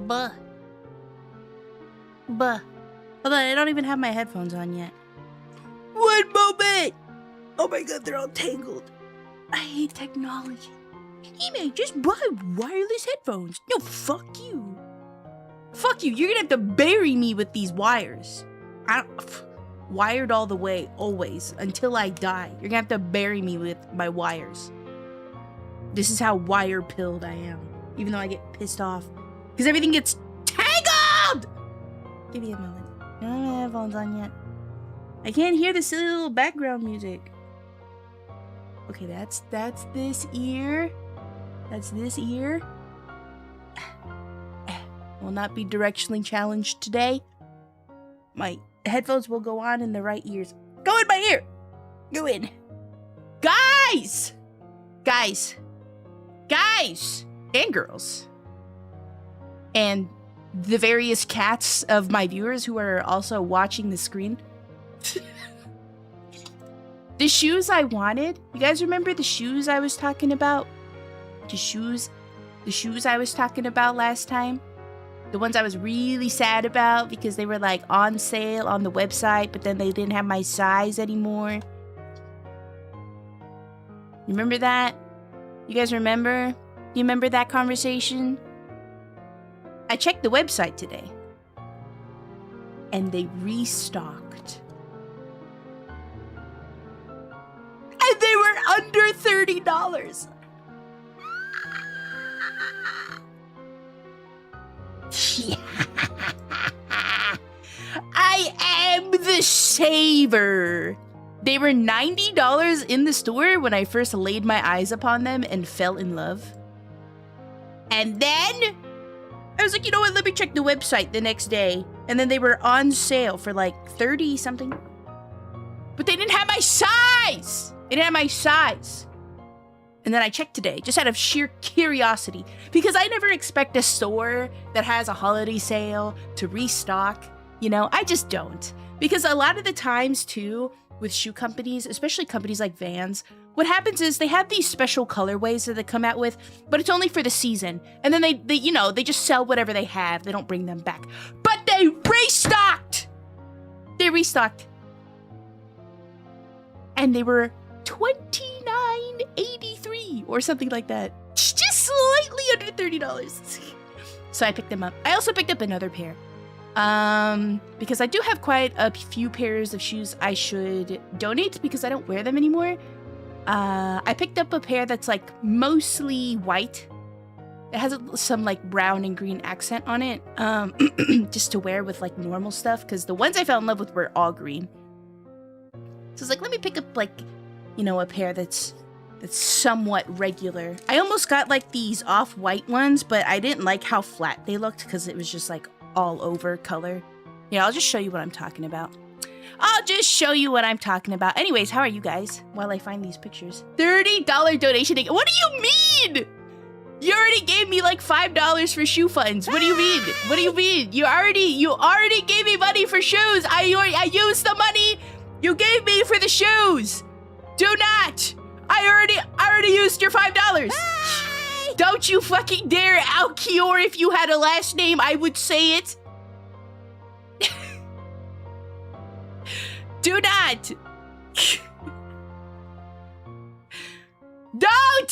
Buh. Hold on, I don't even have my headphones on yet. One moment! Oh my god, they're all tangled. I hate technology. Hey man, just buy wireless headphones. No, fuck you. Fuck you, you're gonna have to bury me with these wires. Wired all the way, always, until I die. You're gonna have to bury me with my wires. This is how wire-pilled I am. Even though I get pissed off. Because everything gets tangled! Give me a moment. I don't have my headphones on yet. I can't hear the silly little background music. Okay, that's this ear. That's this ear. Will not be directionally challenged today. My headphones will go on in the right ears. Go in my ear! Go in. Guys! Guys! Guys! And girls. And the various cats of my viewers who are also watching the screen. The shoes I wanted. You guys remember the shoes I was talking about? The shoes I was talking about last time? The ones I was really sad about because they were like on sale on the website, but then they didn't have my size anymore. You remember that? You guys remember? You remember that conversation? I checked the website today. And they restocked. And they were under $30. I am the saver. They were $90 in the store when I first laid my eyes upon them and fell in love. And then I was like, you know what? Let me check the website the next day. And then they were on sale for like 30 something. But they didn't have my size. They didn't have my size. And then I checked today, just out of sheer curiosity, because I never expect a store that has a holiday sale to restock. You know, I just don't. Because a lot of the times, too, with shoe companies, especially companies like Vans, what happens is they have these special colorways that they come out with, but it's only for the season. And then they you know, they just sell whatever they have. They don't bring them back. But they restocked! They restocked. And they were $29.83 or something like that. Just slightly under $30. So I picked them up. I also picked up another pair. Because I do have quite a few pairs of shoes I should donate because I don't wear them anymore. I picked up a pair that's like mostly white. It has some like brown and green accent on it. Just to wear with like normal stuff because the ones I fell in love with were all green. So it's like, let me pick up like, you know, a pair that's somewhat regular. I almost got like these off-white ones, but I didn't like how flat they looked because it was just like all over color. Yeah, I'll just show you what I'm talking about. Anyways, how are you guys while I find these pictures? $30 donation. What do you mean? You already gave me like $5 for shoe funds. What do you mean? What do you mean? You already gave me money for shoes. I used the money you gave me for the shoes. Do not. I already used your $5. Bye. Don't you fucking dare, Alkior. If you had a last name, I would say it. Do not. Don't.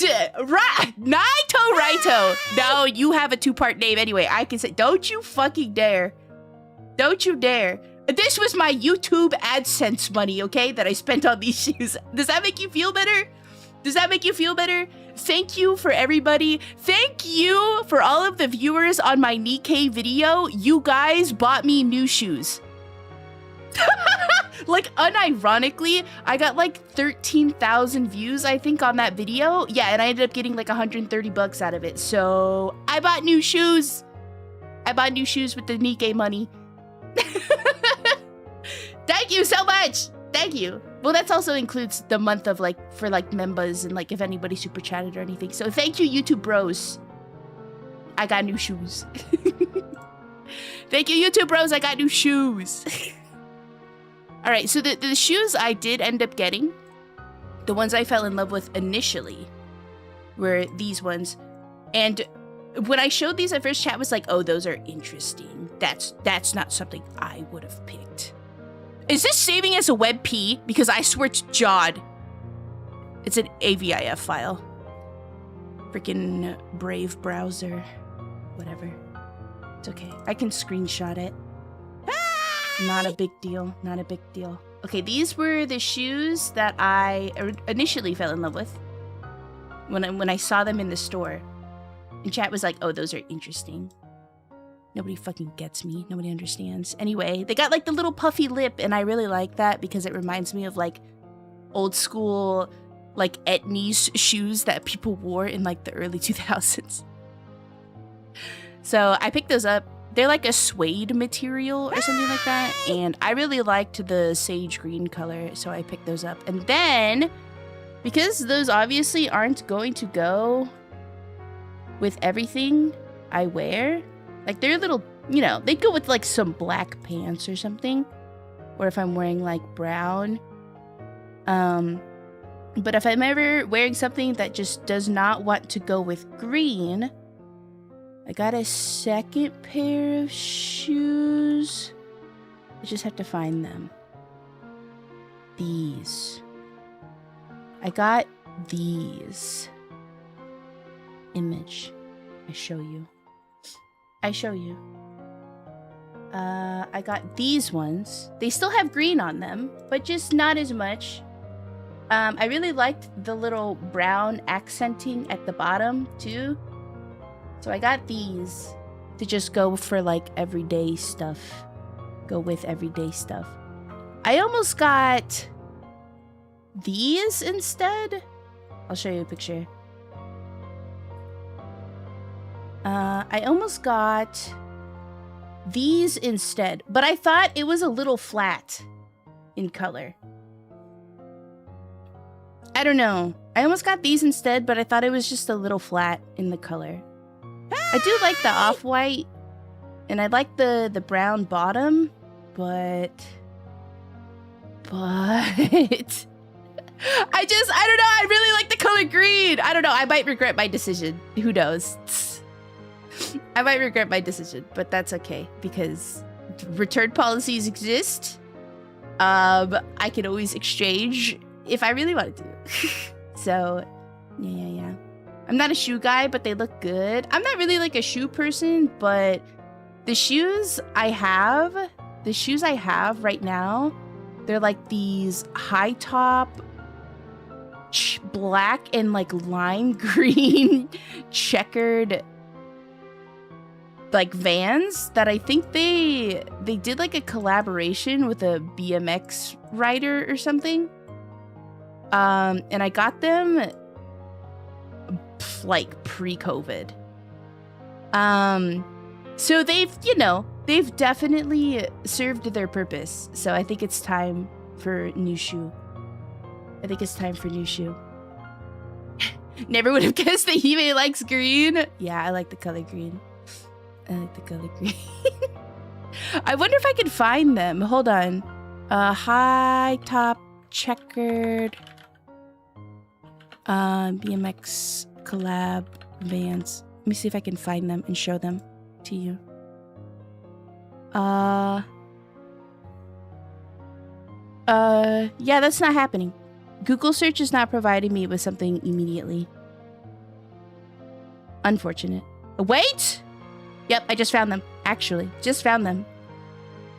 Raito. No, you have a two-part name anyway. I can say, don't you fucking dare. Don't you dare. This was my YouTube AdSense money, okay, that I spent on these shoes. Does that make you feel better? Does that make you feel better? Thank you for everybody. Thank you for all of the viewers on my Nikkei video. You guys bought me new shoes. Like, unironically, I got like 13,000 views, I think, on that video. Yeah, and I ended up getting like 130 bucks out of it. So I bought new shoes. I bought new shoes with the Nikkei money. Thank you so much. Thank you. Well, that also includes the month of like, for like members and like if anybody super chatted or anything. So thank you, YouTube bros. I got new shoes. Thank you, YouTube bros. I got new shoes. All right, so the shoes I did end up getting, the ones I fell in love with initially, were these ones. And when I showed these at first, chat was like, oh, those are interesting. That's not something I would have picked. Is this saving as a WebP? Because I swear to God, it's an AVIF file. Freaking Brave browser. Whatever. It's okay. I can screenshot it. Not a big deal. Not a big deal. Okay, these were the shoes that I initially fell in love with when I saw them in the store. And chat was like, oh, those are interesting. Nobody fucking gets me. Nobody understands. Anyway, they got like the little puffy lip, and I really like that because it reminds me of like old school like etnies shoes that people wore in like the early 2000s. So I picked those up. They're like a suede material or something like that. And I really liked the sage green color, so I picked those up. And then, because those obviously aren't going to go with everything I wear, like they're a little, you know, they go with like some black pants or something. Or if I'm wearing like brown. But if I'm ever wearing something that just does not want to go with green, I got a second pair of shoes. I just have to find them. These. I got these. Image. I show you. I got these ones. They still have green on them, but just not as much. I really liked the little brown accenting at the bottom too. So I got these to just go for like everyday stuff. Go with everyday stuff. I almost got these instead. I'll show you a picture. I almost got these instead, but I thought it was a little flat in color. I don't know. I almost got these instead, but I thought it was just a little flat in the color. I do like the off-white, and I like the brown bottom, but I don't know. I really like the color green. I don't know. I might regret my decision. Who knows? I might regret my decision, but that's okay because return policies exist. I can always exchange if I really wanted to. So, yeah. I'm not a shoe guy, but they look good. I'm not really like a shoe person, but the shoes I have right now, they're like these high top, black and like lime green checkered like Vans that I think they did like a collaboration with a BMX rider or something. And I got them like pre-COVID. So they've definitely served their purpose. So I think it's time for new shoe. Never would have guessed that Hime likes green. Yeah, I like the color green. I wonder if I could find them. Hold on. High top checkered BMX collab Vans. Let me see if I can find them and show them to you. Yeah, that's not happening. Google search is not providing me with something immediately. Unfortunate. Wait! Yep, I just found them. Actually, just found them.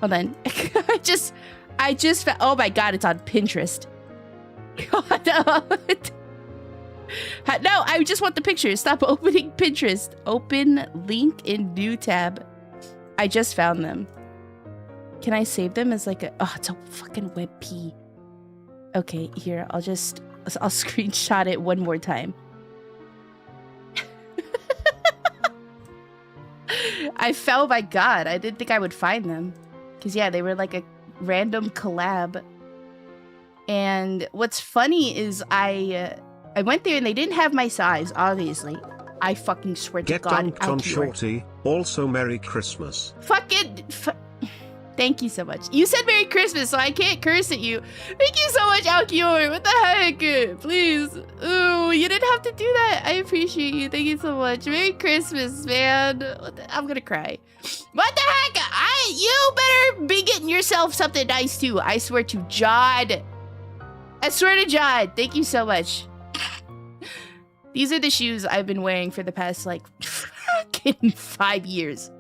Hold on. I just found, oh my god, it's on Pinterest. God, no, I just want the pictures. Stop opening Pinterest. Open link in new tab. I just found them. Can I save them as like oh, it's a fucking WebP. Okay, here, I'll screenshot it one more time. I fell by God. I didn't think I would find them. Because, yeah, they were like a random collab. And what's funny is I went there and they didn't have my size, obviously. I fucking swear to God. Get dunked on Shorty. Also, Merry Christmas. Thank you so much. You said Merry Christmas, so I can't curse at you. Thank you so much, Alkior. What the heck? Please. Ooh, you didn't have to do that. I appreciate you. Thank you so much. Merry Christmas, man. I'm gonna cry. What the heck? You better be getting yourself something nice too. I swear to God. I swear to God. Thank you so much. These are the shoes I've been wearing for the past like fucking 5 years.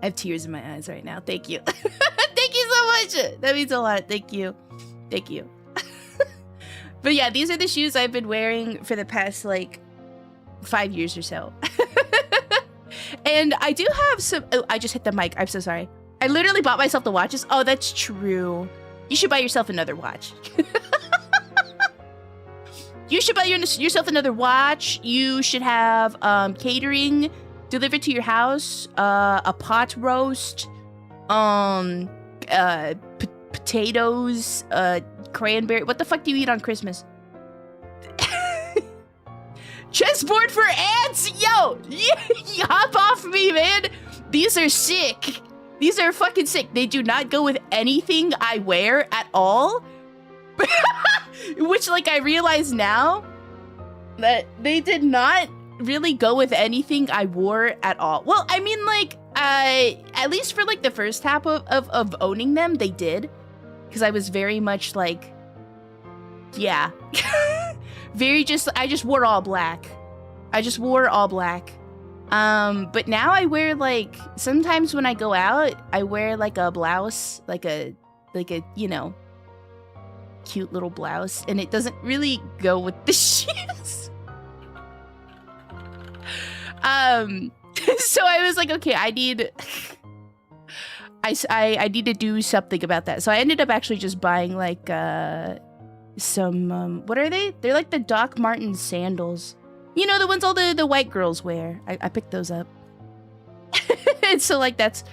I have tears in my eyes right now. Thank you. Thank you so much. That means a lot. Thank you. Thank you. But yeah, these are the shoes I've been wearing for the past like 5 years or so. And I do have some... Oh, I just hit the mic. I'm so sorry. I literally bought myself the watches. Oh, that's true. You should buy yourself another watch. You should buy yourself another watch. You should have catering delivered to your house, a pot roast, potatoes, cranberry. What the fuck do you eat on Christmas? Chessboard for ants! Yo! You hop off me, man! These are sick. These are fucking sick. They do not go with anything I wear at all. Which, like, I realize now that they did not really go with anything I wore at all. Well, I mean, like, at least for, like, the first half of owning them, they did. Because I was very much, like, yeah. I just wore all black. I just wore all black. But now I wear, like, sometimes when I go out, I wear, like, a blouse, like a, you know, cute little blouse, and it doesn't really go with the shoes. So I was like, okay, I need to do something about that. So I ended up actually just buying like some what are they? They're like the Doc Martens sandals. You know, the ones all the white girls wear. I picked those up. And so like that's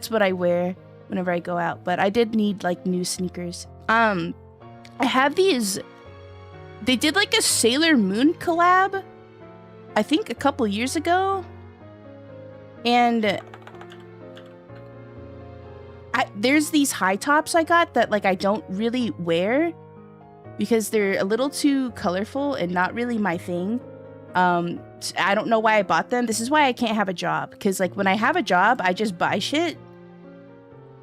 what I wear whenever I go out. But I did need like new sneakers. I have these. They did like a Sailor Moon collab, I think a couple years ago. And there's these high tops I got that like I don't really wear because they're a little too colorful and not really my thing. I don't know why I bought them. This is why I can't have a job, because like when I have a job, I just buy shit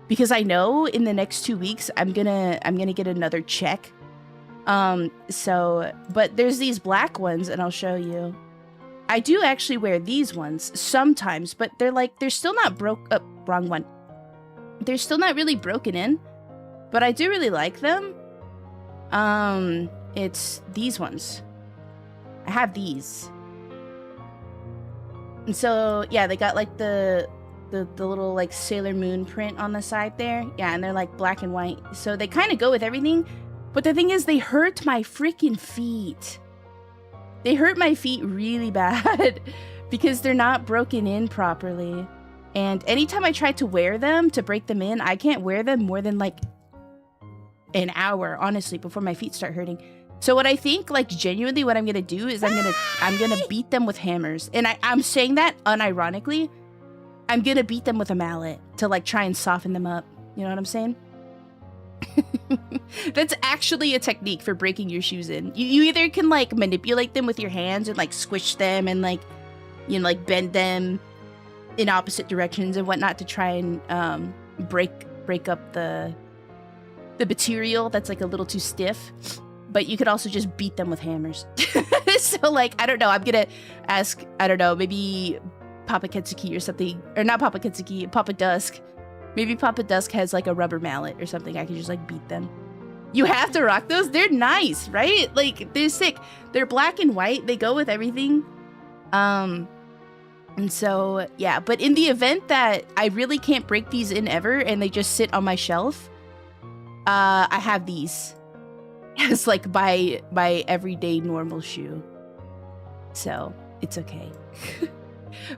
because I know in the next 2 weeks I'm gonna get another check. But there's these black ones, and I'll show you. I do actually wear these ones sometimes, but they're still not wrong one. They're still not really broken in, but I do really like them. It's these ones. I have these. And so, yeah, they got like the little like Sailor Moon print on the side there. Yeah, and they're like black and white. So they kind of go with everything. But the thing is, they hurt my freaking feet. They hurt my feet really bad because they're not broken in properly. And anytime I try to wear them to break them in, I can't wear them more than like an hour, honestly, before my feet start hurting. So what I think, like, genuinely what I'm gonna do is I'm gonna beat them with hammers. And I'm saying that unironically. I'm gonna beat them with a mallet to like try and soften them up. You know what I'm saying? That's actually a technique for breaking your shoes in. You either can like manipulate them with your hands and like squish them and like, you know, like bend them in opposite directions and whatnot to try and break up the material that's like a little too stiff. But you could also just beat them with hammers. So like, I don't know, I'm gonna ask, I don't know, maybe Papa Hinketsuki or something, or not Papa Hinketsuki, Papa Dusk. Maybe Papa Dusk has like a rubber mallet or something. I can just like beat them. You have to rock those. They're nice, right? Like they're sick. They're black and white. They go with everything. And so, yeah. But in the event that I really can't break these in ever and they just sit on my shelf, I have these as like my everyday normal shoe. So it's okay.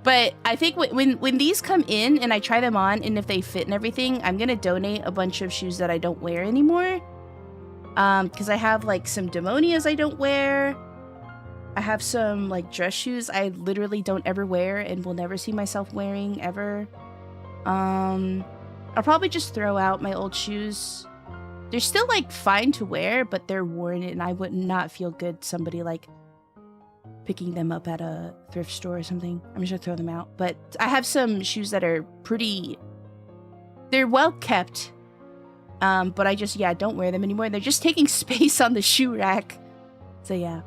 But I think when these come in and I try them on and if they fit and everything, I'm gonna donate a bunch of shoes that I don't wear anymore. Because I have like some demonias I don't wear. I have some like dress shoes I literally don't ever wear and will never see myself wearing ever. I'll probably just throw out my old shoes. They're still like fine to wear, but they're worn and I would not feel good somebody like picking them up at a thrift store or something. I'm just gonna throw them out. But I have some shoes that are they're well kept. But I just, yeah, don't wear them anymore. They're just taking space on the shoe rack. So yeah.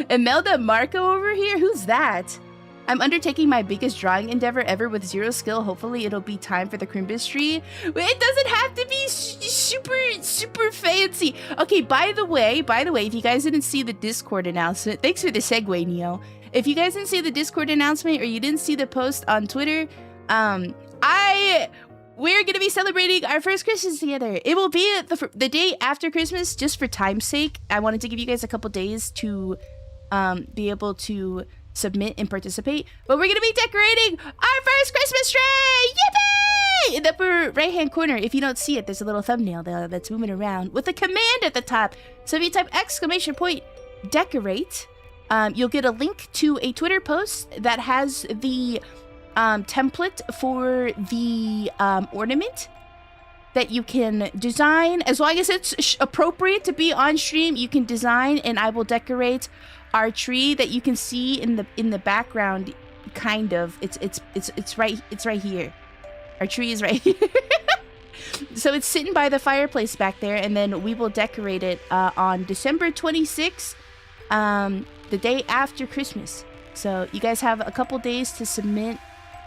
Imelda Marco over here? Who's that? I'm undertaking my biggest drawing endeavor ever with 0 skill. Hopefully it'll be time for the Crimbus tree. It doesn't have to be super fancy. Okay, by the way, if you guys didn't see the Discord announcement, thanks for the segue, Neo. If you guys didn't see the Discord announcement or you didn't see the post on Twitter, we're gonna be celebrating our first Christmas together. It will be the day after Christmas, just for time's sake. I wanted to give you guys a couple days to be able to submit and participate. But we're gonna be decorating our first Christmas tree! Yippee! In the upper right-hand corner, if you don't see it, there's a little thumbnail there that's moving around with a command at the top. So if you type !decorate, you'll get a link to a Twitter post that has the template for the ornament that you can design. As long as it's appropriate to be on stream, you can design, and I will decorate our tree that you can see in the background. Kind of, it's right here. Our tree is right here. So it's sitting by the fireplace back there, and then we will decorate it on December 26th, the day after Christmas. So you guys have a couple days to submit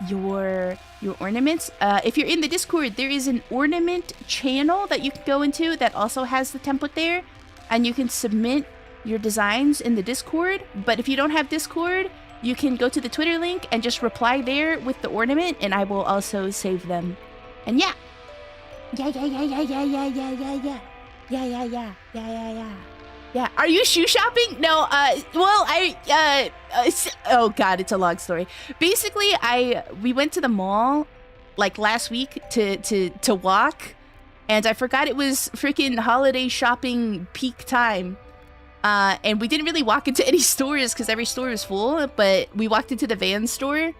your ornaments. If you're in the Discord, there is an ornament channel that you can go into that also has the template there, and you can submit your designs in the Discord. But if you don't have Discord, you can go to the Twitter link and just reply there with the ornament, and I will also save them. And yeah. Yeah, are you shoe shopping? No, oh god, it's a long story. Basically, we went to the mall like last week to walk, and I forgot it was freaking holiday shopping peak time. And we didn't really walk into any stores because every store was full, but we walked into the Vans store.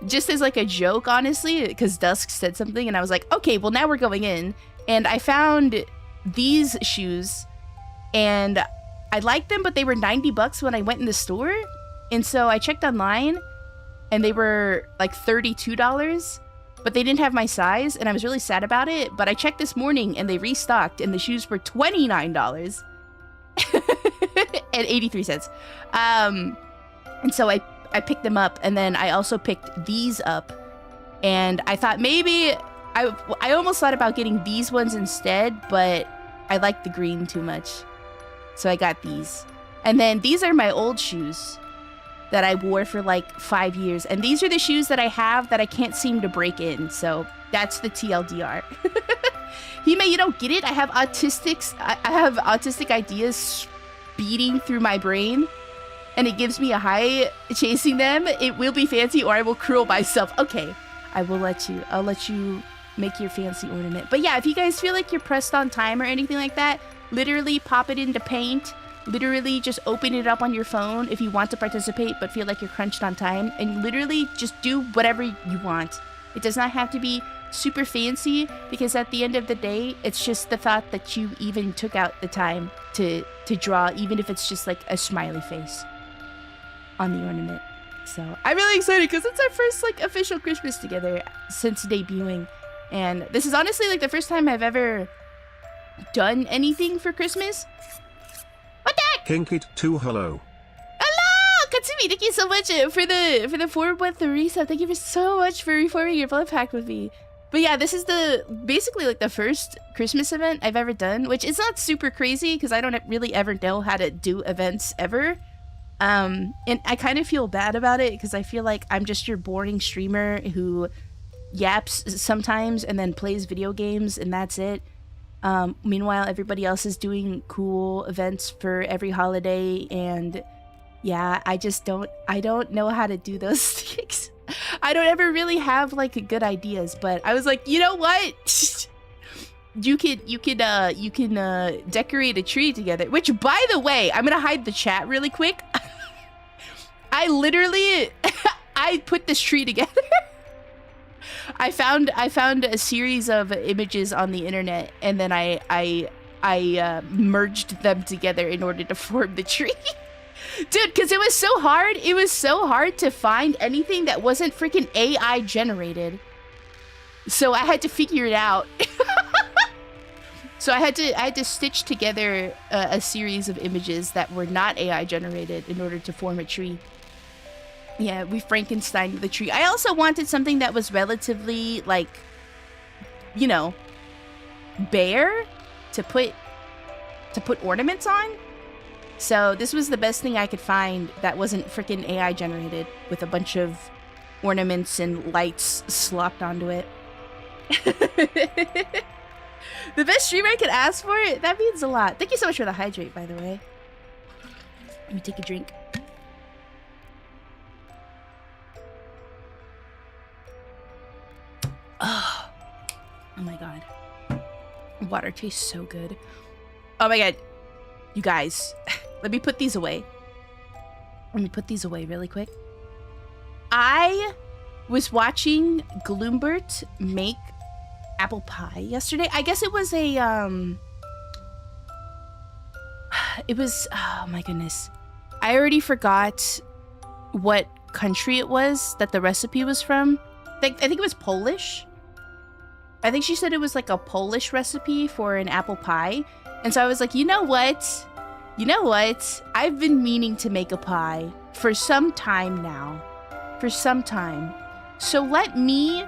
Just as like a joke, honestly, because Dusk said something, and I was like, okay, well now we're going in. And I found these shoes, and I liked them, but they were $90 when I went in the store. And so I checked online, and they were like $32, but they didn't have my size, and I was really sad about it. But I checked this morning, and they restocked, and the shoes were $29 and 83 cents. And so I picked them up, and then I also picked these up, and I thought maybe I almost thought about getting these ones instead, but I like the green too much, so I got these. And then these are my old shoes that I wore for like 5 years, and these are the shoes that I have that I can't seem to break in, so that's the TLDR. Hime, you don't get it? I have autistic ideas speeding through my brain, and it gives me a high chasing them. It will be fancy, or I will curl myself. Okay, I'll let you make your fancy ornament. But yeah, if you guys feel like you're pressed on time or anything like that, literally pop it into Paint. Literally just open it up on your phone if you want to participate but feel like you're crunched on time, and literally just do whatever you want. It does not have to be super fancy, because at the end of the day, it's just the thought that you even took out the time to draw, even if it's just like a smiley face on the ornament. So I'm really excited because it's our first like official Christmas together since debuting. And this is honestly like the first time I've ever done anything for Christmas. What the heck? Hinketsuki, hello. Hello! Katsumi, thank you so much for the 4-month resub. Thank you so much for reforming your blood pack with me. But yeah, this is basically like the first Christmas event I've ever done, which is not super crazy because I don't really ever know how to do events ever. And I kind of feel bad about it because I feel like I'm just your boring streamer who yaps sometimes and then plays video games, and that's it. Meanwhile, everybody else is doing cool events for every holiday, and yeah, I don't know how to do those things. I don't ever really have like good ideas, but I was like, you know what? you can decorate a tree together, which by the way, I'm gonna hide the chat really quick. I literally I put this tree together. I found a series of images on the internet, and then I merged them together in order to form the tree. Dude, because it was so hard. It was so hard to find anything that wasn't freaking AI generated. So I had to figure it out. So I had to stitch together a series of images that were not AI generated in order to form a tree. Yeah, we Frankensteined the tree. I also wanted something that was relatively, like, you know, bare to put ornaments on. So this was the best thing I could find that wasn't freaking AI generated, with a bunch of ornaments and lights slopped onto it. The best streamer I could ask for? That means a lot. Thank you so much for the hydrate, by the way. Let me take a drink. Oh my god. Water tastes so good. Oh my god. You guys, let me put these away. Let me put these away really quick. I was watching Gloombert make apple pie yesterday. I guess it was a, it was, oh my goodness. I already forgot what country it was that the recipe was from. I think it was Polish. I think she said it was like a Polish recipe for an apple pie. And so I was like, you know what? You know what? I've been meaning to make a pie for some time now. For some time. So let me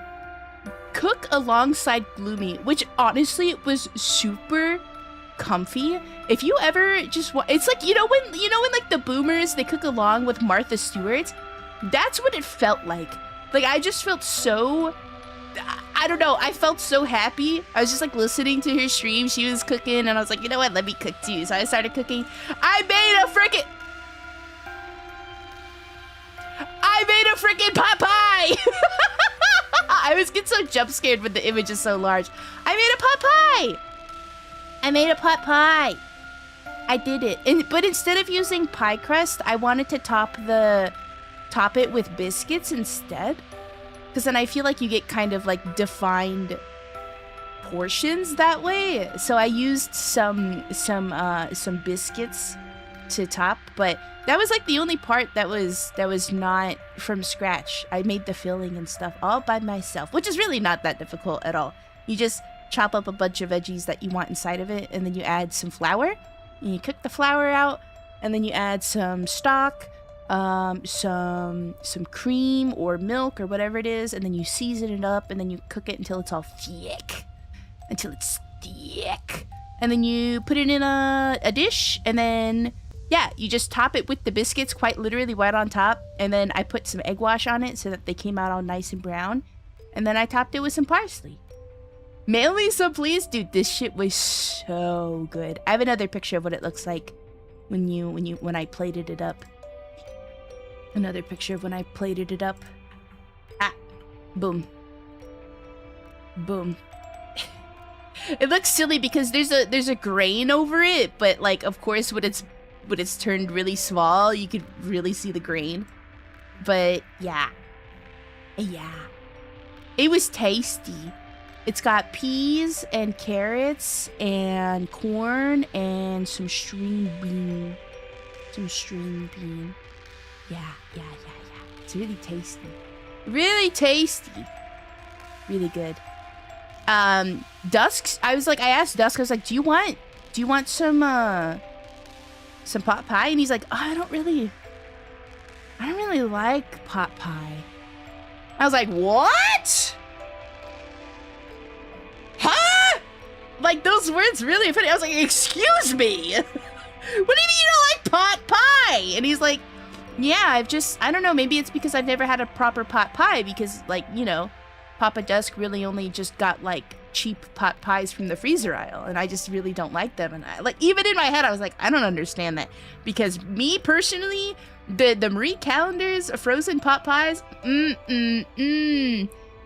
cook alongside Gloomy, which honestly was super comfy. If you ever just it's like, you know when like the boomers, they cook along with Martha Stewart? That's what it felt like. Like, I just felt so, I don't know, I felt so happy. I was just like listening to her stream. She was cooking and I was like, you know what, let me cook too. So I started cooking. I made a freaking pot pie. I was getting so jump scared when the image is so large. I made a pot pie. I did it. But instead of using pie crust, I wanted to top it with biscuits instead, because then I feel like you get kind of like defined portions that way. So I used some biscuits to top, but that was like the only part that was not from scratch. I made the filling and stuff all by myself, which is really not that difficult at all. You just chop up a bunch of veggies that you want inside of it, and then you add some flour, and you cook the flour out, and then you add some stock, some cream or milk or whatever it is, and then you season it up, and then you cook it until it's all thick. And then you put it in a dish, and then, yeah, you just top it with the biscuits, quite literally right on top, and then I put some egg wash on it so that they came out all nice and brown, and then I topped it with some parsley. Mail me some, please. Dude, this shit was so good. I have another picture of what it looks like when I plated it up. Another picture of when I plated it up. Ah, boom. Boom. It looks silly because there's a grain over it, but like, of course, when it's turned really small, you could really see the grain. But yeah. It was tasty. It's got peas and carrots and corn and some string bean. Yeah. It's really tasty. Really tasty. Really good. Dusk, I asked Dusk, I was like, do you want some pot pie? And he's like, oh, I don't really like pot pie. I was like, what? Huh? Like, those words really funny. I was like, excuse me. What do you mean you don't like pot pie? And he's like, yeah, I don't know, maybe it's because I've never had a proper pot pie, because, like, you know, Papa Dusk really only just got, like, cheap pot pies from the freezer aisle, and I just really don't like them. And I, like, even in my head, I was like, I don't understand that, because me personally, the Marie Callender's frozen pot pies, in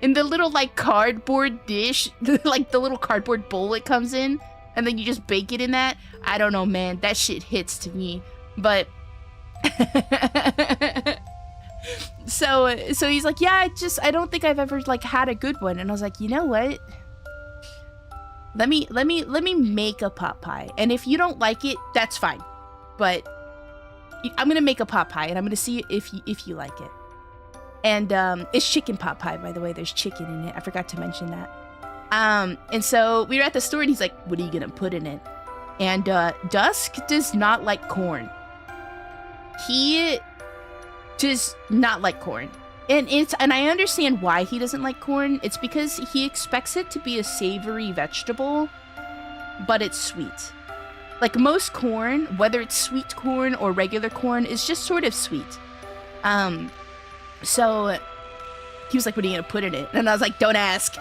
the little, like, cardboard dish, like the little cardboard bowl it comes in, and then you just bake it in that. I don't know, man, that shit hits to me. But So he's like, yeah, I don't think I've ever like had a good one. And I was like, you know what? Let me make a pot pie. And if you don't like it, that's fine. But I'm gonna make a pot pie, and I'm gonna see if you like it. And it's chicken pot pie, by the way. There's chicken in it. I forgot to mention that. And so we were at the store, and he's like, what are you gonna put in it? And Dusk does not like corn. He does not like corn. And I understand why he doesn't like corn. It's because he expects it to be a savory vegetable, but it's sweet. Like most corn, whether it's sweet corn or regular corn, is just sort of sweet. So he was like, what are you gonna put in it? And I was like, don't ask.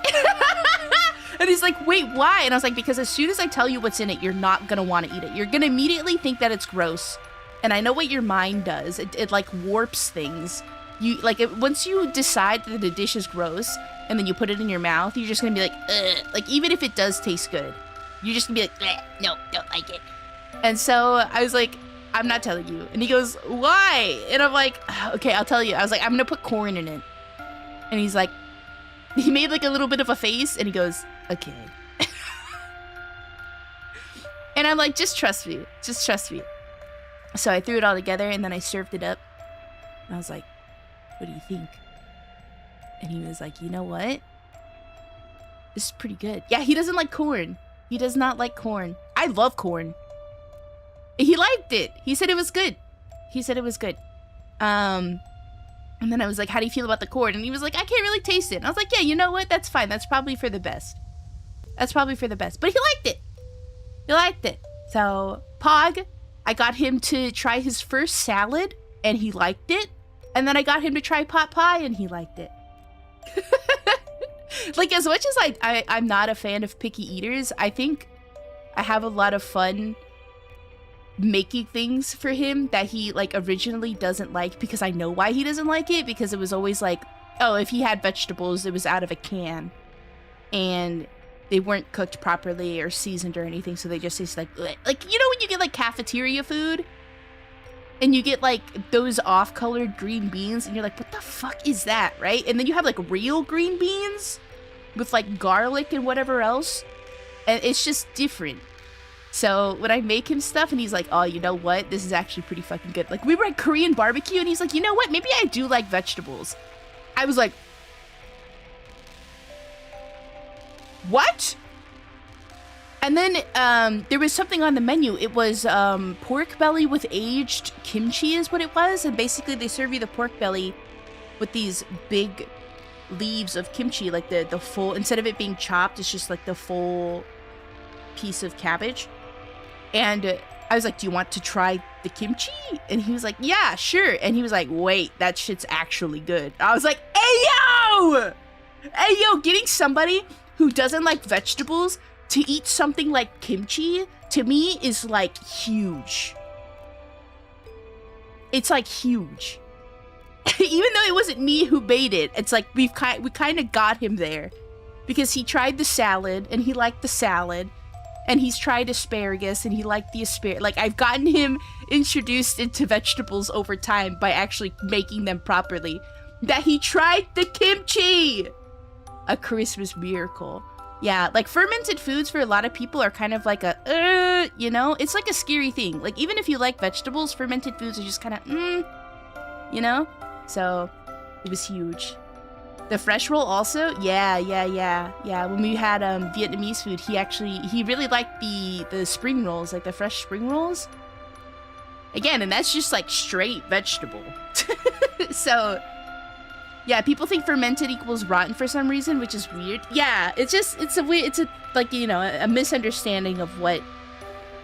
And he's like, wait, why? And I was like, because as soon as I tell you what's in it, you're not gonna want to eat it. You're gonna immediately think that it's gross. And I know what your mind does. It like warps things. You like once you decide that the dish is gross and then you put it in your mouth, you're just gonna be like, ugh. Like even if it does taste good, you're just gonna be like, no, don't like it. And so I was like, I'm not telling you. And he goes, why? And I'm like, okay, I'll tell you. I was like, I'm gonna put corn in it. And he's like, he made like a little bit of a face and he goes, okay. And I'm like, just trust me. Just trust me. So I threw it all together and then I served it up. And I was like, what do you think? And he was like, you know what? This is pretty good. Yeah, he doesn't like corn. He does not like corn. I love corn. He liked it. He said it was good. He said it was good. And then I was like, how do you feel about the corn? And he was like, I can't really taste it. And I was like, yeah, you know what? That's fine. That's probably for the best. That's probably for the best. But he liked it. He liked it. So, Pog, I got him to try his first salad, and he liked it. And then I got him to try pot pie, and he liked it. Like, as much as I'm not a fan of picky eaters, I think I have a lot of fun making things for him that he, like, originally doesn't like, because I know why he doesn't like it, because it was always like, oh, if he had vegetables, it was out of a can, and they weren't cooked properly or seasoned or anything, so they just taste like, bleh. Like, you know when you get, like, cafeteria food? And you get, like, those off-colored green beans, and you're like, what the fuck is that, right? And then you have, like, real green beans with, like, garlic and whatever else. And it's just different. So when I make him stuff, and he's like, oh, you know what? This is actually pretty fucking good. Like, we were at Korean barbecue, and he's like, you know what? Maybe I do like vegetables. I was like, what? And then there was something on the menu. It was pork belly with aged kimchi is what it was. And basically they serve you the pork belly with these big leaves of kimchi, like the full, instead of it being chopped, it's just like the full piece of cabbage. And I was like, do you want to try the kimchi? And he was like, yeah, sure. And he was like, wait, that shit's actually good. I was like, hey, yo! Hey, yo, getting somebody who doesn't like vegetables to eat something like kimchi, to me, is, like, huge. It's, like, huge. Even though it wasn't me who made it, it's like we kind of got him there. Because he tried the salad, and he liked the salad. And he's tried asparagus, and he liked the asparagus. Like, I've gotten him introduced into vegetables over time by actually making them properly. That he tried the kimchi! A Christmas miracle. Yeah, like, fermented foods for a lot of people are kind of like a, you know? It's like a scary thing. Like, even if you like vegetables, fermented foods are just kind of, you know? So, it was huge. The fresh roll also? Yeah. When we had Vietnamese food, he really liked the spring rolls, like the fresh spring rolls. Again, and that's just like straight vegetable. So, yeah, people think fermented equals rotten for some reason, which is weird. Yeah, it's a like, you know, a misunderstanding of what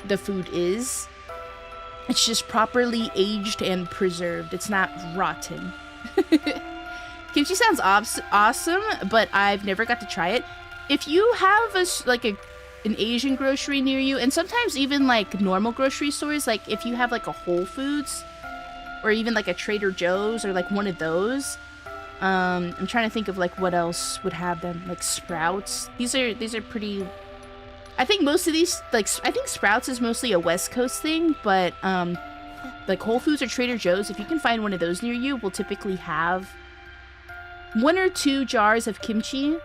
the food is. It's just properly aged and preserved. It's not rotten. Kimchi sounds awesome, but I've never got to try it. If you have an Asian grocery near you, and sometimes even like normal grocery stores, like if you have like a Whole Foods or even like a Trader Joe's or like one of those, I'm trying to think of like what else would have them, like Sprouts. These are pretty. I think most of these, like, I think Sprouts is mostly a West Coast thing, but like Whole Foods or Trader Joe's, if you can find one of those near you, will typically have 1 or 2 jars of kimchi.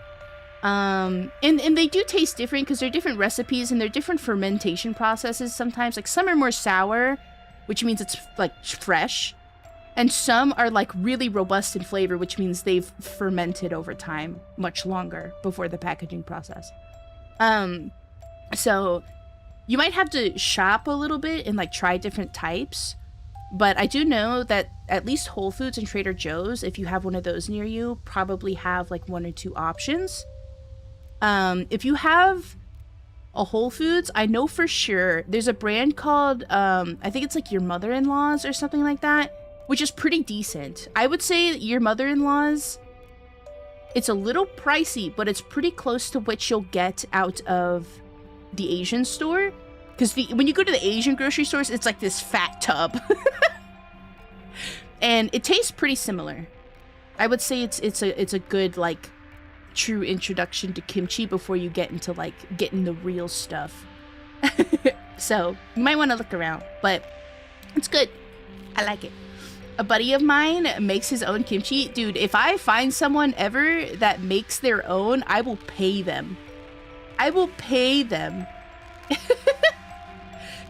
And they do taste different because they're different recipes and they're different fermentation processes sometimes. Like some are more sour, which means it's like fresh. And some are like really robust in flavor, which means they've fermented over time much longer before the packaging process. So you might have to shop a little bit and like try different types. But I do know that at least Whole Foods and Trader Joe's, if you have one of those near you, probably have like 1 or 2 options. If you have a Whole Foods, I know for sure there's a brand called, I think it's like Your Mother-in-Law's or something like that, which is pretty decent. I would say Your Mother-in-Law's, it's a little pricey, but it's pretty close to what you'll get out of the Asian store. Because when you go to the Asian grocery stores, it's like this fat tub. And it tastes pretty similar. I would say it's a good, like, true introduction to kimchi before you get into, like, getting the real stuff. So, you might want to look around. But it's good. I like it. A buddy of mine makes his own kimchi. Dude, if I find someone ever that makes their own, I will pay them. I will pay them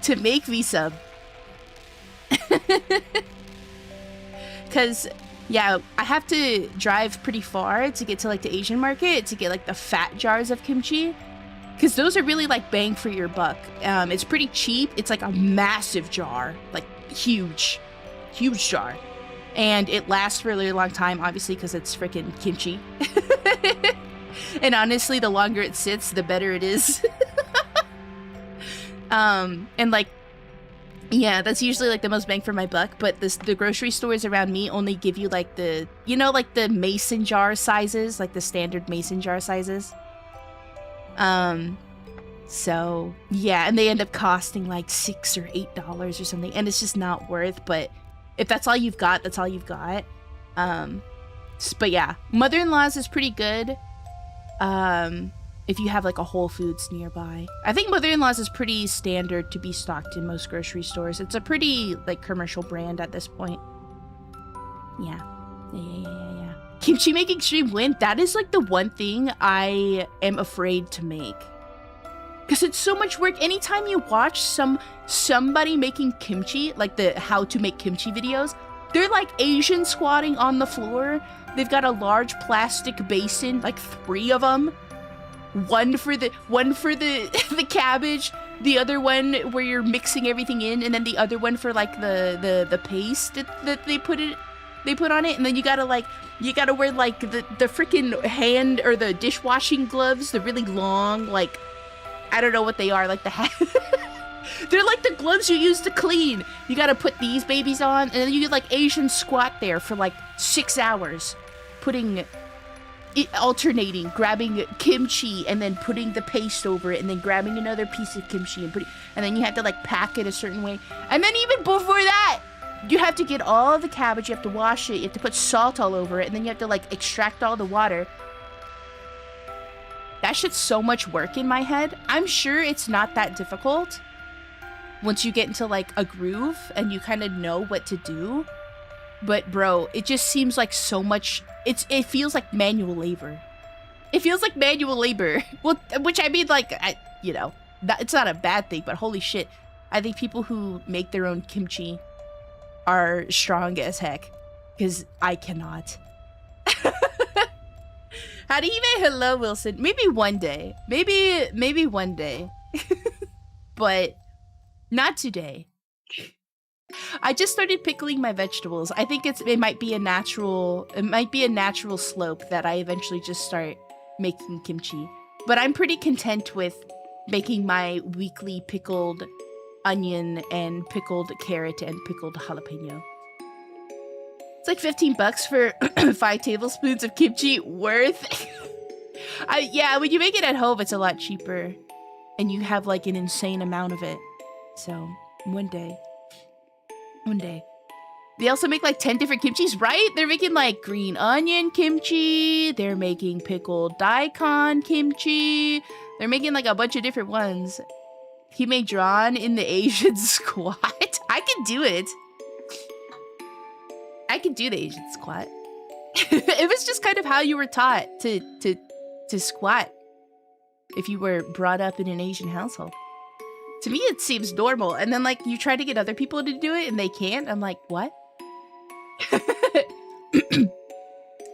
to make me some. Because, yeah, I have to drive pretty far to get to, like, the Asian market to get, like, the fat jars of kimchi. Because those are really, like, bang for your buck. It's pretty cheap. It's, like, a massive jar. Like, huge. Huge jar. And it lasts for a really long time, obviously, because it's freaking kimchi. And honestly, the longer it sits, the better it is. And, like, yeah, that's usually, like, the most bang for my buck, but the grocery stores around me only give you, like, the, you know, like, the mason jar sizes, like, the standard mason jar sizes. So, yeah, and they end up costing, like, $6 or $8 or something, and it's just not worth, but if that's all you've got, that's all you've got. But yeah, Mother-in-Law's is pretty good. If you have like a Whole Foods nearby. I think Mother-in-Law's is pretty standard to be stocked in most grocery stores. It's a pretty like commercial brand at this point. Yeah. Yeah. Kimchi making stream win. That is like the one thing I am afraid to make. Because it's so much work. Anytime you watch somebody making kimchi, like the how to make kimchi videos, they're like Asian squatting on the floor. They've got a large plastic basin, like 3 of them. One for the the cabbage, the other one where you're mixing everything in, and then the other one for like the paste that they put on it, and then you gotta wear like the freaking hand or the dishwashing gloves, the really long, like, I don't know what they are, like the hat. They're like the gloves you use to clean. You gotta put these babies on, and then you like Asian squat there for like 6 hours, alternating, grabbing kimchi and then putting the paste over it, and then grabbing another piece of kimchi and then you have to like pack it a certain way. And then even before that, you have to get all the cabbage, you have to wash it, you have to put salt all over it, and then you have to like extract all the water. That shit's so much work in my head. I'm sure it's not that difficult once you get into like a groove and you kind of know what to do. But bro, it just seems like so much. It feels like manual labor. It feels like manual labor. Well, which I mean, like, it's not a bad thing, but holy shit. I think people who make their own kimchi are strong as heck. Because I cannot. How do you even hello, Wilson? Maybe one day. Maybe one day. But not today. I just started pickling my vegetables. I think it might be a natural slope that I eventually just start making kimchi. But I'm pretty content with making my weekly pickled onion and pickled carrot and pickled jalapeno. It's like $15 for 5 tablespoons of kimchi. Worth. Yeah, when you make it at home, it's a lot cheaper. And you have like an insane amount of it. So, one day. They also make like 10 different kimchis, right? They're making like green onion kimchi. They're making pickled daikon kimchi. They're making like a bunch of different ones. He made drawn in the Asian squat. I can do it. I could do the Asian squat. It was just kind of how you were taught to squat if you were brought up in an Asian household. To me, it seems normal. And then, like, you try to get other people to do it and they can't. I'm like, what?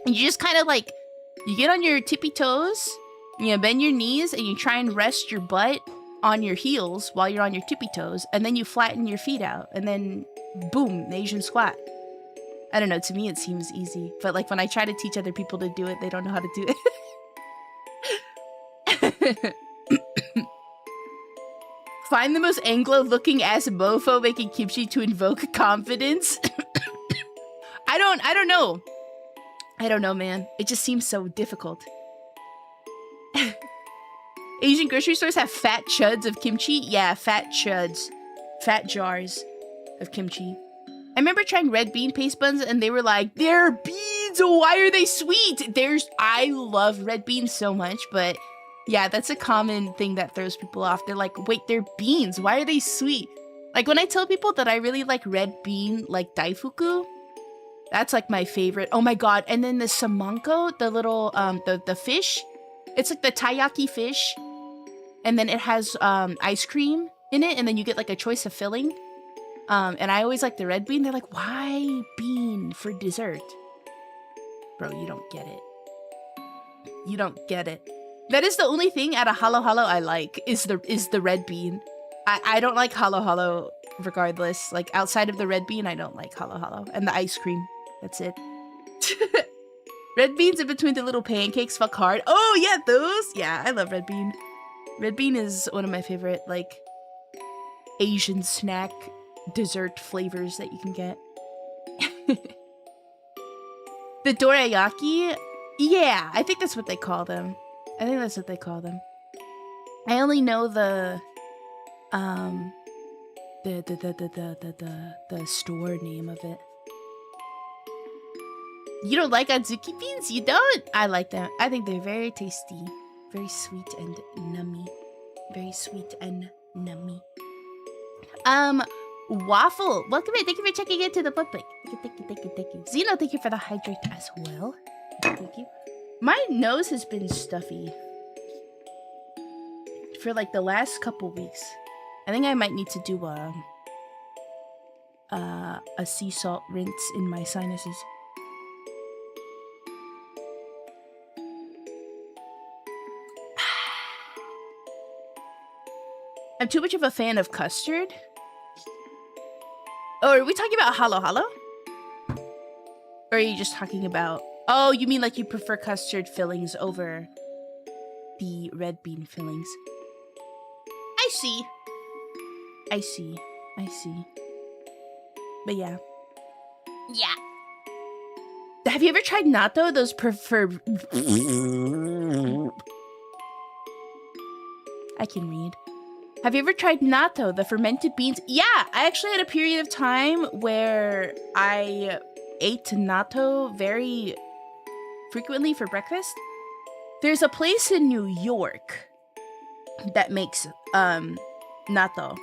And you just kind of, like, you get on your tippy toes, you bend your knees, and you try and rest your butt on your heels while you're on your tippy toes. And then you flatten your feet out. And then, boom, the Asian squat. I don't know. To me, it seems easy. But, like, when I try to teach other people to do it, they don't know how to do it. Find the most Anglo-looking ass mofo making kimchi to invoke confidence. I don't know. I don't know, man. It just seems so difficult. Asian grocery stores have fat chuds of kimchi? Yeah, fat chuds. Fat jars of kimchi. I remember trying red bean paste buns and they were like, they're beans! Why are they sweet? I love red beans so much, but yeah, that's a common thing that throws people off. They're like, wait, they're beans. Why are they sweet? Like, when I tell people that I really like red bean, like daifuku, that's like my favorite. Oh my god. And then the samanko, the little, the fish. It's like the taiyaki fish. And then it has ice cream in it. And then you get like a choice of filling. And I always like the red bean. They're like, why bean for dessert? Bro, you don't get it. You don't get it. That is the only thing at a halo halo I like, is the red bean. I don't like halo halo regardless. Like, outside of the red bean, I don't like halo halo. And the ice cream. That's it. Red beans in between the little pancakes, fuck hard. Oh, yeah, those. Yeah, I love red bean. Red bean is one of my favorite, like, Asian snack dessert flavors that you can get. The dorayaki? Yeah, I think that's what they call them. I think that's what they call them. I only know the store name of it. You don't like adzuki beans? You don't? I like them. I think they're very tasty. Very sweet and nummy. Very sweet and nummy. Waffle, welcome in. Thank you for checking into the public. Thank you. Zeno, thank you for the hydrate as well. Thank you. My nose has been stuffy for like the last couple weeks. I think I might need to do a sea salt rinse in my sinuses. I'm too much of a fan of custard. Oh, are we talking about halo halo? Or are you just talking about... Oh, you mean like you prefer custard fillings over the red bean fillings. I see. But yeah. Yeah. Have you ever tried natto? Those I can read. Have you ever tried natto, the fermented beans? Yeah, I actually had a period of time where I ate natto very frequently for breakfast. There's a place in New York that makes natto.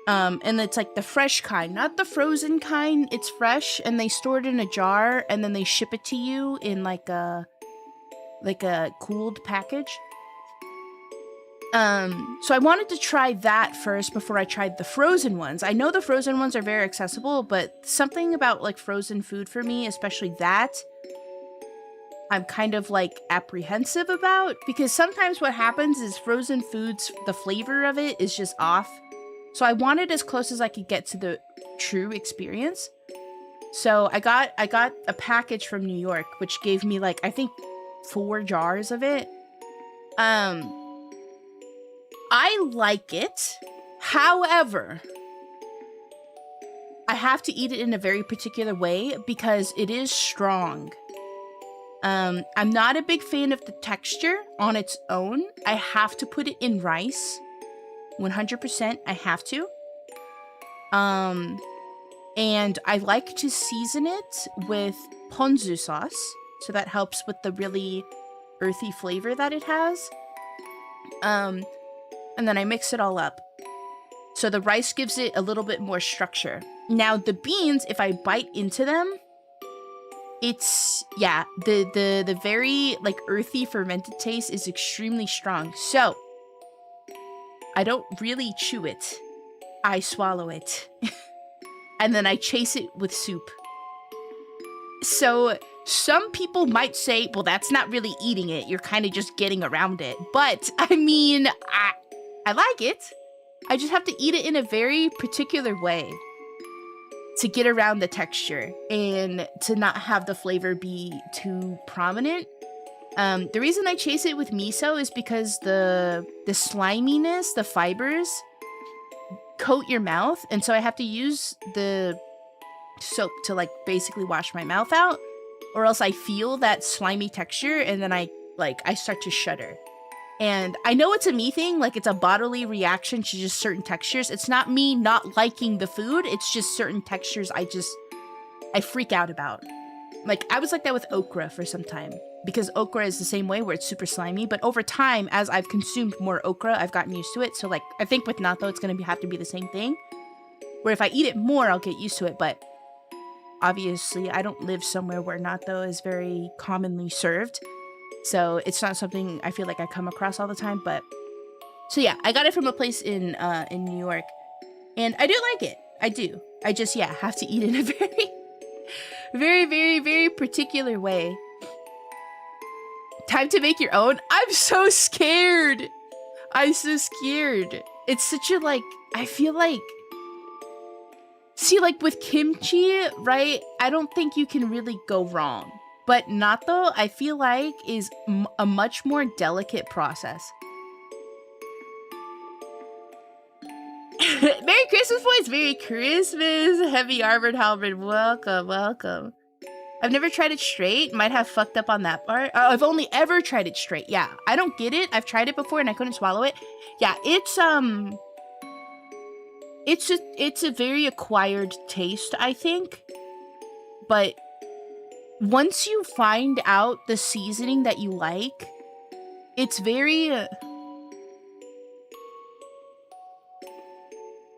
And it's like the fresh kind, not the frozen kind. It's fresh, and they store it in a jar, and then they ship it to you in like a cooled package. So I wanted to try that first before I tried the frozen ones. I know the frozen ones are very accessible, but something about like frozen food for me, especially that, I'm kind of like apprehensive about, because sometimes what happens is frozen foods, the flavor of it is just off. So I wanted as close as I could get to the true experience. So I got a package from New York, which gave me like, I think 4 jars of it. I like it. However, I have to eat it in a very particular way because it is strong. I'm not a big fan of the texture on its own. I have to put it in rice. 100%, I have to. And I like to season it with ponzu sauce, so that helps with the really earthy flavor that it has. And then I mix it all up. So the rice gives it a little bit more structure. Now the beans, if I bite into them, it's, yeah, the very like earthy fermented taste is extremely strong. So I don't really chew it. I swallow it. And then I chase it with soup. So some people might say, well, that's not really eating it. You're kind of just getting around it. But I mean, I like it. I just have to eat it in a very particular way to get around the texture and to not have the flavor be too prominent. The reason I chase it with miso is because the sliminess, the fibers, coat your mouth, and so I have to use the soap to like basically wash my mouth out, or else I feel that slimy texture and then I start to shudder. And I know it's a me thing, like it's a bodily reaction to just certain textures. It's not me not liking the food, it's just certain textures I freak out about. Like I was like that with okra for some time, because okra is the same way where it's super slimy, but over time as I've consumed more okra, I've gotten used to it. So like I think with natto it's gonna have to be the same thing, where if I eat it more I'll get used to it. But obviously I don't live somewhere where natto is very commonly served, so it's not something I feel like I come across all the time. But so yeah, I got it from a place in New York, and I do like it. I do. I just, yeah, have to eat it in a very, very, very particular way. Time to make your own? I'm so scared. I'm so scared. It's such a, like, I feel like, see, like with kimchi, right? I don't think you can really go wrong. But natto, I feel like, is a much more delicate process. Merry Christmas, boys! Merry Christmas! Heavy Armored Halberd, welcome, welcome. I've never tried it straight. Might have fucked up on that part. I've only ever tried it straight. Yeah, I don't get it. I've tried it before and I couldn't swallow it. Yeah, it's a very acquired taste, I think. But once you find out the seasoning that you like, it's very...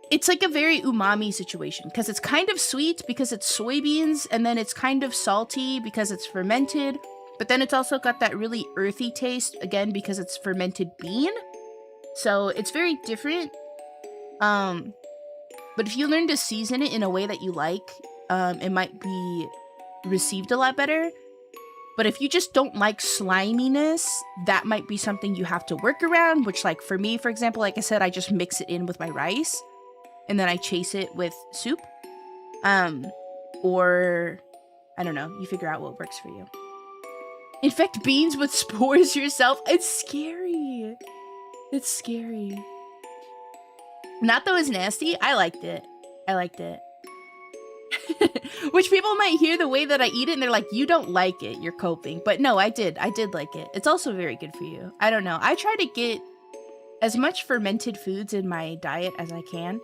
it's like a very umami situation, because it's kind of sweet because it's soybeans, and then it's kind of salty because it's fermented, but then it's also got that really earthy taste, again, because it's fermented bean. So it's very different. But if you learn to season it in a way that you like, it might be received a lot better. But if you just don't like sliminess, that might be something you have to work around, which, like, for me, for example, like I said, I just mix it in with my rice, and then I chase it with soup. Or, I don't know, you figure out what works for you. Infect beans with spores yourself? It's scary. It's scary. Natto is nasty. I liked it. I liked it. Which people might hear the way that I eat it and they're like, you don't like it, you're coping. But no, I did like it. It's also very good for you. I don't know. I try to get as much fermented foods in my diet as I can.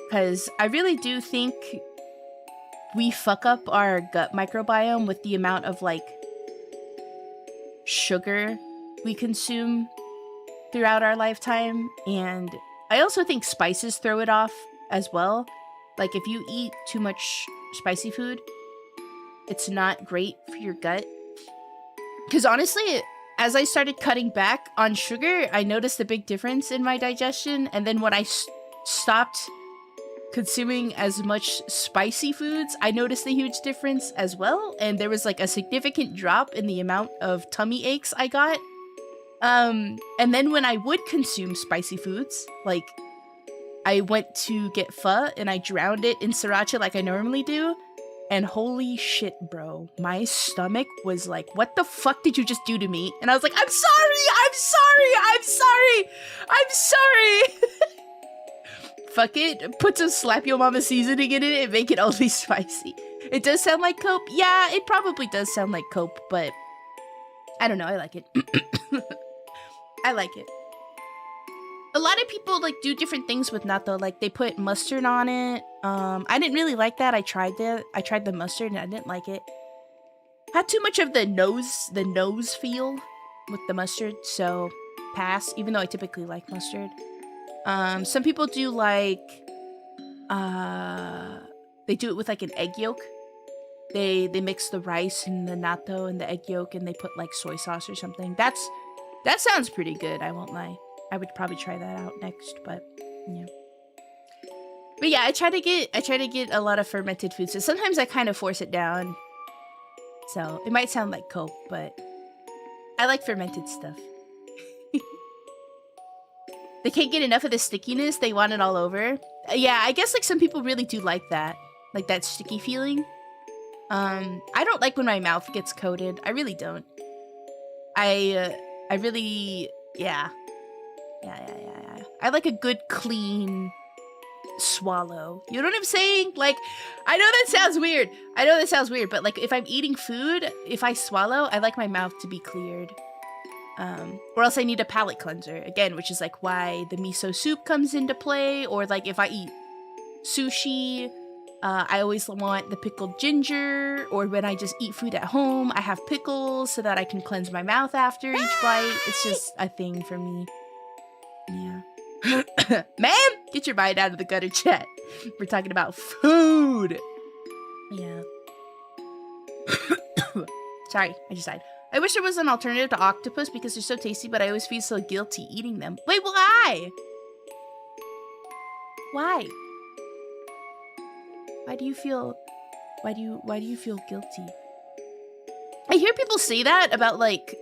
Because I really do think we fuck up our gut microbiome with the amount of, like, sugar we consume throughout our lifetime. And I also think spices throw it off as well. Like, if you eat too much spicy food, it's not great for your gut. Because honestly, as I started cutting back on sugar, I noticed a big difference in my digestion. And then when I stopped consuming as much spicy foods, I noticed a huge difference as well. And there was, like, a significant drop in the amount of tummy aches I got. And then when I would consume spicy foods, like, I went to get pho and I drowned it in sriracha like I normally do. And holy shit, bro, my stomach was like, what the fuck did you just do to me? And I was like, I'm sorry, I'm sorry, I'm sorry, I'm sorry. Fuck it, put some slap your mama seasoning in it and make it only spicy. It does sound like cope. Yeah, it probably does sound like cope, but I don't know, I like it. I like it. A lot of people, like, do different things with natto. Like, they put mustard on it. I didn't really like that. I tried the mustard and I didn't like it. Had too much of the nose feel with the mustard, so pass, even though I typically like mustard. Some people do like They do it with like an egg yolk. They mix the rice and the natto and the egg yolk, and they put like soy sauce or something. That sounds pretty good, I won't lie. I would probably try that out next, but yeah. But yeah, I try to get a lot of fermented foods. So sometimes I kind of force it down. So it might sound like Coke, but I like fermented stuff. They can't get enough of the stickiness. They want it all over. Yeah, I guess like some people really do like that sticky feeling. I don't like when my mouth gets coated. I really don't. I really, yeah. I like a good clean swallow. You know what I'm saying? Like, I know that sounds weird. But like if I'm eating food, if I swallow, I like my mouth to be cleared. Or else I need a palate cleanser again, which is like why the miso soup comes into play. Or like if I eat sushi, I always want the pickled ginger. Or when I just eat food at home, I have pickles so that I can cleanse my mouth after each bite. It's just a thing for me. Yeah. Ma'am, get your mind out of the gutter, chat. We're talking about food. Yeah. Sorry, I just died. I wish there was an alternative to octopus because they're so tasty, but I always feel so guilty eating them. Wait, why? Why? Why do you feel guilty? I hear people say that about like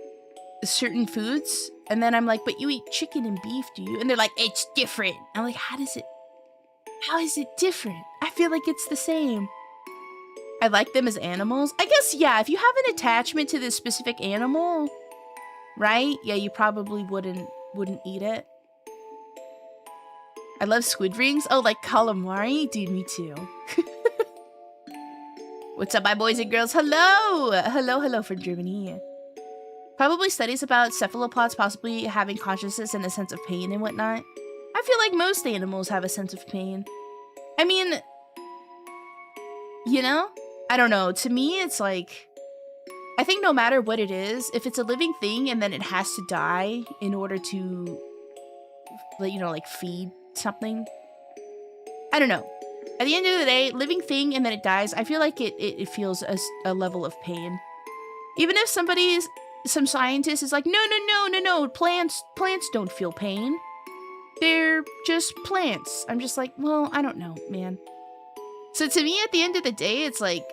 certain foods, and then I'm like, but you eat chicken and beef, do you? And they're like, it's different. I'm like, how is it different? I feel like it's the same. I like them as animals. I guess, yeah, if you have an attachment to this specific animal, right? Yeah, you probably wouldn't eat it. I love squid rings. Oh, like calamari? Dude, me too. What's up, my boys and girls? Hello! Hello from Germany. Probably studies about cephalopods possibly having consciousness and a sense of pain and whatnot. I feel like most animals have a sense of pain. I mean, you know? I don't know. To me, it's like, I think no matter what it is, if it's a living thing and then it has to die in order to, you know, like feed something. I don't know. At the end of the day, living thing and then it dies, I feel like it feels a level of pain. Even if some scientist is like, no, plants don't feel pain. They're just plants. I'm just like, well, I don't know, man. So to me, at the end of the day, it's like,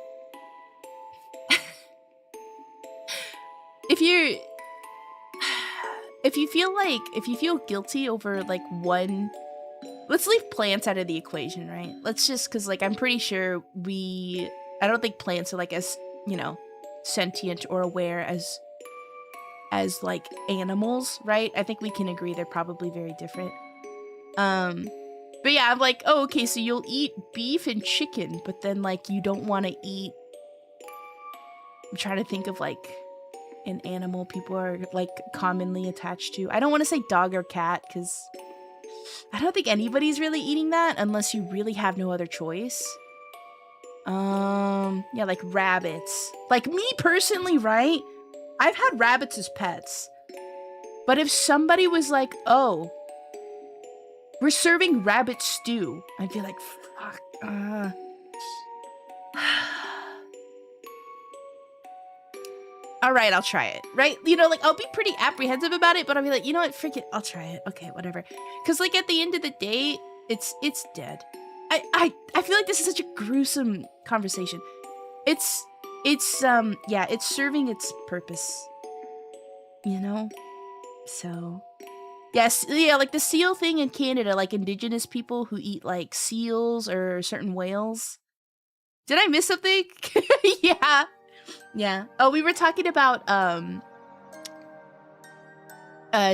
if you feel guilty over like one, let's leave plants out of the equation, right? Let's just, cause like I'm pretty sure I don't think plants are like as, you know, sentient or aware as like animals, right? I think we can agree they're probably very different. But yeah, I'm like, oh, okay, so you'll eat beef and chicken, but then like you don't want to eat. I'm trying to think of like an animal people are like commonly attached to. I don't want to say dog or cat because I don't think anybody's really eating that unless you really have no other choice. Yeah, like rabbits. Like me personally, right? I've had rabbits as pets. But if somebody was like, oh, we're serving rabbit stew, I'd be like, fuck. All right, I'll try it, right? You know, like, I'll be pretty apprehensive about it, but I'll be like, you know what, freak it, I'll try it. Okay, whatever. Because, like, at the end of the day, it's dead. I feel like this is such a gruesome conversation. It's serving its purpose. You know? So, yes, yeah, like the seal thing in Canada, like indigenous people who eat, like, seals or certain whales. Did I miss something? Yeah. Yeah. Oh, we were talking about,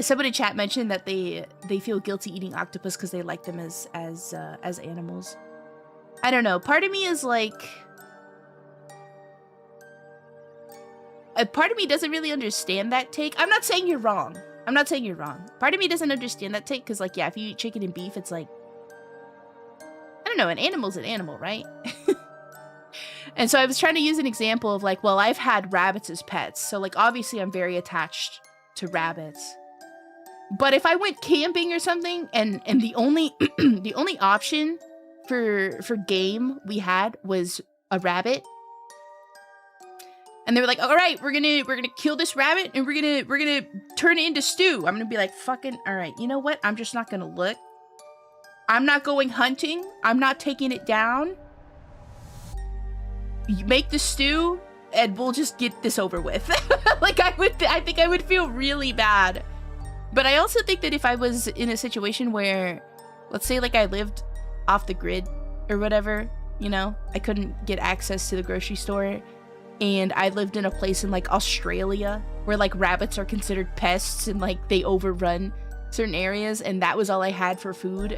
someone in chat mentioned that they feel guilty eating octopus because they like them as animals. I don't know. Part of me is like, part of me doesn't really understand that take. I'm not saying you're wrong. Part of me doesn't understand that take because, like, yeah, if you eat chicken and beef, it's like, I don't know, an animal's an animal, right? And so I was trying to use an example of like, well, I've had rabbits as pets. So like, obviously I'm very attached to rabbits. But if I went camping or something and the only the only option for game we had was a rabbit. And they were like, all right, we're gonna kill this rabbit and we're gonna turn it into stew. I'm gonna be like, fucking, all right, you know what? I'm just not gonna look. I'm not going hunting. I'm not taking it down. You make the stew and we'll just get this over with. Like I think I would feel really bad. But I also think that if I was in a situation where, let's say like I lived off the grid or whatever, you know, I couldn't get access to the grocery store, and I lived in a place in like Australia where like rabbits are considered pests and like they overrun certain areas, and that was all I had for food.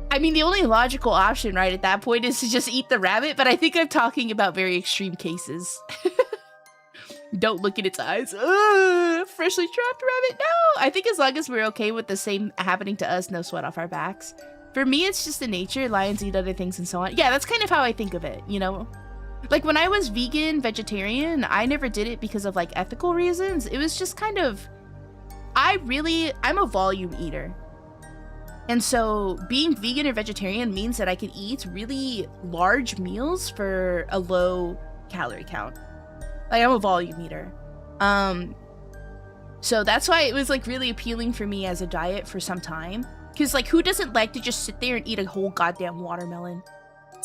I mean, the only logical option, right, at that point is to just eat the rabbit, but I think I'm talking about very extreme cases. Don't look in its eyes. Ugh, freshly trapped rabbit, no! I think as long as we're okay with the same happening to us, no sweat off our backs. For me, it's just the nature. Lions eat other things and so on. Yeah, that's kind of how I think of it, you know? Like, when I was vegan, vegetarian, I never did it because of, like, ethical reasons. It was just kind of... I'm a volume eater. And so being vegan or vegetarian means that I can eat really large meals for a low calorie count. Like, I'm a volume eater. So that's why it was like really appealing for me as a diet for some time. Because like, who doesn't like to just sit there and eat a whole goddamn watermelon?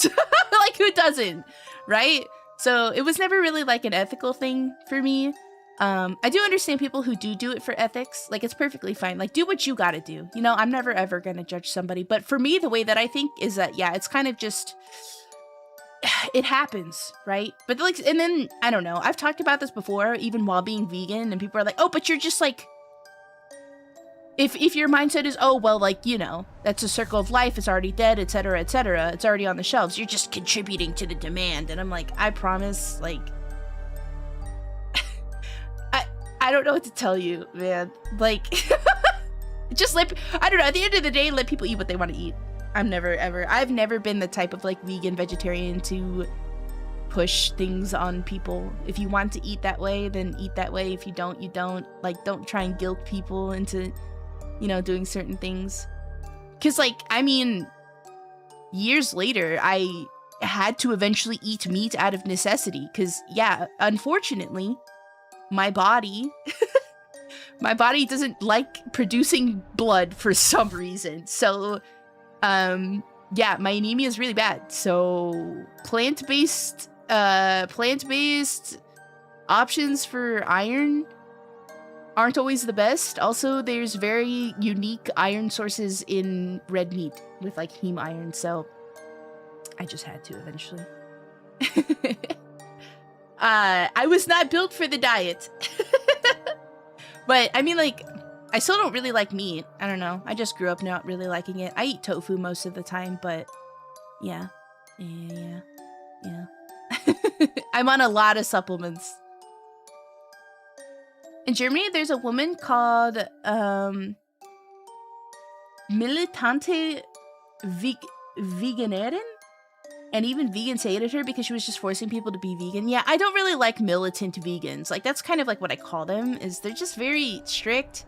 Like, who doesn't, right? So it was never really like an ethical thing for me. I do understand people who do it for ethics. Like, it's perfectly fine. Like, do what you gotta do. You know, I'm never ever gonna judge somebody. But for me, the way that I think is that, yeah, it's kind of just, it happens, right? But like, and then, I don't know. I've talked about this before, even while being vegan, and people are like, oh, but you're just like, if your mindset is, oh, well, like, you know, that's a circle of life, it's already dead, etc., etc., it's already on the shelves, you're just contributing to the demand. And I'm like, I promise, like, I don't know what to tell you, man. Like, just let, I don't know, at the end of the day, let people eat what they want to eat. I've never been the type of, like, vegan, vegetarian to push things on people. If you want to eat that way, then eat that way. If you don't, you don't. Like, don't try and guilt people into, you know, doing certain things. Because, like, I mean, years later, I had to eventually eat meat out of necessity. Because, yeah, unfortunately, my body doesn't like producing blood for some reason. So, yeah, my anemia is really bad. So plant-based options for iron aren't always the best. Also, there's very unique iron sources in red meat with like heme iron. So I just had to eventually. I was not built for the diet. But, I mean, like, I still don't really like meat. I don't know. I just grew up not really liking it. I eat tofu most of the time, but yeah. I'm on a lot of supplements. In Germany, there's a woman called Militante Veganerin. And even vegans hated her because she was just forcing people to be vegan. Yeah, I don't really like militant vegans. Like, that's kind of like what I call them, is they're just very strict.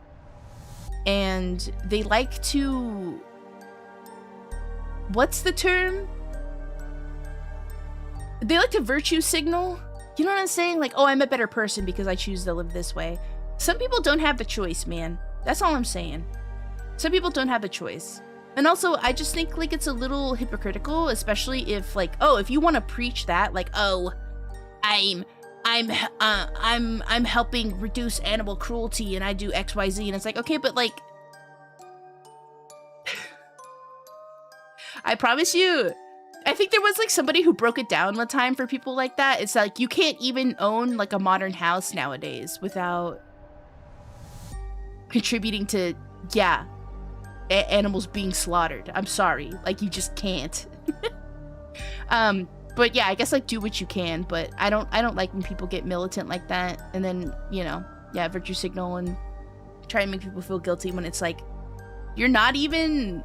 And they like to... What's the term? They like to virtue signal. You know what I'm saying? Like, oh, I'm a better person because I choose to live this way. Some people don't have the choice, man. That's all I'm saying. Some people don't have the choice. And also, I just think, like, it's a little hypocritical, especially if, like, oh, if you want to preach that, like, oh, I'm helping reduce animal cruelty and I do X, Y, Z, and it's like, okay, but, like, I promise you, I think there was, like, somebody who broke it down one time for people like that. It's like, you can't even own, like, a modern house nowadays without contributing to, yeah, animals being slaughtered. I'm sorry, like, you just can't. But yeah, I guess, like, do what you can, but I don't like when people get militant like that and then, you know, yeah, virtue signal and try and make people feel guilty when it's like, you're not even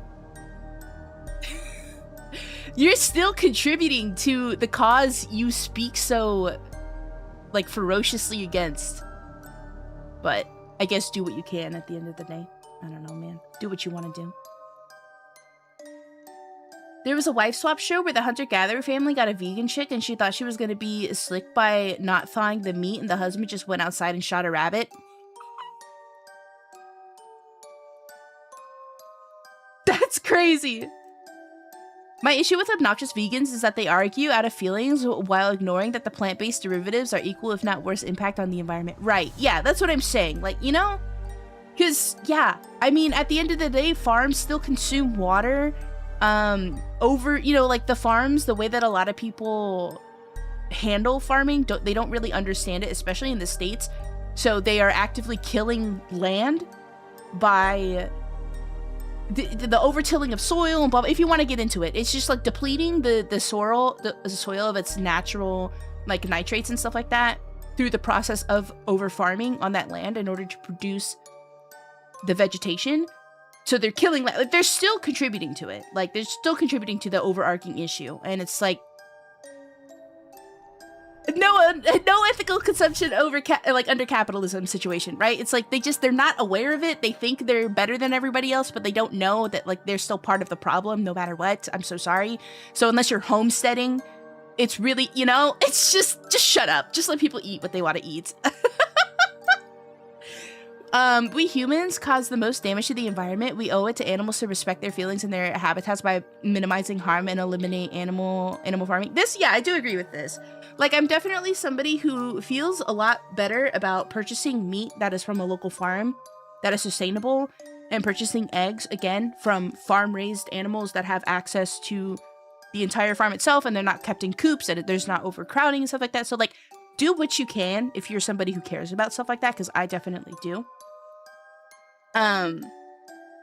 you're still contributing to the cause you speak so, like, ferociously against. But I guess do what you can at the end of the day. I don't know, man. Do what you want to do. There was a wife swap show where the hunter-gatherer family got a vegan chick and she thought she was going to be slick by not thawing the meat, and the husband just went outside and shot a rabbit. That's crazy. My issue with obnoxious vegans is that they argue out of feelings while ignoring that the plant-based derivatives are equal, if not worse, impact on the environment. Right, yeah, that's what I'm saying. Like, you know? Because, yeah, I mean, at the end of the day, farms still consume water. Over, you know, like the farms, the way that a lot of people handle farming, they don't really understand it, especially in the States. So they are actively killing land by the overtilling of soil and blah, blah. If you want to get into it, it's just like depleting the soil of its natural like nitrates and stuff like that through the process of over farming on that land in order to produce the vegetation. So they're killing, like, they're still contributing to it. Like, they're still contributing to the overarching issue. And it's like, no ethical consumption over, under capitalism situation, right? It's like, they're not aware of it. They think they're better than everybody else, but they don't know that, like, they're still part of the problem no matter what. I'm so sorry. So unless you're homesteading, it's really, you know, it's just shut up. Just let people eat what they want to eat. We humans cause the most damage to the environment. We owe it to animals to respect their feelings and their habitats by minimizing harm and eliminate animal farming. This, yeah, I do agree with this. Like, I'm definitely somebody who feels a lot better about purchasing meat that is from a local farm that is sustainable, and purchasing eggs, again, from farm-raised animals that have access to the entire farm itself, and they're not kept in coops, and there's not overcrowding and stuff like that. So, like, do what you can if you're somebody who cares about stuff like that, because I definitely do.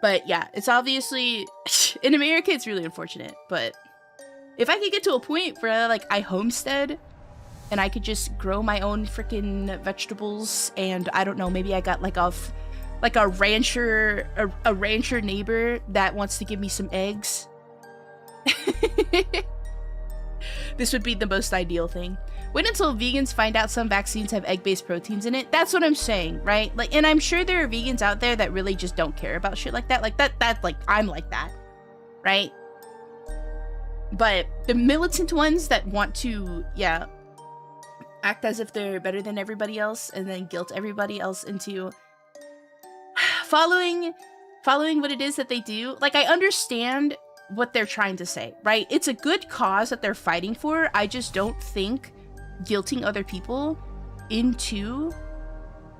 But yeah, it's obviously, in America, it's really unfortunate, but if I could get to a point where, like, I homestead, and I could just grow my own freaking vegetables, and I don't know, maybe I got, like, a rancher neighbor that wants to give me some eggs. This would be the most ideal thing. Wait until vegans find out some vaccines have egg-based proteins in it. That's what I'm saying, right? Like, and I'm sure there are vegans out there that really just don't care about shit like that. Like like, I'm like that, right? But the militant ones that want to, yeah, act as if they're better than everybody else and then guilt everybody else into following what it is that they do. Like, I understand what they're trying to say, right? It's a good cause that they're fighting for. I just don't think guilting other people into,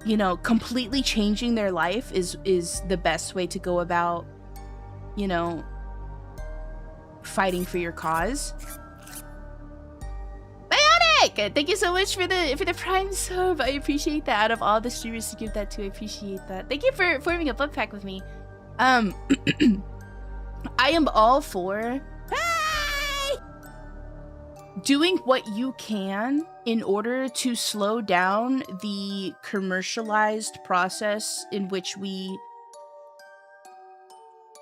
you know, completely changing their life is the best way to go about, you know, fighting for your cause. Bionic! Thank you so much for the Prime sub. I appreciate that. Out of all the streamers to give that to, I appreciate that. Thank you for forming a book pack with me. I am all for doing what you can in order to slow down the commercialized process in which we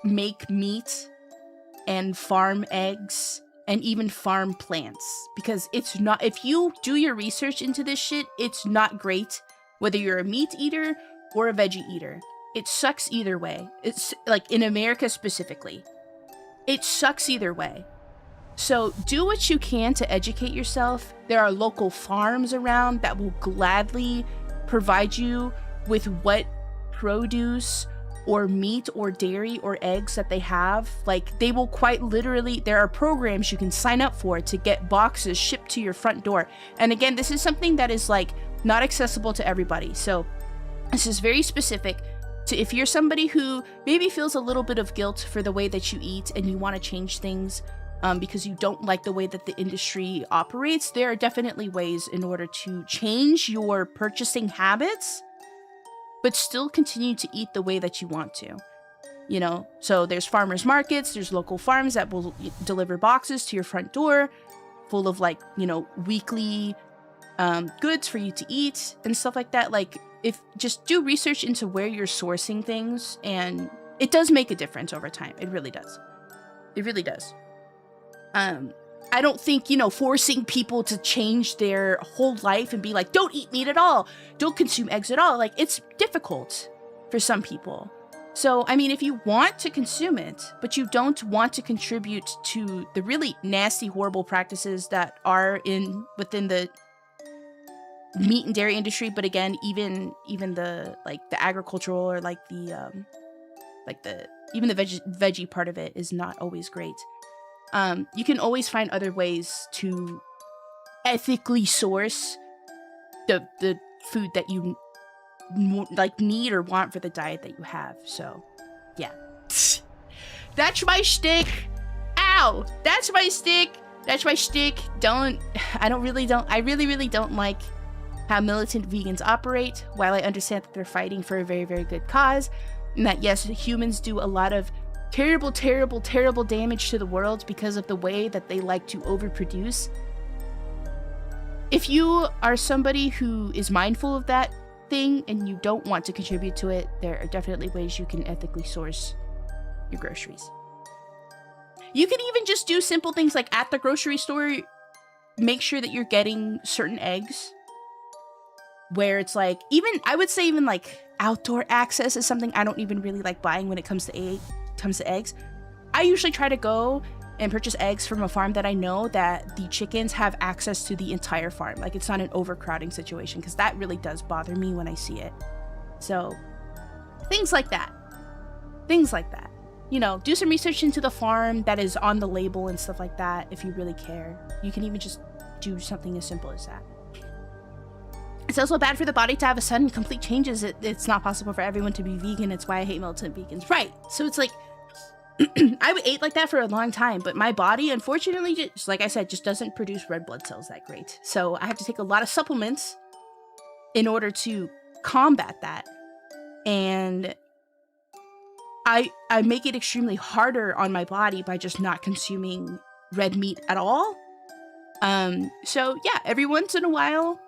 make meat and farm eggs and even farm plants. Because it's not, if you do your research into this shit, it's not great whether you're a meat eater or a veggie eater. It sucks either way. It's like in America specifically. It sucks either way. So do what you can to educate yourself. There are local farms around that will gladly provide you with what produce or meat or dairy or eggs that they have. Like, they will quite literally, there are programs you can sign up for to get boxes shipped to your front door. And again, this is something that is like not accessible to everybody. So this is very specific to if you're somebody who maybe feels a little bit of guilt for the way that you eat and you want to change things because you don't like the way that the industry operates. There are definitely ways in order to change your purchasing habits, but still continue to eat the way that you want to. You know, so there's farmers markets, there's local farms that will deliver boxes to your front door full of, like, you know, weekly goods for you to eat and stuff like that. Like, if just do research into where you're sourcing things, and it does make a difference over time. It really does. It really does. I don't think, you know, forcing people to change their whole life and be like, don't eat meat at all, don't consume eggs at all. Like, it's difficult for some people. So, I mean, if you want to consume it, but you don't want to contribute to the really nasty, horrible practices that are within the meat and dairy industry, but again, even the the agricultural or even the veggie part of it is not always great. You can always find other ways to ethically source the food that you need or want for the diet that you have. So yeah, that's my shtick. Ow, that's my shtick. I really don't like how militant vegans operate. While I understand that they're fighting for a very, very good cause, and that yes, humans do a lot of terrible damage to the world because of the way that they like to overproduce. If you are somebody who is mindful of that thing and you don't want to contribute to it, there are definitely ways you can ethically source your groceries. You can even just do simple things like at the grocery store, make sure that you're getting certain eggs, where it's like, I would say even like outdoor access is something I don't even really like buying when it comes to eggs. I usually try to go and purchase eggs from a farm that I know that the chickens have access to the entire farm. Like, it's not an overcrowding situation, because that really does bother me when I see it. So things like that. You know, do some research into the farm that is on the label and stuff like that if you really care. You can even just do something as simple as that. It's also bad for the body to have a sudden complete changes. It's not possible for everyone to be vegan. It's why I hate militant vegans. Right. So it's like, I ate like that for a long time, but my body, unfortunately, just like I said, just doesn't produce red blood cells that great. So I have to take a lot of supplements in order to combat that. And I make it extremely harder on my body by just not consuming red meat at all. So yeah, every once in a while,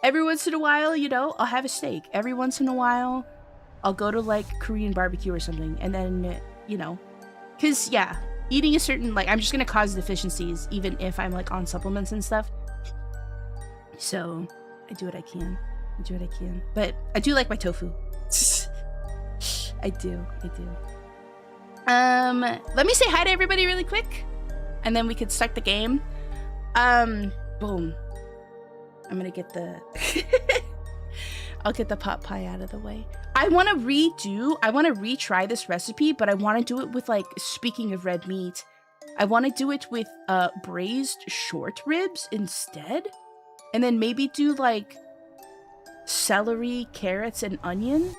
you know, I'll have a steak. Every once in a while, I'll go to like Korean barbecue or something. And then, you know, because yeah, eating a certain, like, I'm just going to cause deficiencies even if I'm like on supplements and stuff. So I do what I can. But I do like my tofu. I do. Let me say hi to everybody really quick, and then we could start the game. Boom. I'm gonna get the I'll get the pot pie out of the way. I want to retry this recipe, but I want to do it with, like, speaking of red meat, I want to do it with braised short ribs instead, and then maybe do like celery, carrots, and onion.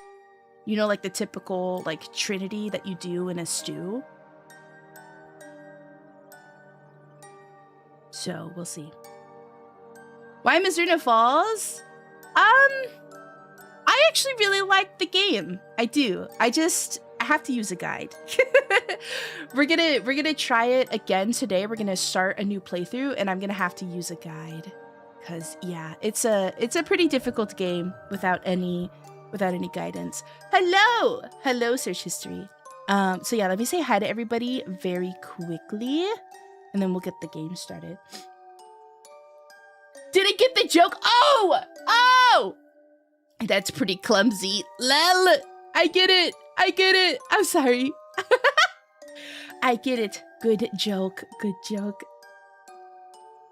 You know, like the typical like trinity that you do in a stew. So we'll see. Why MIZZURNA Falls? I actually really like the game. I do. I have to use a guide. We're gonna try it again today. We're gonna start a new playthrough, and I'm gonna have to use a guide, because yeah, it's a pretty difficult game without any guidance. Hello, search history. So yeah, let me say hi to everybody very quickly, and then we'll get the game started. Didn't get the joke. Oh, that's pretty clumsy. Lol. I get it. I'm sorry. I get it. Good joke.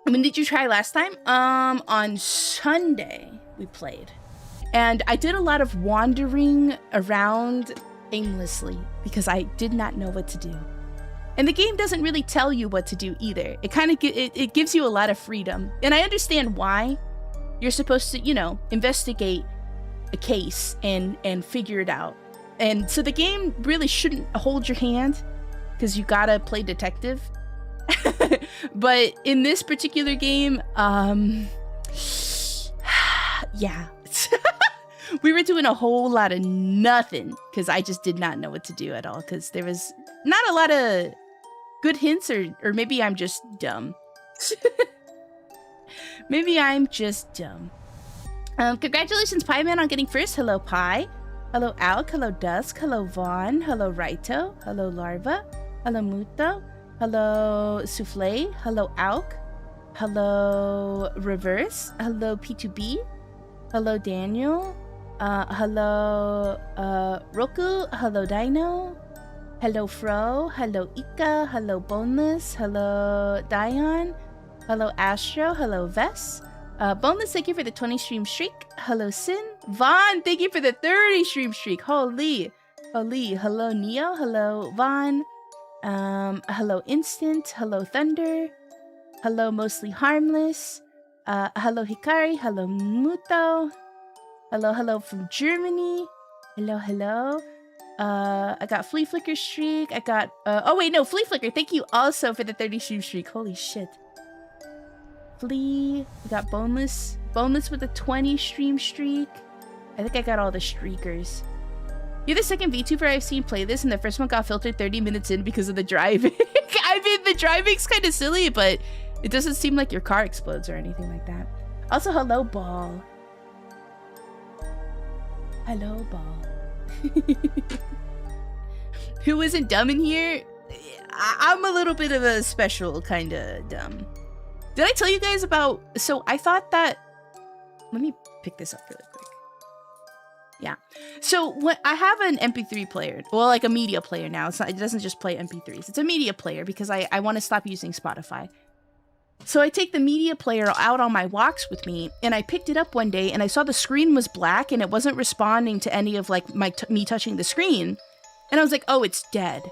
When did you try last time? On Sunday we played. And I did a lot of wandering around aimlessly because I did not know what to do. And the game doesn't really tell you what to do either. It kind of it gives you a lot of freedom. And I understand why. You're supposed to, you know, investigate a case and figure it out. And so the game really shouldn't hold your hand, because you gotta play detective. But in this particular game, yeah. We were doing a whole lot of nothing because I just did not know what to do at all, because there was not a lot of good hints, or maybe I'm just dumb. Maybe I'm just dumb. Congratulations, Pie Man, on getting first. Hello, Pie. Hello, Alk. Hello, Dusk. Hello, Vaughn. Hello, Raito. Hello, Larva. Hello, Muto. Hello, Souffle. Hello, Alk. Hello, Reverse. Hello, P2B. Hello, Daniel. Hello, Roku. Hello, Dino. Hello, Fro. Hello, Ika. Hello, Boneless. Hello, Dion. Hello, Astro. Hello, Vess. Boneless, thank you for the 20 stream streak. Hello, Sin. Vaughn, thank you for the 30 stream streak. Holy. Hello, Neo. Hello, Vaughn. Hello, Instant. Hello, Thunder. Hello, Mostly Harmless. Hello, Hikari. Hello, Muto. Hello from Germany. Hello. I got Flea Flicker streak. I got, oh wait, no, Flea Flicker. Thank you also for the 30 stream streak. Holy shit. Flea. We got Boneless. Boneless with the 20 stream streak. I think I got all the streakers. You're the second VTuber I've seen play this, and the first one got filtered 30 minutes in because of the driving. I mean, the driving's kind of silly, but it doesn't seem like your car explodes or anything like that. Also, hello, Ball. Hello, Ball. Who isn't dumb in here? I'm a little bit of a special kind of dumb. Did I tell you guys about... So I thought that... Let me pick this up really quick. Yeah. So when I have an MP3 player, well, like a media player now. It's not, it doesn't just play MP3s. It's a media player because I want to stop using Spotify. So I take the media player out on my walks with me, and I picked it up one day, and I saw the screen was black, and it wasn't responding to any of like me touching the screen. And I was like, oh, it's dead.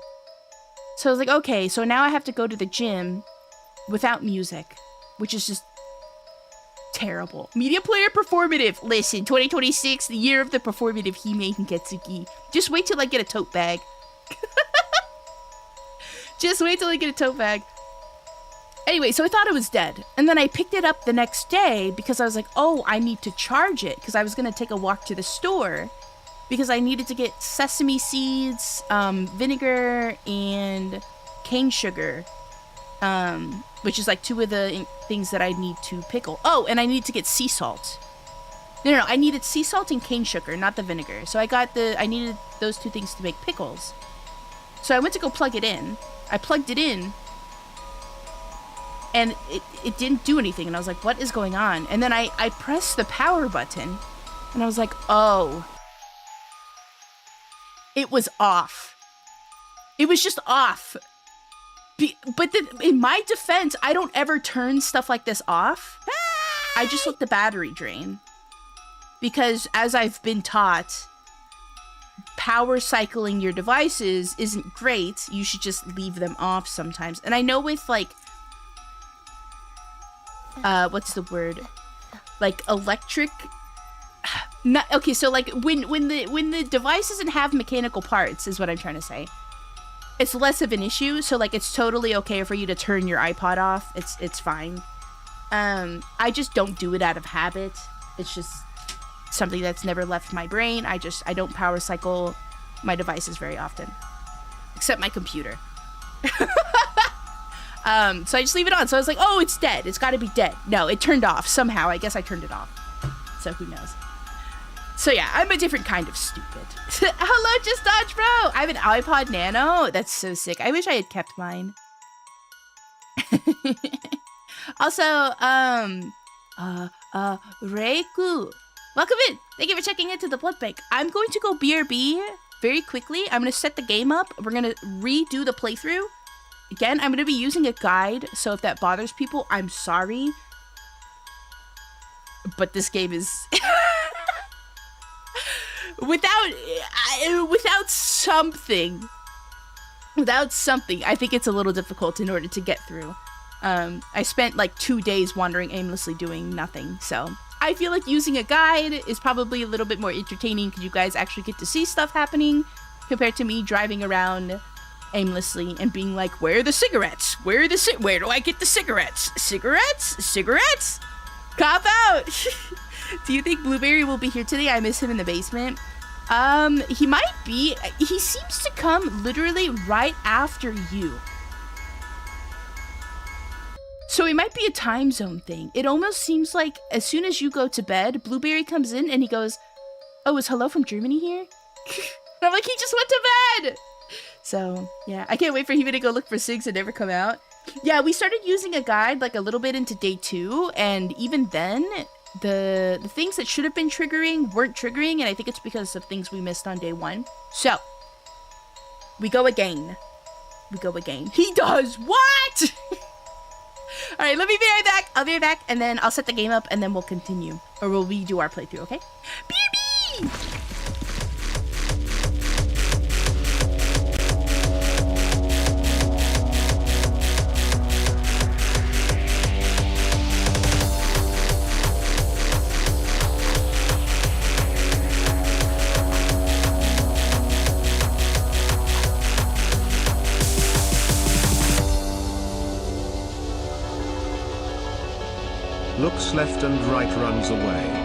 So I was like, okay, so now I have to go to the gym without music, which is just terrible. Media player performative. Listen, 2026, the year of the performative Hime Hinketsuki. Just wait till I get a tote bag. Just wait till I get a tote bag. Anyway, so I thought it was dead. And then I picked it up the next day because I was like, oh, I need to charge it. Because I was going to take a walk to the store. Because I needed to get sesame seeds, vinegar, and cane sugar. Which is like two of the things that I need to pickle. Oh, and I need to get sea salt. No, I needed sea salt and cane sugar, not the vinegar. So I needed those two things to make pickles. So I went to go plug it in. I plugged it in. And it didn't do anything. And I was like, what is going on? And then I pressed the power button. And I was like, oh. It was off. It was just off. But in my defense, I don't ever turn stuff like this off. I just let the battery drain. Because as I've been taught, power cycling your devices isn't great. You should just leave them off sometimes. And I know with like... what's the word? Like electric... Not, okay, so like when the device doesn't have mechanical parts is what I'm trying to say. It's less of an issue, so like it's totally okay for you to turn your iPod off. It's fine. I just don't do it out of habit. It's just something that's never left my brain. I don't power cycle my devices very often, except my computer. So I just leave it on. So I was like, oh, it's dead. It's got to be dead. No, it turned off somehow. I guess I turned it off. So who knows? So yeah, I'm a different kind of stupid. Hello, Just Dodge Bro! I have an iPod Nano. That's so sick. I wish I had kept mine. Also, Reiku. Welcome in. Thank you for checking into the blood bank. I'm going to go BRB very quickly. I'm going to set the game up. We're going to redo the playthrough. Again, I'm going to be using a guide, so if that bothers people, I'm sorry. But this game is... without something, I think it's a little difficult in order to get through. I spent like 2 days wandering aimlessly doing nothing, so I feel like using a guide is probably a little bit more entertaining because you guys actually get to see stuff happening compared to me driving around aimlessly and being like, where are the cigarettes? Where do I get the cigarettes? Cigarettes? Cop out! Do you think Blueberry will be here today? I miss him in the basement. He might be. He seems to come literally right after you. So it might be a time zone thing. It almost seems like as soon as you go to bed, Blueberry comes in and he goes, oh, is Hello from Germany here? And I'm like, he just went to bed! So, yeah. I can't wait for him to go look for cigs and never come out. Yeah, we started using a guide like a little bit into day 2, and even then, the things that should have been triggering weren't triggering, and I think it's because of things we missed on day 1. So, we go again. We go again. He does what? All right, let me be right back. I'll be right back, and then I'll set the game up, and then we'll continue, or we'll redo our playthrough. Okay? BB. Looks left and right, runs away.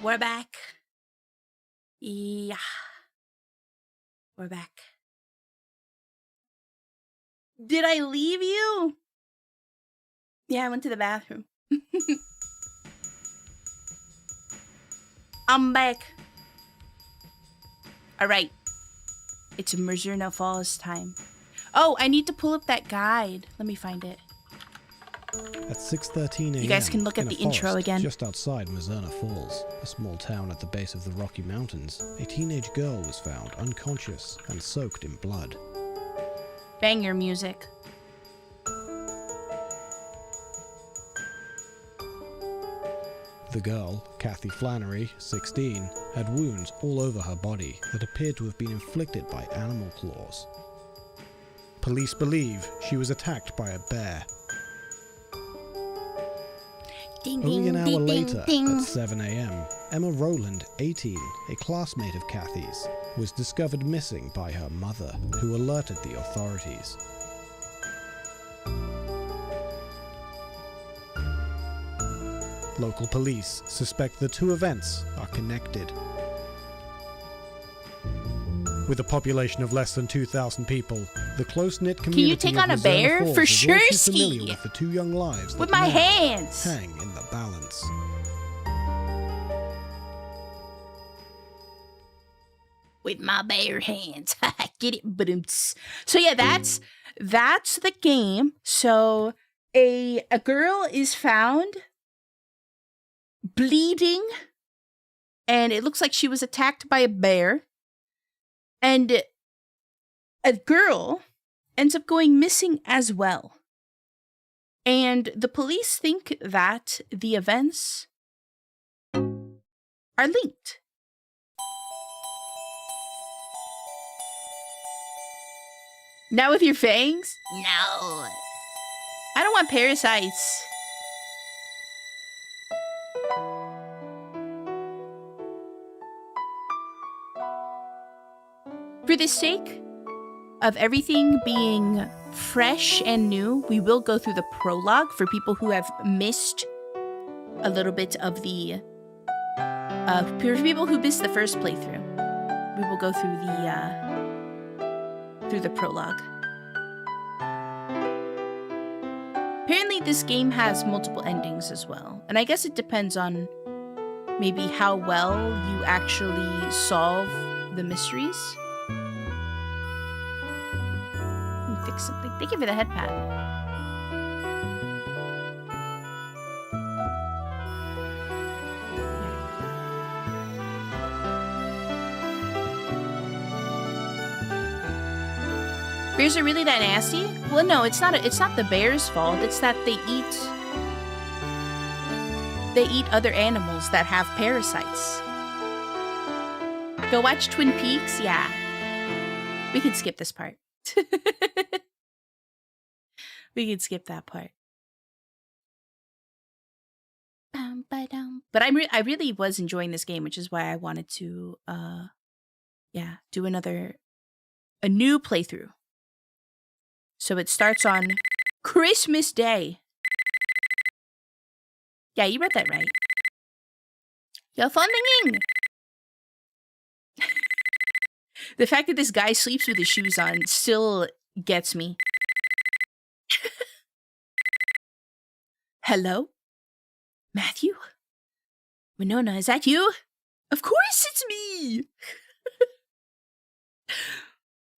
We're back. Yeah. We're back. Did I leave you? Yeah, I went to the bathroom. I'm back. Alright. It's MIZZURNA Falls time. Oh, I need to pull up that guide. Let me find it. At 6:13 a.m. You guys can look at the intro again. Just outside MIZZURNA Falls, a small town at the base of the Rocky Mountains, a teenage girl was found unconscious and soaked in blood. Banger music. The girl, Kathy Flannery, 16, had wounds all over her body that appeared to have been inflicted by animal claws. Police believe she was attacked by a bear. Ding, Only an ding, hour ding, later, ding. at 7 a.m., Emma Rowland, 18, a classmate of Kathy's, was discovered missing by her mother, who alerted the authorities. Local police suspect the two events are connected. With a population of less than 2,000 people, the close-knit community you take of on a MIZZURNA bear? Falls For is sure, all too ski. familiar with the two young lives With that my now hands. hang in the balance. With my bare hands. Get it, ba-doom-ts. So yeah, that's the game. So a girl is found bleeding, and it looks like she was attacked by a bear. And a girl ends up going missing as well. And the police think that the events are linked. Now with your fangs? No. I don't want parasites. For the sake of everything being fresh and new, we will go through the prologue for people who have missed a little bit of the... for people who missed the first playthrough, we will go through the prologue. Apparently this game has multiple endings as well, and I guess it depends on maybe how well you actually solve the mysteries. Let me fix something. Thank you for the head pat. Bears are really that nasty? Well, no, it's not the bear's fault. It's that they eat other animals that have parasites. Go watch Twin Peaks? Yeah. We can skip this part. We can skip that part. But I really was enjoying this game, which is why I wanted to do a new playthrough. So it starts on Christmas Day. Yeah, you read that right. You're funding. The fact that this guy sleeps with his shoes on still gets me. Hello? Matthew? Winona, is that you? Of course it's me!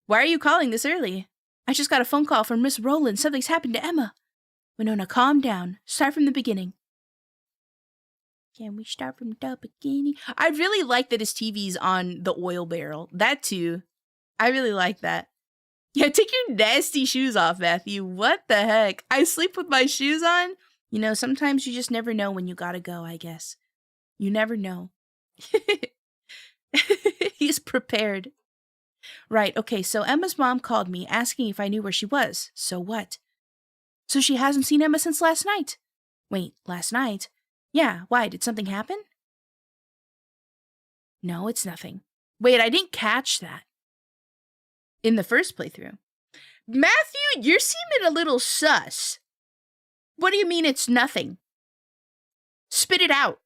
Why are you calling this early? I just got a phone call from Miss Rowland. Something's happened to Emma. Winona, calm down. Start from the beginning. Can we start from the beginning? I really like that his TV's on the oil barrel. That too. I really like that. Yeah, take your nasty shoes off, Matthew. What the heck? I sleep with my shoes on? You know, sometimes you just never know when you gotta go, I guess. You never know. He's prepared. Right, okay, so Emma's mom called me asking if I knew where she was. So what? So she hasn't seen Emma since last night. Wait, last night? Yeah, why? Did something happen? No, it's nothing. Wait, I didn't catch that. In the first playthrough. Matthew, you're seeming a little sus. What do you mean it's nothing? Spit it out.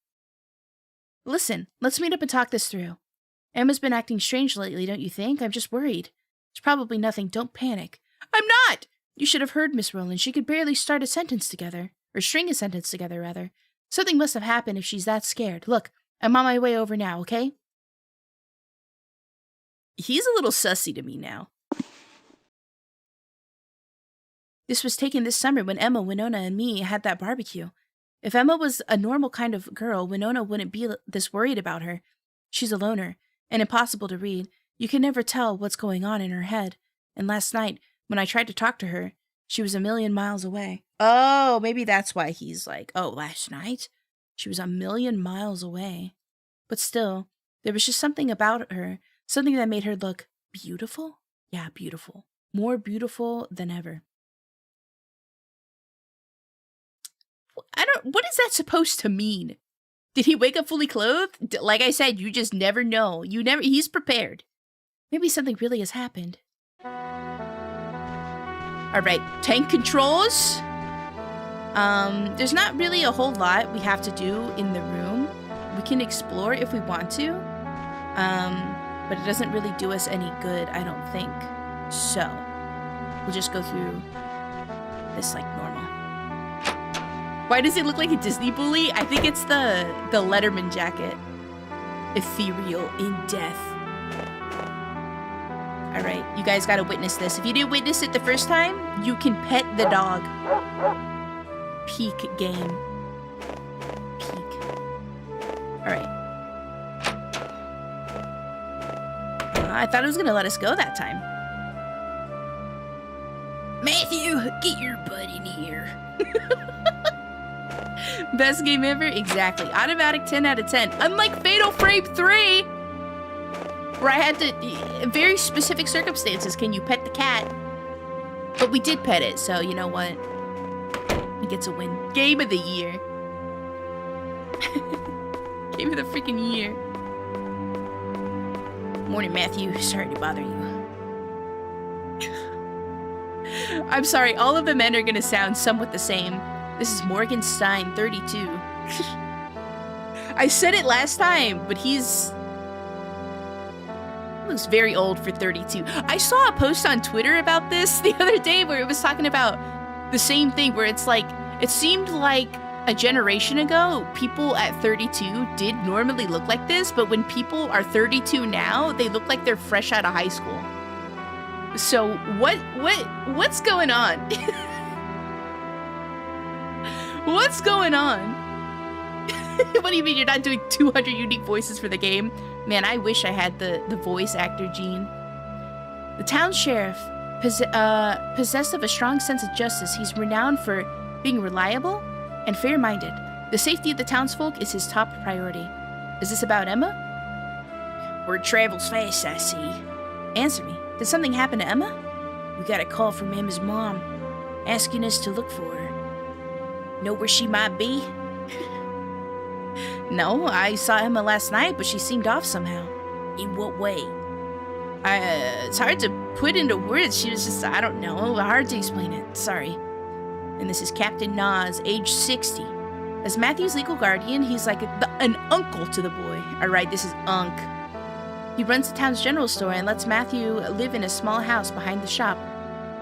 Listen, let's meet up and talk this through. Emma's been acting strange lately, don't you think? I'm just worried. It's probably nothing. Don't panic. I'm not! You should have heard Miss Rowland. She could barely start a sentence together. Or string a sentence together, rather. Something must have happened if she's that scared. Look, I'm on my way over now, okay? He's a little sussy to me now. This was taken this summer when Emma, Winona, and me had that barbecue. If Emma was a normal kind of girl, Winona wouldn't be this worried about her. She's a loner, and impossible to read. You can never tell what's going on in her head. And last night, when I tried to talk to her, she was a million miles away. Oh, maybe that's why he's like, oh, last night? She was a million miles away. But still, there was just something about her, something that made her look beautiful. Yeah, beautiful. More beautiful than ever. What is that supposed to mean? Did he wake up fully clothed? Like I said, you just never know. He's prepared. Maybe something really has happened. All right, tank controls. There's not really a whole lot we have to do in the room. We can explore if we want to. But it doesn't really do us any good, I don't think. So, we'll just go through this like normal. Why does it look like a Disney bully? I think it's the Letterman jacket. Ethereal in death. All right, you guys gotta witness this. If you didn't witness it the first time, you can pet the dog. Peak game. Peak. All right. I thought it was gonna let us go that time. Matthew, get your butt in here. Best game ever? Exactly. Automatic 10 out of 10. Unlike Fatal Frame 3, where I had to, very specific circumstances, can you pet the cat? But we did pet it, so you know what? It gets a win. Game of the year. Game of the freaking year. Morning, Matthew. Sorry to bother you. I'm sorry, all of the men are gonna sound somewhat the same. This is Morgan Stein, 32. I said it last time, but he looks very old for 32. I saw a post on Twitter about this the other day where it was talking about the same thing, where it's like, it seemed like a generation ago, people at 32 did normally look like this, but when people are 32 now, they look like they're fresh out of high school. So what's going on? What's going on? What do you mean you're not doing 200 unique voices for the game? Man, I wish I had the voice actor gene. The town sheriff, possessed of a strong sense of justice, he's renowned for being reliable and fair-minded. The safety of the townsfolk is his top priority. Is this about Emma? Word travels fast, I see. Answer me. Did something happen to Emma? We got a call from Emma's mom, asking us to look for her. Know where she might be? No, I saw Emma last night, but she seemed off somehow. In what way? It's hard to put into words. She was just, I don't know, hard to explain it. Sorry. And this is Captain Nas, age 60. As Matthew's legal guardian, he's like an uncle to the boy. All right, this is Unc. He runs the town's general store and lets Matthew live in a small house behind the shop.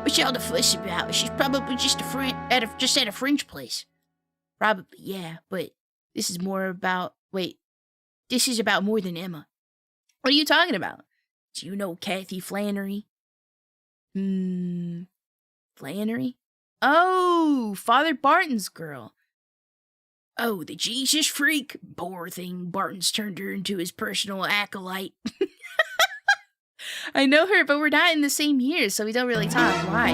What's all the fuss about? She's probably just at a fringe place. Probably, yeah, but this is about more than Emma. What are you talking about? Do you know Kathy Flannery? Flannery? Oh, Father Barton's girl. Oh, the Jesus freak. Poor thing, Barton's turned her into his personal acolyte. I know her, but we're not in the same year, so we don't really talk. Why?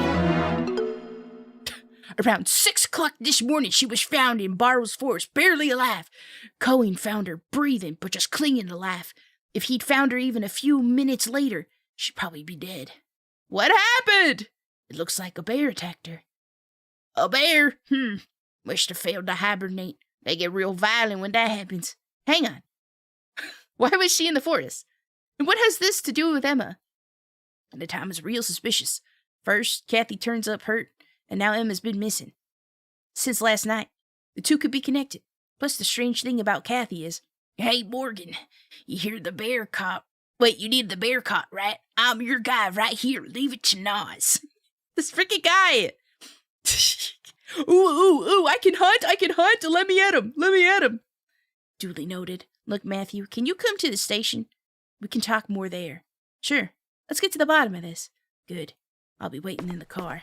Around 6 o'clock this morning, she was found in Barrow's Forest, barely alive. Cohen found her breathing, but just clinging to life. If he'd found her even a few minutes later, she'd probably be dead. What happened? It looks like a bear attacked her. A bear? Must have failed to hibernate. They get real violent when that happens. Hang on. Why was she in the forest? And what has this to do with Emma? And the time is real suspicious. First, Kathy turns up hurt, and now Emma's been missing. Since last night, the two could be connected. Plus, the strange thing about Kathy is, hey, Morgan, you hear the bear caught? Wait, you need the bear caught, right? I'm your guy right here. Leave it to Nas. This freaking guy. Ooh, I can hunt. Let me at him. Duly noted. Look, Matthew, can you come to the station? We can talk more there. Sure. Let's get to the bottom of this. Good. I'll be waiting in the car.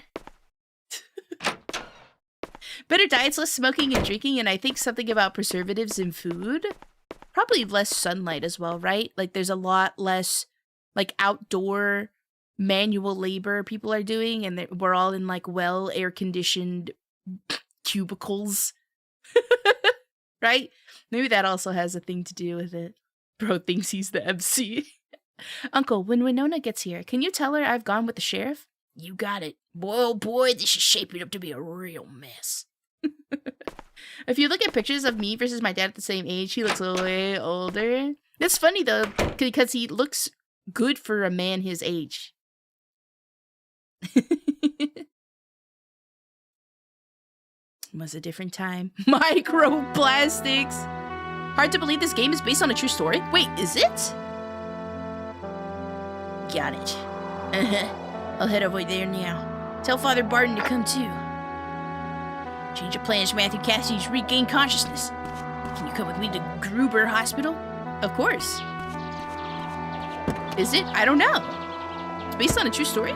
Better diets, less smoking and drinking, and I think something about preservatives in food. Probably less sunlight as well, right? Like there's a lot less like outdoor manual labor people are doing, and we're all in like well air-conditioned cubicles. Right? Maybe that also has a thing to do with it. Bro thinks he's the MC. Uncle, when Winona gets here, can you tell her I've gone with the sheriff? You got it. Boy, oh boy, this is shaping up to be a real mess. If you look at pictures of me versus my dad at the same age, he looks way older. That's funny, though, because he looks good for a man his age. Was a different time. Microplastics. Hard to believe this game is based on a true story. Wait, is it? Got it. I'll head over there now. Tell Father Barton to come too. Change of plans, Matthew. Cassie's regained consciousness. Can you come with me to Gruber Hospital? Of course. Is it? I don't know. It's based on a true story?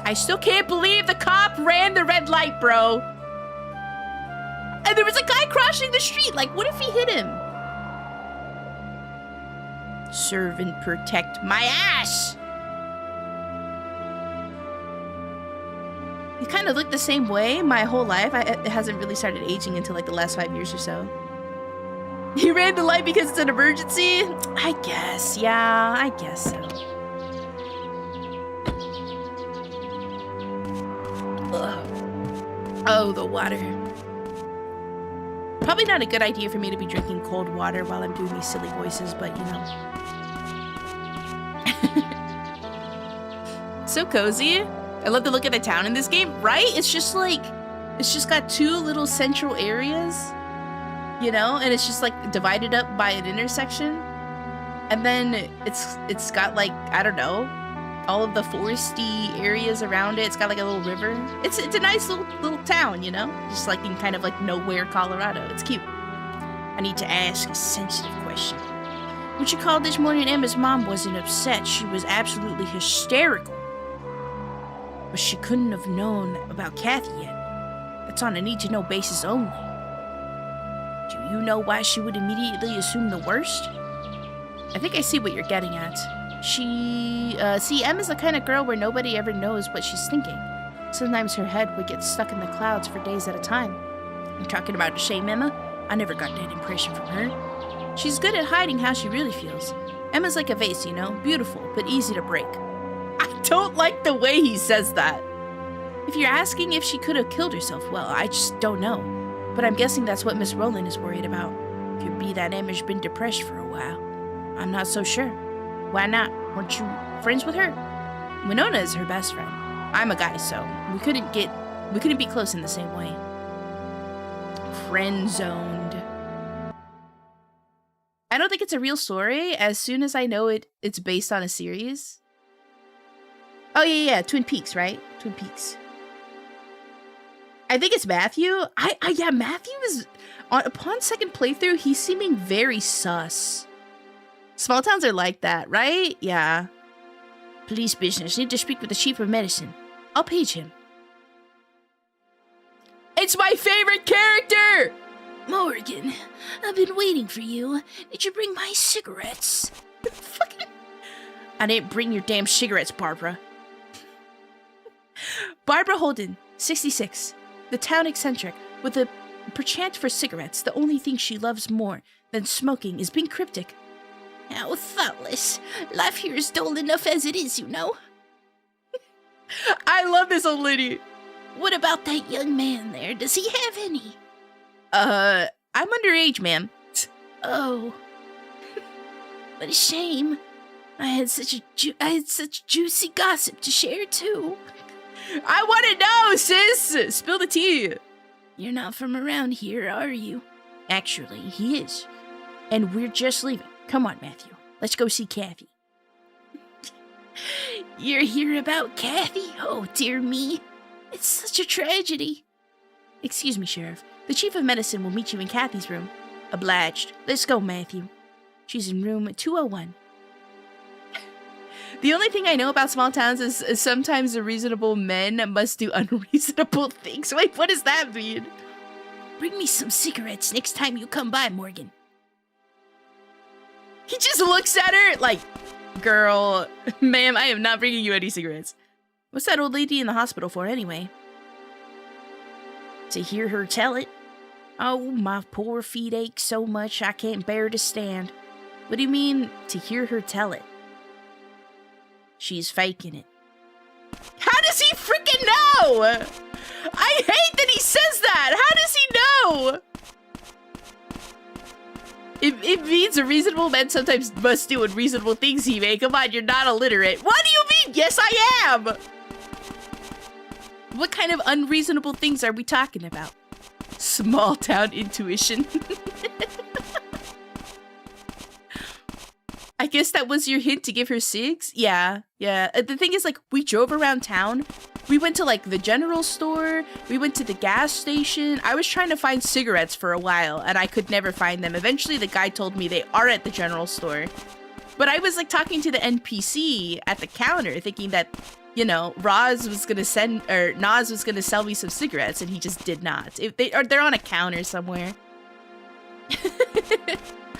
I still can't believe the cop ran the red light, bro. And there was a guy crossing the street. Like, what if he hit him? Serve and protect my ass. He kind of looked the same way my whole life. It hasn't really started aging until like the last 5 years or so. He ran the light because it's an emergency? I guess. Yeah, I guess so. Ugh. Oh, the water. Probably not a good idea for me to be drinking cold water while I'm doing these silly voices, but you know. So cozy. I love the look of the town in this game, right? It's just got two little central areas, you know, and it's just like divided up by an intersection. And then it's got like, I don't know, all of the foresty areas around it. It's got like a little river. It's a nice little town, you know? Just like in kind of like nowhere, Colorado. It's cute. I need to ask a sensitive question. When she called this morning, Emma's mom wasn't upset. She was absolutely hysterical. But she couldn't have known about Kathy yet. That's on a need-to-know basis only. Do you know why she would immediately assume the worst? I think I see what you're getting at. See, Emma's the kind of girl where nobody ever knows what she's thinking. Sometimes her head would get stuck in the clouds for days at a time. You're talking about to shame Emma? I never got that impression from her. She's good at hiding how she really feels. Emma's like a vase, you know? Beautiful, but easy to break. I don't like the way he says that. If you're asking if she could have killed herself, well, I just don't know. But I'm guessing that's what Miss Rowland is worried about. Could be that Emma's been depressed for a while. I'm not so sure. Why not? Weren't you friends with her? Winona is her best friend. I'm a guy, so we couldn't be close in the same way. Friend zoned. I don't think it's a real story. As soon as I know it's based on a series. Oh yeah, Twin Peaks, right? Twin Peaks. I think it's Matthew. Yeah, Matthew is upon second playthrough, he's seeming very sus. Small towns are like that, right? Yeah. Police business. Need to speak with the chief of medicine. I'll page him. It's my favorite character! Morgan, I've been waiting for you. Did you bring my cigarettes? I didn't bring your damn cigarettes, Barbara. Barbara Holden, 66. The town eccentric, with a perchance for cigarettes. The only thing she loves more than smoking is being cryptic. How thoughtless. Life here is dull enough as it is, you know. I love this old lady. What about that young man there? Does he have any? I'm underage, ma'am. Oh. What a shame. I had such juicy gossip to share, too. I want to know, sis! Spill the tea. You're not from around here, are you? Actually, he is. And we're just leaving. Come on, Matthew. Let's go see Kathy. You're here about Kathy? Oh, dear me. It's such a tragedy. Excuse me, Sheriff. The chief of medicine will meet you in Kathy's room. Obliged. Let's go, Matthew. She's in room 201. The only thing I know about small towns is sometimes the reasonable men must do unreasonable things. Wait, what does that mean? Bring me some cigarettes next time you come by, Morgan. He just looks at her like, girl, ma'am, I am not bringing you any cigarettes. What's that old lady in the hospital for, anyway? To hear her tell it. Oh, my poor feet ache so much I can't bear to stand. What do you mean, to hear her tell it? She's faking it. How does he freaking know? I hate that he says that. How does he know? It means a reasonable man sometimes must do unreasonable things, he may. Come on, you're not illiterate. What do you mean? Yes, I am. What kind of unreasonable things are we talking about? Small town intuition. I guess that was your hint to give her cigs? Yeah. The thing is, like, we drove around town. We went to, like, the general store. We went to the gas station. I was trying to find cigarettes for a while, and I could never find them. Eventually, the guy told me they are at the general store. But I was, like, talking to the NPC at the counter, thinking that, you know, Nas was gonna sell me some cigarettes, and he just did not. They're on a counter somewhere.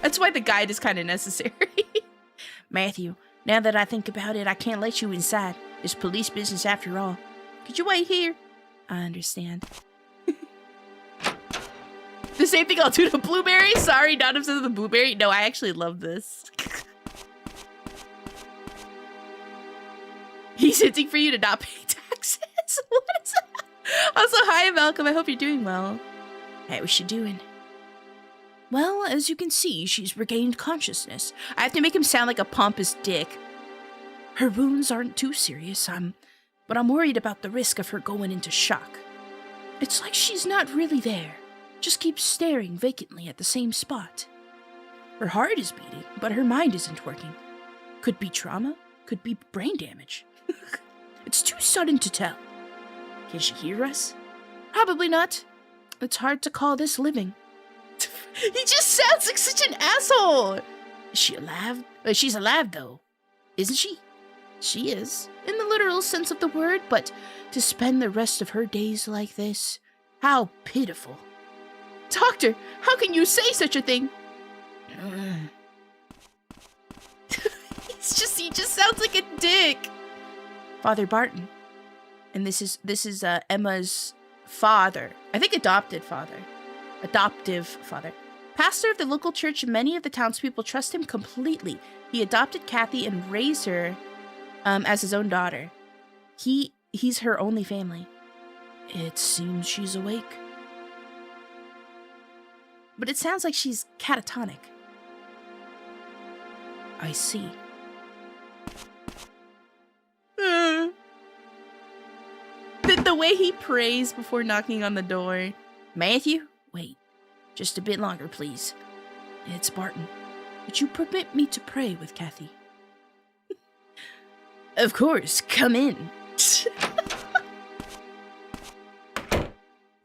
That's why the guide is kind of necessary. Matthew, now that I think about it, I can't let you inside. It's police business after all. Could you wait here? I understand. The same thing I'll do to Blueberry. Sorry, not obsessed with the Blueberry. No, I actually love this. He's hinting for you to not pay taxes. What is that? Also, hi, Malcolm. I hope you're doing well. Hey, what's she doing? Well, as you can see, she's regained consciousness. I have to make him sound like a pompous dick. Her wounds aren't too serious, but I'm worried about the risk of her going into shock. It's like she's not really there, just keeps staring vacantly at the same spot. Her heart is beating, but her mind isn't working. Could be trauma, could be brain damage. It's too sudden to tell. Can she hear us? Probably not. It's hard to call this living. He just sounds like such an asshole. Is she alive? She's alive, though. Isn't she? She is, in the literal sense of the word, but to spend the rest of her days like this, how pitiful. Doctor, how can you say such a thing? He just sounds like a dick. Father Barton. And this is Emma's father. I think adoptive father. Pastor of the local church, many of the townspeople trust him completely. He adopted Kathy and raised her as his own daughter. He's her only family. It seems she's awake. But it sounds like she's catatonic. I see. The way he prays before knocking on the door. Matthew, wait. Just a bit longer, please. It's Barton. Would you permit me to pray with Kathy? Of course, come in.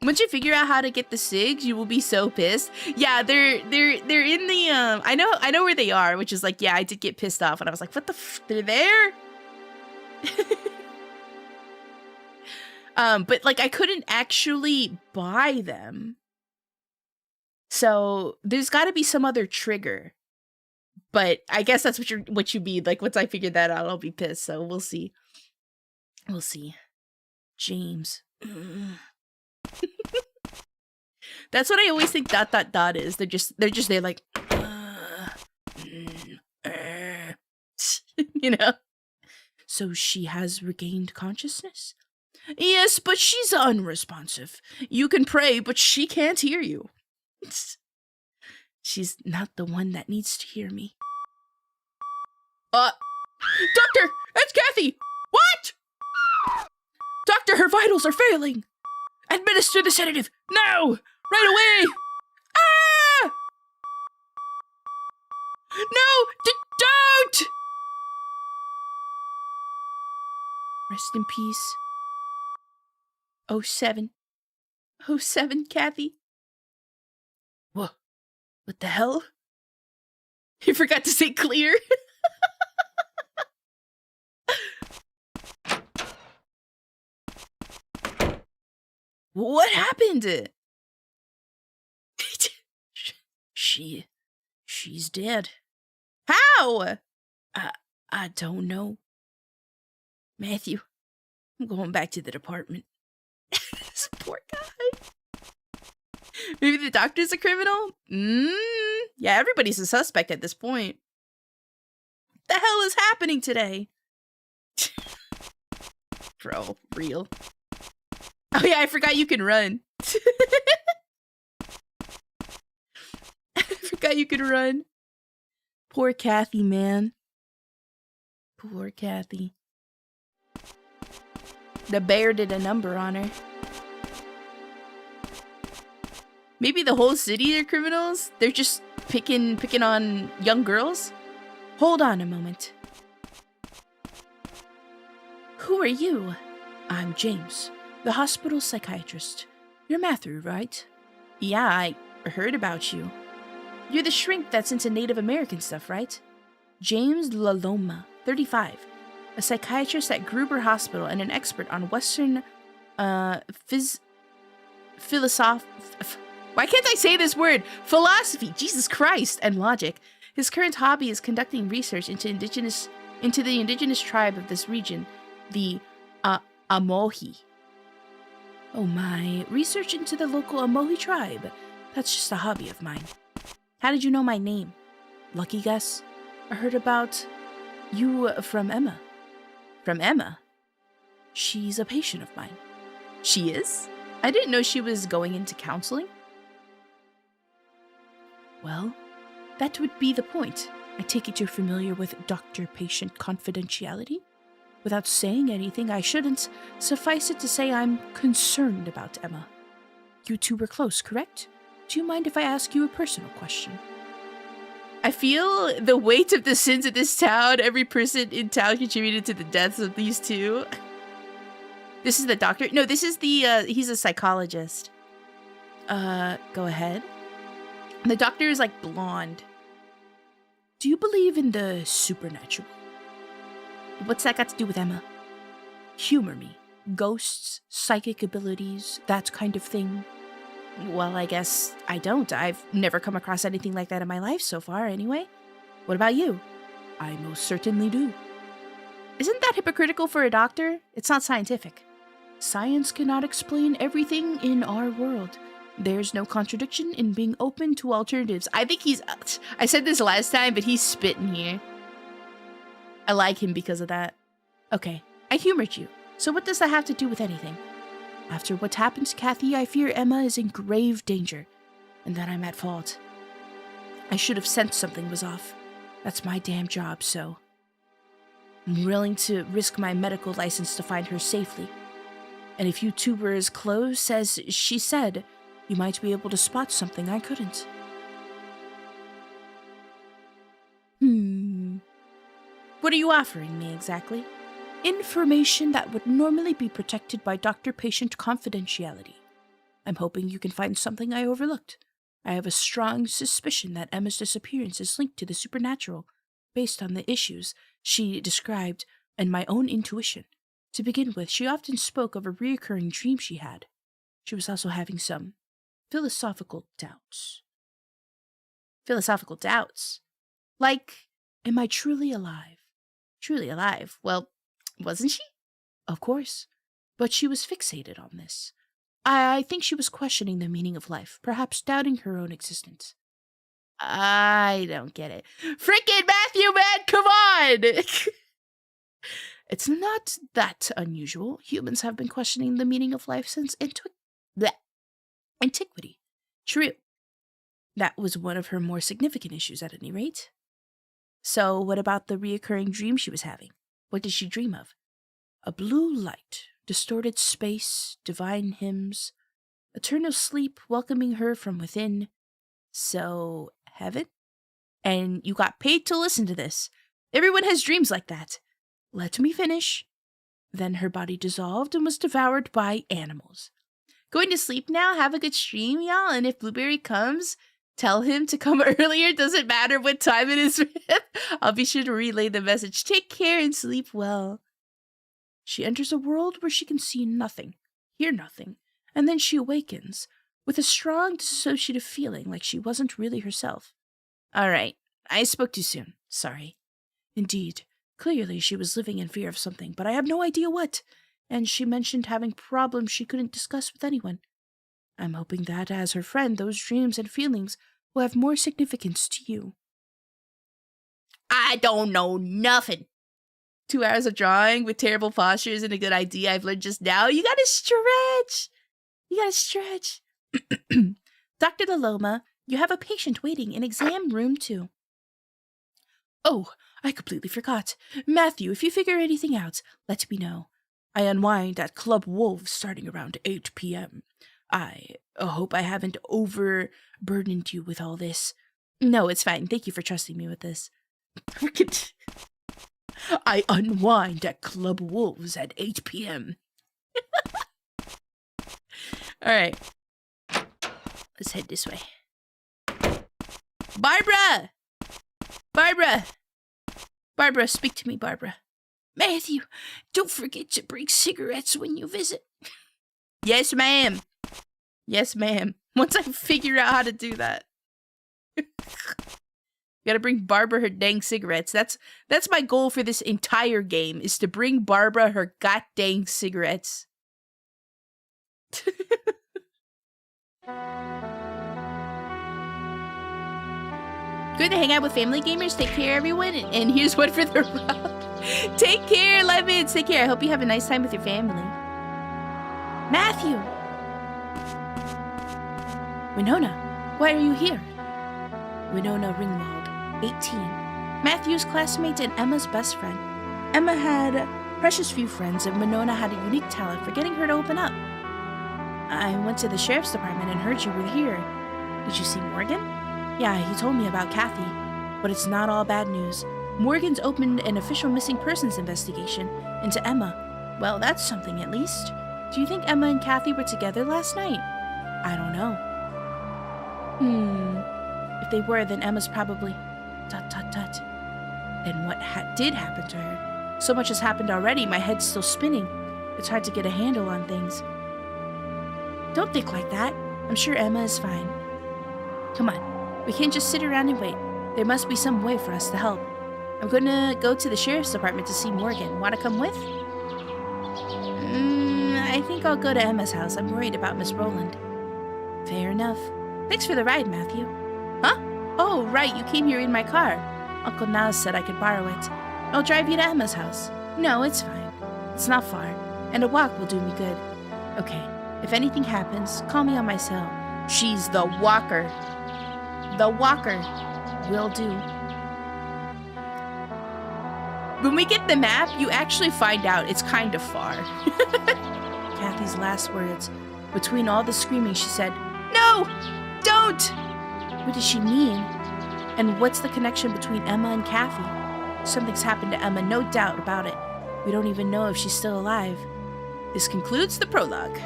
Once you figure out how to get the cigs, you will be so pissed. Yeah, they're in the I know where they are, which is like, yeah, I did get pissed off and I was like, what the they're there? But like I couldn't actually buy them. So there's got to be some other trigger. But I guess that's what you mean. Like once I figure that out, I'll be pissed. So we'll see. We'll see. James. That's what I always think ... is. They're just there like you know. So she has regained consciousness? Yes, but she's unresponsive. You can pray, but she can't hear you. She's not the one that needs to hear me. Doctor, it's Kathy. What? Doctor, her vitals are failing. Administer the sedative now, right away. Ah! No, don't. Rest in peace. 07. 07, Kathy. What the hell? You forgot to say clear? What happened? She's dead. How? I don't know. Matthew, I'm going back to the department. This poor guy. Maybe the doctor's a criminal? Yeah, everybody's a suspect at this point. What the hell is happening today? Bro, real. Oh yeah, I forgot you can run. I forgot you could run. Poor Kathy, man. Poor Kathy. The bear did a number on her. Maybe the whole city are criminals? They're just picking on young girls? Hold on a moment. Who are you? I'm James, the hospital psychiatrist. You're Matthew, right? Yeah, I heard about you. You're the shrink that's into Native American stuff, right? James Laloma, 35, a psychiatrist at Gruber Hospital and an expert on Western why can't I say this word? Philosophy, Jesus Christ, and logic. His current hobby is conducting research into the indigenous tribe of this region, the Amohi. Oh my, research into the local Amohi tribe. That's just a hobby of mine. How did you know my name? Lucky guess. I heard about you from Emma. From Emma? She's a patient of mine. She is? I didn't know she was going into counseling. Well, that would be the point. I take it you're familiar with doctor-patient confidentiality? Without saying anything, I shouldn't. Suffice it to say I'm concerned about Emma. You two were close, correct? Do you mind if I ask you a personal question? I feel the weight of the sins of this town. Every person in town contributed to the deaths of these two. This is the doctor? No, this is the, he's a psychologist. Go ahead. The doctor is like blonde. Do you believe in the supernatural? What's that got to do with Emma? Humor me. Ghosts, psychic abilities, that kind of thing. Well, I guess I don't. I've never come across anything like that in my life so far, anyway. What about you? I most certainly do. Isn't that hypocritical for a doctor? It's not scientific. Science cannot explain everything in our world. There's no contradiction in being open to alternatives. I think I said this last time, but he's spitting here. I like him because of that. Okay, I humored you. So what does that have to do with anything? After what happened to Kathy, I fear Emma is in grave danger, and that I'm at fault. I should have sensed something was off. That's my damn job, so I'm willing to risk my medical license to find her safely. And if you two were as close as she said, you might be able to spot something I couldn't. What are you offering me exactly? Information that would normally be protected by doctor-patient confidentiality. I'm hoping you can find something I overlooked. I have a strong suspicion that Emma's disappearance is linked to the supernatural, based on the issues she described and my own intuition. To begin with, she often spoke of a recurring dream she had. She was also having some philosophical doubts. Philosophical doubts? Like, am I truly alive? Truly alive? Well, wasn't she? Of course. But she was fixated on this. I think she was questioning the meaning of life, perhaps doubting her own existence. I don't get it. Frickin' Matthew, man, come on! It's not that unusual. Humans have been questioning the meaning of life since antiquity. True. That was one of her more significant issues, at any rate. So, what about the reoccurring dream she was having? What did she dream of? A blue light, distorted space, divine hymns, eternal sleep welcoming her from within. So, heaven? And you got paid to listen to this. Everyone has dreams like that. Let me finish. Then her body dissolved and was devoured by animals. Going to sleep now? Have a good stream, y'all. And if Blueberry comes, tell him to come earlier. Doesn't matter what time it is for him. I'll be sure to relay the message. Take care and sleep well. She enters a world where she can see nothing, hear nothing, and then she awakens. with a strong dissociative feeling like she wasn't really herself. All right, I spoke too soon. Sorry. Indeed, clearly she was living in fear of something, but I have no idea what. And she mentioned having problems she couldn't discuss with anyone. I'm hoping that, as her friend, those dreams and feelings will have more significance to you. I don't know nothing. 2 hours of drawing with terrible posture isn't a good idea. I've learned just now. You gotta stretch. You gotta stretch. Dr. Laloma, you have a patient waiting in exam room 2. Oh, I completely forgot. Matthew, if you figure anything out, let me know. I unwind at Club Wolves starting around 8 p.m. I hope I haven't overburdened you with all this. No, it's fine. Thank you for trusting me with this. I unwind at Club Wolves at 8 p.m. All right. Let's head this way. Barbara! Barbara! Barbara, speak to me, Barbara. Matthew, don't forget to bring cigarettes when you visit. Yes, ma'am. Yes, ma'am. Once I figure out how to do that. Gotta bring Barbara her dang cigarettes. That's my goal for this entire game, is to bring Barbara her goddamn cigarettes. Good to hang out with family gamers. Take care, everyone. And here's one for the round. Take care, Lemons. Take care. I hope you have a nice time with your family. Matthew! Winona, why are you here? Winona Ringwald, 18. Matthew's classmate and Emma's best friend. Emma had precious few friends, and Winona had a unique talent for getting her to open up. I went to the sheriff's department and heard you were here. Did you see Morgan? Yeah, he told me about Kathy, but it's not all bad news. Morgan's opened an official missing persons investigation into Emma. Well, that's something at least. Do you think Emma and Kathy were together last night? I don't know. If they were, then Emma's probably... ... And what did happen to her? So much has happened already, my head's still spinning. It's hard to get a handle on things. Don't think like that. I'm sure Emma is fine. Come on. We can't just sit around and wait. There must be some way for us to help. I'm gonna go to the sheriff's department to see Morgan. Wanna come with? I think I'll go to Emma's house. I'm worried about Miss Rowland. Fair enough. Thanks for the ride, Matthew. Huh? Oh, right, you came here in my car. Uncle Nas said I could borrow it. I'll drive you to Emma's house. No, it's fine. It's not far, and a walk will do me good. Okay, if anything happens, call me on my cell. She's the walker. The walker. Will do. When we get the map, you actually find out it's kind of far. Kathy's last words. Between all the screaming, she said, "No! Don't!" What does she mean? And what's the connection between Emma and Kathy? Something's happened to Emma, no doubt about it. We don't even know if she's still alive. This concludes the prologue.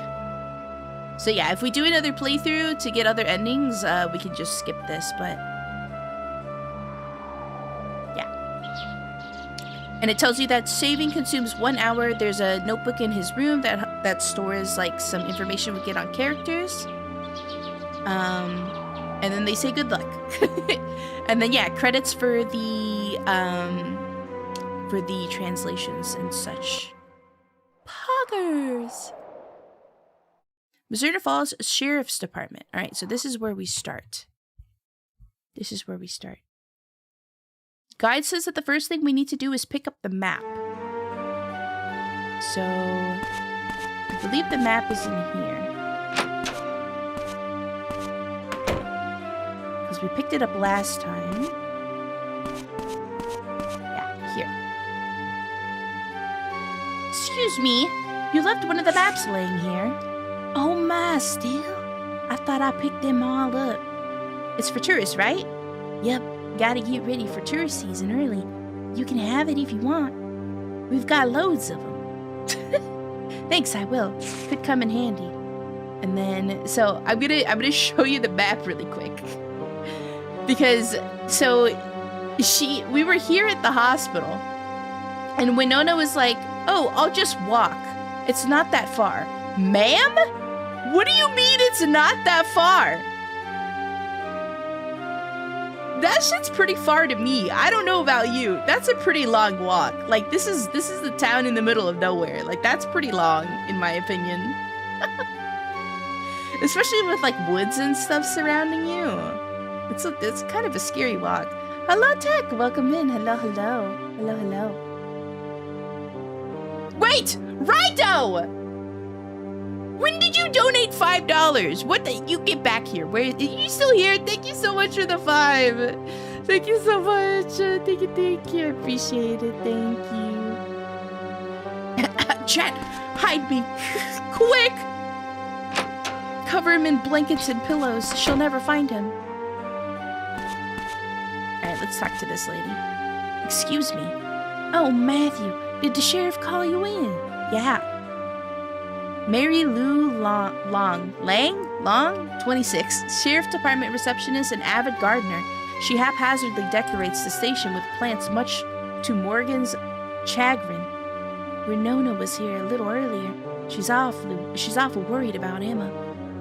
So yeah, if we do another playthrough to get other endings, we can just skip this, but... yeah. And it tells you that saving consumes 1 hour. There's a notebook in his room that stores, like, some information we get on characters. And then they say good luck. And then, yeah, credits for the translations and such. Poggers! MIZZURNA Falls Sheriff's Department. All right, so this is where we start. This is where we start. Guide says that the first thing we need to do is pick up the map. So, I believe the map is in here. Because we picked it up last time. Yeah, here. Excuse me, you left one of the maps laying here. Oh my, still? I thought I picked them all up. It's for tourists, right? Yep, gotta get ready for tourist season early. You can have it if you want. We've got loads of them. Thanks, I will. Could come in handy. And then, so I'm gonna show you the map really quick. Because, so, we were here at the hospital. And Winona was like, oh, I'll just walk. It's not that far. Ma'am? What do you mean it's not that far? That shit's pretty far to me. I don't know about you. That's a pretty long walk. Like, this is the town in the middle of nowhere. Like, that's pretty long, in my opinion. Especially with, like, woods and stuff surrounding you. It's kind of a scary walk. Hello, Tech. Welcome in. Hello, hello. Hello, hello. Wait! Righto! When did you donate $5? What the? You get back here. Where? Are you still here? Thank you so much for the 5. Thank you so much. Thank you. I appreciate it. Thank you. Chat, hide me. Quick! Cover him in blankets and pillows. She'll never find him. Alright, let's talk to this lady. Excuse me. Oh, Matthew, did the sheriff call you in? Yeah. Mary Lou Long, 26, Sheriff Department receptionist and avid gardener. She haphazardly decorates the station with plants much to Morgan's chagrin. Winona was here a little earlier. She's awful worried about Emma.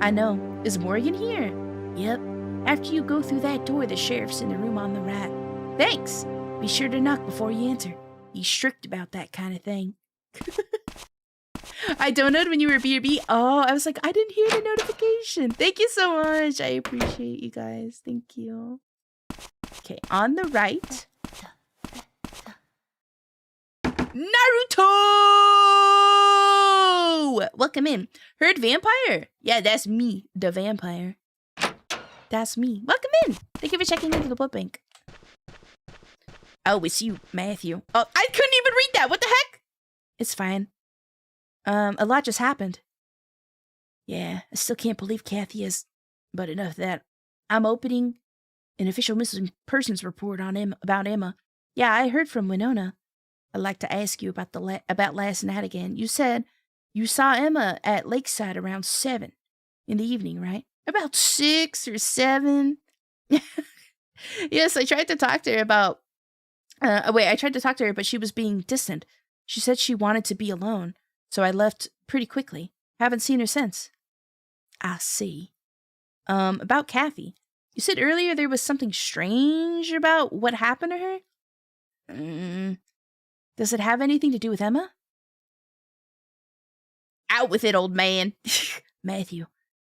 I know. Is Morgan here? Yep. After you go through that door, the sheriff's in the room on the right. Thanks. Be sure to knock before you enter. He's strict about that kind of thing. I donated when you were BRB. Oh, I was like, I didn't hear the notification. Thank you so much. I appreciate you guys. Thank you. Okay, on the right. Naruto! Welcome in. Heard vampire? Yeah, that's me, the vampire. That's me. Welcome in. Thank you for checking into the blood bank. Oh, it's you, Matthew. Oh, I couldn't even read that. What the heck? It's fine. A lot just happened. Yeah, I still can't believe Kathy is. But enough of that. I'm opening an official missing persons report on about Emma. Yeah, I heard from Winona. I'd like to ask you about about last night again. You said you saw Emma at Lakeside around 7 in the evening, right? About 6 or 7. Yes, I tried to talk to her about... I tried to talk to her, but she was being distant. She said she wanted to be alone, so I left pretty quickly. Haven't seen her since. I see. About Kathy. You said earlier there was something strange about what happened to her? Does it have anything to do with Emma? Out with it, old man. Matthew,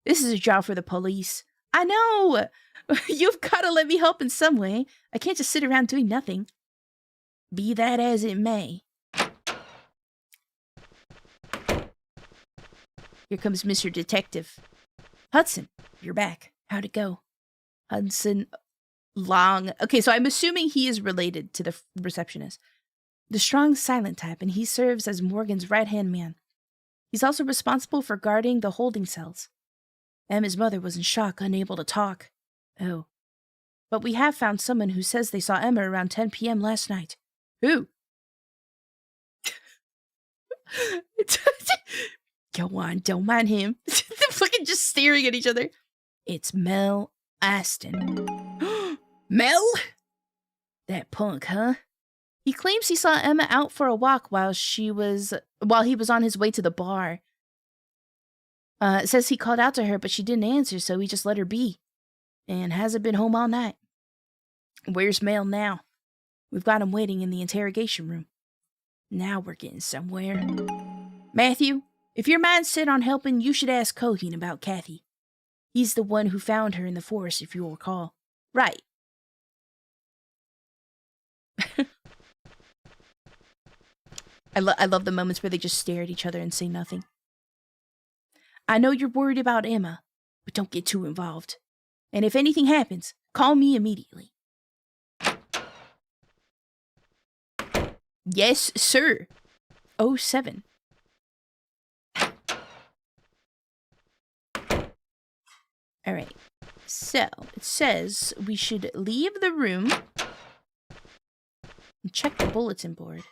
this is a job for the police. I know. You've got to let me help in some way. I can't just sit around doing nothing. Be that as it may. Here comes Mr. Detective. Hudson, you're back. How'd it go? Hudson Long. Okay, so I'm assuming he is related to the receptionist. The strong silent type, and he serves as Morgan's right-hand man. He's also responsible for guarding the holding cells. Emma's mother was in shock, unable to talk. Oh. But we have found someone who says they saw Emma around 10 p.m. last night. Who? Go on, don't mind him. They're fucking just staring at each other. It's Mel Aston. Mel? That punk, huh? He claims he saw Emma out for a walk while he was on his way to the bar. It says he called out to her, but she didn't answer, so he just let her be. And hasn't been home all night. Where's Mel now? We've got him waiting in the interrogation room. Now we're getting somewhere. Matthew, if your mind's set on helping, you should ask Cohen about Kathy. He's the one who found her in the forest, if you'll recall. Right. I love the moments where they just stare at each other and say nothing. I know you're worried about Emma, but don't get too involved. And if anything happens, call me immediately. Yes, sir. 07. All right. So, it says we should leave the room and check the bulletin board.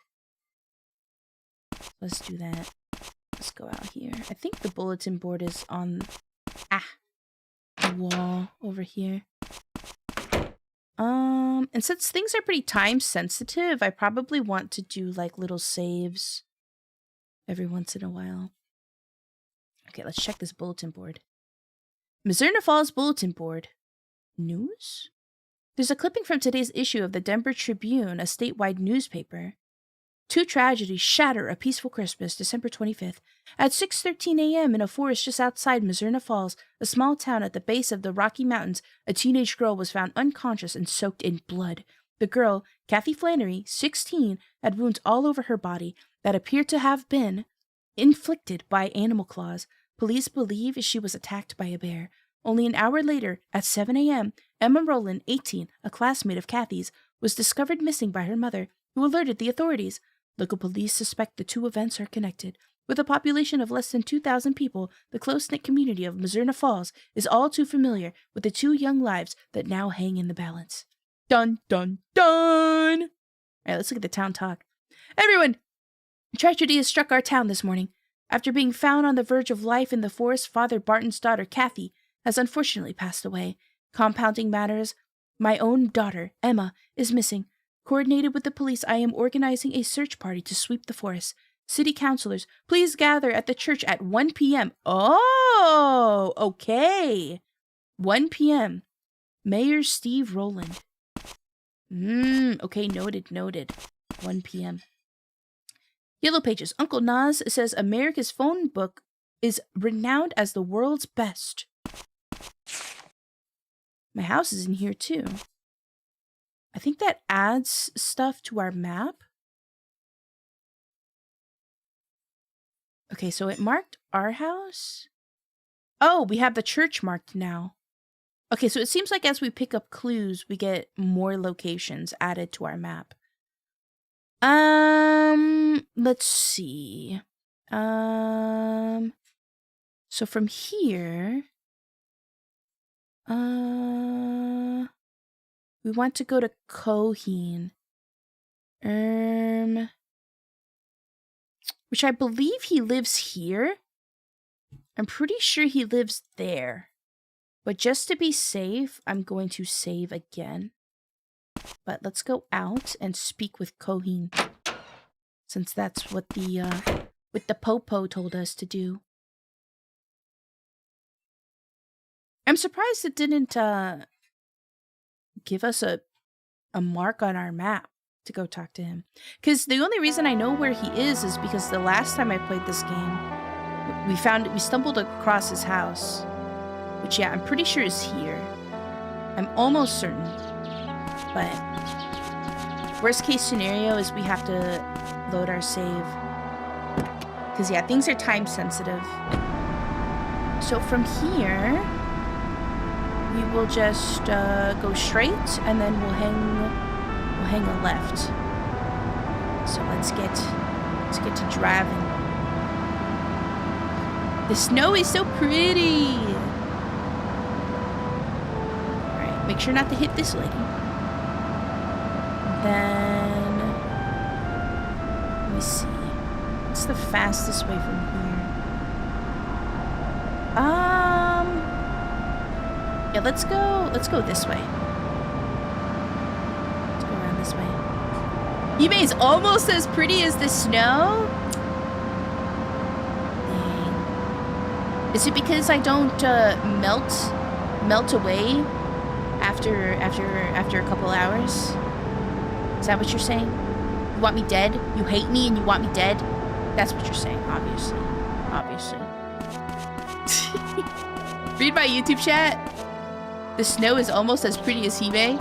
Let's do that. Let's go out here. I think the bulletin board is on the wall over here. And since things are pretty time sensitive, I probably want to do like little saves every once in a while. Okay, let's check this bulletin board. MIZZURNA Falls bulletin board. News? There's a clipping from today's issue of the Denver Tribune, a statewide newspaper. 2 tragedies shatter a peaceful Christmas, December 25th. At 6:13 a.m. in a forest just outside MIZZURNA Falls, a small town at the base of the Rocky Mountains, a teenage girl was found unconscious and soaked in blood. The girl, Kathy Flannery, 16, had wounds all over her body that appeared to have been inflicted by animal claws. Police believe she was attacked by a bear. Only an hour later, at 7 a.m., Emma Rowland, 18, a classmate of Kathy's, was discovered missing by her mother, who alerted the authorities. Local police suspect the 2 events are connected. With a population of less than 2,000 people, the close-knit community of MIZZURNA Falls is all too familiar with the 2 young lives that now hang in the balance. Dun, dun, dun! All right, let's look at the town talk. Everyone! Tragedy has struck our town this morning. After being found on the verge of life in the forest, Father Barton's daughter, Kathy, has unfortunately passed away. Compounding matters, my own daughter, Emma, is missing. Coordinated with the police, I am organizing a search party to sweep the forest. City councilors, please gather at the church at 1 p.m. Oh, okay. 1 p.m. Mayor Steve Rowland. Okay, noted. 1 p.m. Yellow Pages. Uncle Nas says America's phone book is renowned as the world's best. My house is in here too. I think that adds stuff to our map. Okay, so it marked our house. Oh, we have the church marked now. Okay, so it seems like as we pick up clues, we get more locations added to our map. Let's see. So from here, we want to go to Coheen. Which I believe he lives here. I'm pretty sure he lives there. But just to be safe, I'm going to save again. But let's go out and speak with Coheen. Since that's what the Popo told us to do. I'm surprised it didn't give us a mark on our map to go talk to him. Because the only reason I know where he is because the last time I played this game, we stumbled across his house. Which, yeah, I'm pretty sure is here. I'm almost certain. But worst case scenario is we have to load our save. Because, yeah, things are time sensitive. So from here, we will just go straight, and then we'll hang a left. So let's get to driving. The snow is so pretty. Make sure not to hit this lady. Then, let me see. What's the fastest way from here? Yeah, let's go this way. Let's go around this way. Yume is almost as pretty as the snow? Dang. Is it because I don't melt away after a couple hours? Is that what you're saying? You want me dead? You hate me and you want me dead? That's what you're saying, obviously. Read my YouTube chat. The snow is almost as pretty as Hime.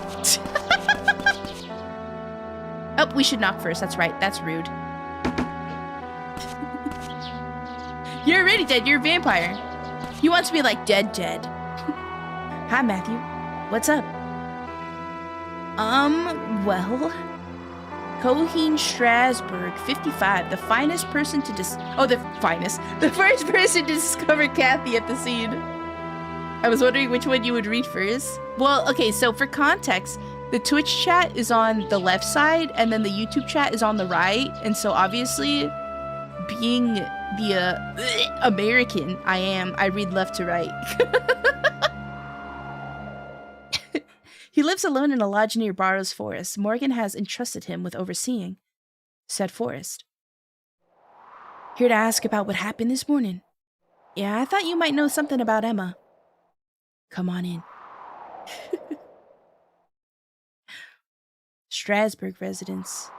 Oh, we should knock first. That's right. That's rude. You're already dead. You're a vampire. He wants to be like dead. Hi, Matthew. What's up? Well, Coheen Strasburg, 55, the first person to discover Kathy at the scene. I was wondering which one you would read first. Well, okay, so for context, the Twitch chat is on the left side, and then the YouTube chat is on the right, and so obviously, being the American I read left to right. He lives alone in a lodge near Barrows Forest. Morgan has entrusted him with overseeing said forest. Here to ask about what happened this morning. Yeah, I thought you might know something about Emma. Come on in. Strasbourg residence.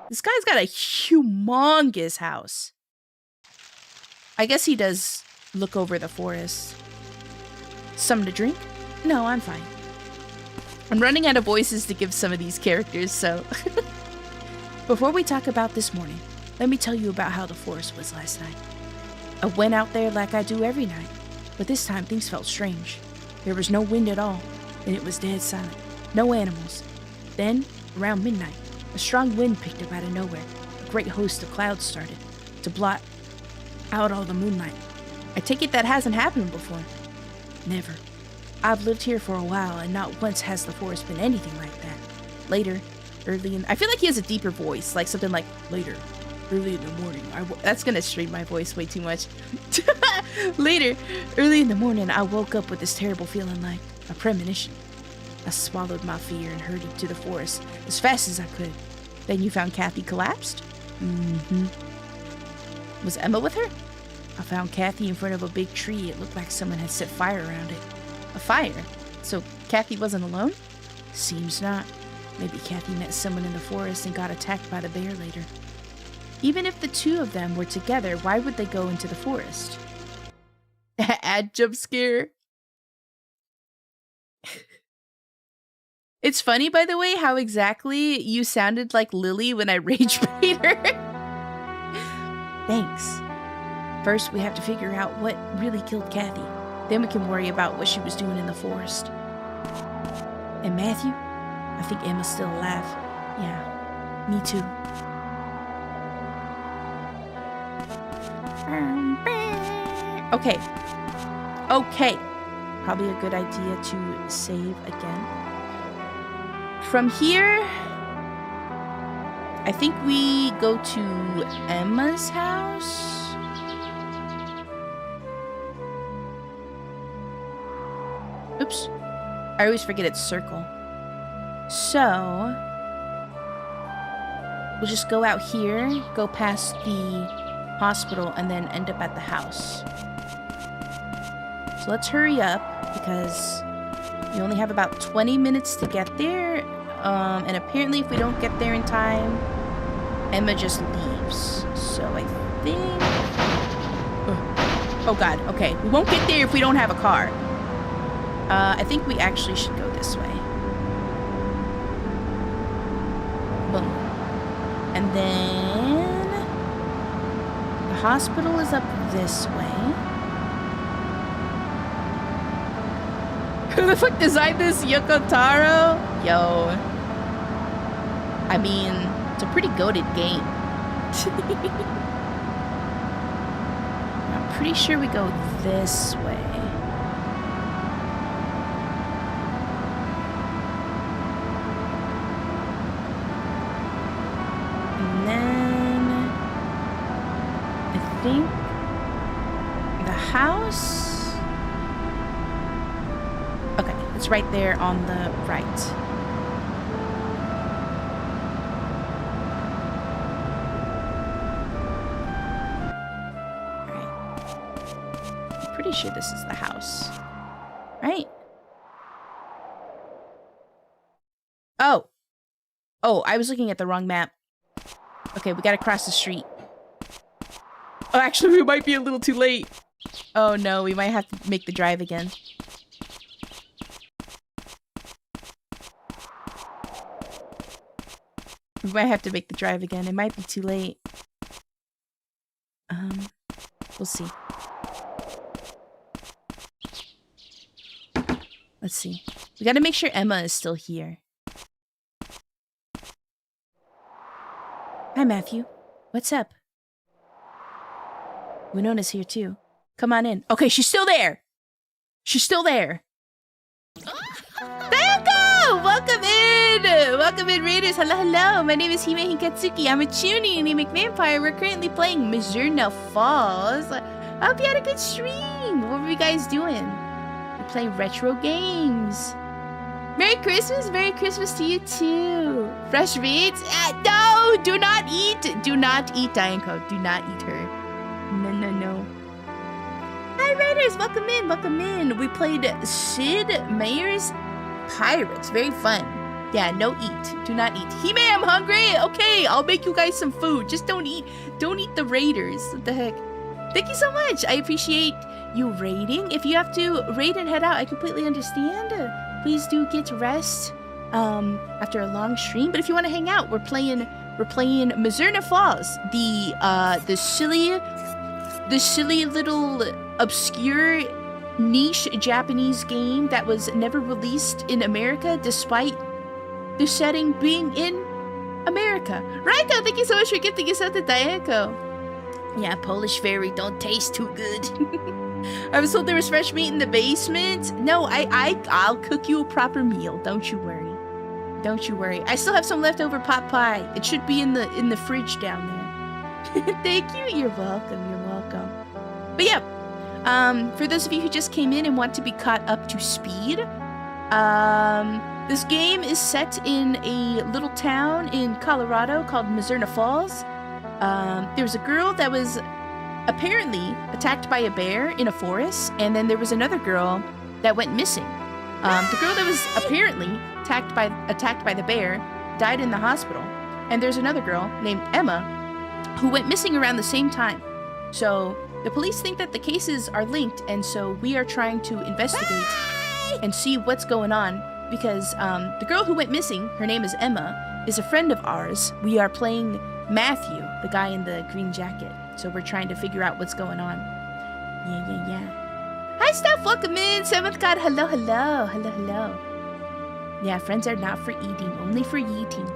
This guy's got a humongous house. I guess he does look over the forest. Something to drink? No, I'm fine. I'm running out of voices to give some of these characters, so... Before we talk about this morning, let me tell you about how the forest was last night. I went out there like I do every night, but this time things felt strange. There was no wind at all, and it was dead silent. No animals. Then, around midnight, a strong wind picked up out of nowhere. A great host of clouds started to blot out all the moonlight. I take it that hasn't happened before. Never. I've lived here for a while, and not once has the forest been anything like that. Later, early in... I feel like he has a deeper voice, like something like, later, early in the morning. That's gonna strain my voice way too much. Later, early in the morning, I woke up with this terrible feeling like a premonition. I swallowed my fear and hurried to the forest as fast as I could. Then you found Kathy collapsed? Mm-hmm. Was Emma with her? I found Kathy in front of a big tree. It looked like someone had set fire around it. A fire? So Kathy wasn't alone? Seems not. Maybe Kathy met someone in the forest and got attacked by the bear later. Even if the two of them were together, why would they go into the forest? Add jump scare. It's funny, by the way, how exactly you sounded like Lily when I rage bait her. Thanks. First, we have to figure out what really killed Kathy. Then we can worry about what she was doing in the forest. And Matthew? I think Emma's still alive. Yeah, me too. Okay. Okay. Probably a good idea to save again. From here, I think we go to Emma's house. Oops. I always forget it's circle. So, we'll just go out here, go past the hospital, and then end up at the house. So let's hurry up, because we only have about 20 minutes to get there. And apparently if we don't get there in time, Emma just leaves. So I think... Oh god, okay. We won't get there if we don't have a car. I think we actually should go this way. Boom. And then... the hospital is up this way. Who the fuck designed this? Yoko Taro? Yo. I mean, it's a pretty goated game. I'm pretty sure we go this way. And then... I think... the house... Okay, it's right there on the right. Alright. I'm pretty sure this is the house. Right? Oh! Oh, I was looking at the wrong map. Okay, we gotta cross the street. Oh, actually, we might be a little too late. Oh no, we might have to make the drive again. We might have to make the drive again. It might be too late. We'll see. Let's see. We gotta make sure Emma is still here. Hi, Matthew. What's up? Winona's here too. Come on in. Okay, she's still there. She's still there. Tayako! Welcome in! Welcome in, Raiders. Hello, hello. My name is Hinketsuki. I'm a tuning anemic vampire. We're currently playing MIZZURNA Falls. I hope you had a good stream. What were you guys doing? We're playing retro games. Merry Christmas. Merry Christmas to you too. Fresh meats? No! Do not eat. Do not eat Dianco. Do not eat her. No, no, no. Hi, Hi, Raiders! Welcome in, welcome in. We played Sid Meier's Pirates. Very fun. Yeah, no eat. Do not eat. Hime, I'm hungry! Okay, I'll make you guys some food. Just don't eat the Raiders. What the heck? Thank you so much. I appreciate you raiding. If you have to raid and head out, I completely understand. Please do get rest after a long stream. But if you want to hang out, we're playing MIZZURNA Falls, the silly little obscure niche Japanese game that was never released in America despite the setting being in America. Raiko, thank you so much for gifting us out to Daeko. Yeah, Polish fairy don't taste too good. I was told there was fresh meat in the basement. No, I'll cook you a proper meal. Don't you worry. Don't you worry. I still have some leftover pot pie. It should be in the fridge down there. Thank you. You're welcome. You're welcome. But yeah, for those of you who just came in and want to be caught up to speed, this game is set in a little town in Colorado called MIZZURNA Falls. There was a girl that was apparently attacked by a bear in a forest, and then there was another girl that went missing. The girl that was apparently attacked by the bear died in the hospital, and there's another girl named Emma who went missing around the same time. So the police think that the cases are linked, and so we are trying to investigate and see what's going on, because the girl who went missing, her name is Emma, is a friend of ours. We are playing Matthew, the guy in the green jacket. So we're trying to figure out what's going on. Yeah. Hi, Steph. Welcome in. 7th God. Hello. Yeah, friends are not for eating, only for yeeting.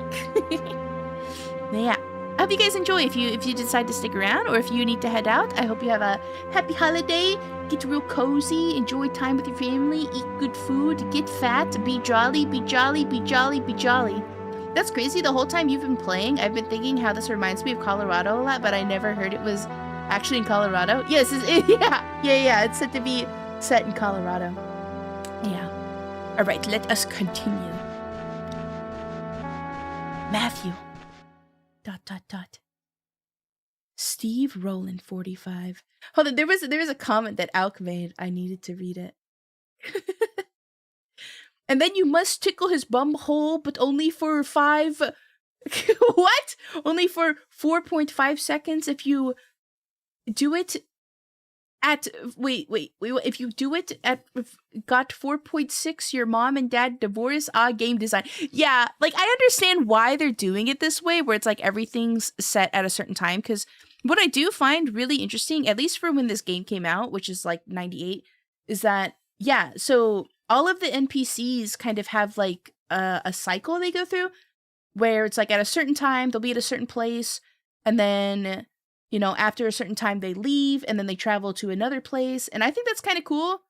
Yeah. I hope you guys enjoy. If you decide to stick around, or if you need to head out, I hope you have a happy holiday. Get real cozy. Enjoy time with your family. Eat good food. Get fat. Be jolly. Be jolly. Be jolly. Be jolly. That's crazy. The whole time you've been playing, I've been thinking how this reminds me of Colorado a lot, but I never heard it was actually in Colorado. Yes, yeah. It's said to be set in Colorado. Yeah. All right, let us continue. Matthew. ... Steve Rowland, 45. Hold on, there was a comment that Alk made. I needed to read it. And then you must tickle his bum hole, but only for 5... What? Only for 4.5 seconds if you do it at... Wait. If you do it at... Got 4.6, your mom and dad divorce? Game design. Yeah, like, I understand why they're doing it this way, where it's like everything's set at a certain time, because what I do find really interesting, at least for when this game came out, which is like 98, is that, yeah, so... all of the NPCs kind of have like a cycle they go through where it's like at a certain time they'll be at a certain place, and then, you know, after a certain time they leave and then they travel to another place. And I think that's kind of cool.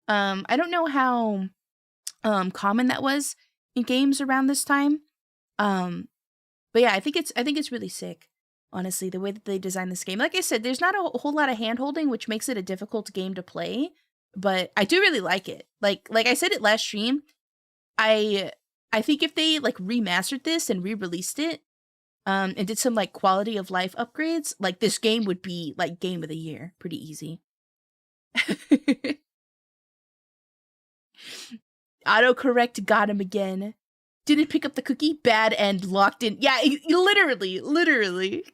I don't know how common that was in games around this time. But yeah, I think it's really sick, honestly, the way that they designed this game. Like I said, there's not a whole lot of hand-holding, which makes it a difficult game to play. But I do really like it. Like I said it last stream, I think if they like remastered this and re-released it, and did some like quality of life upgrades, like this game would be like game of the year, pretty easy. Autocorrect got him again. Didn't pick up the cookie. Bad end. Locked in. Yeah, literally.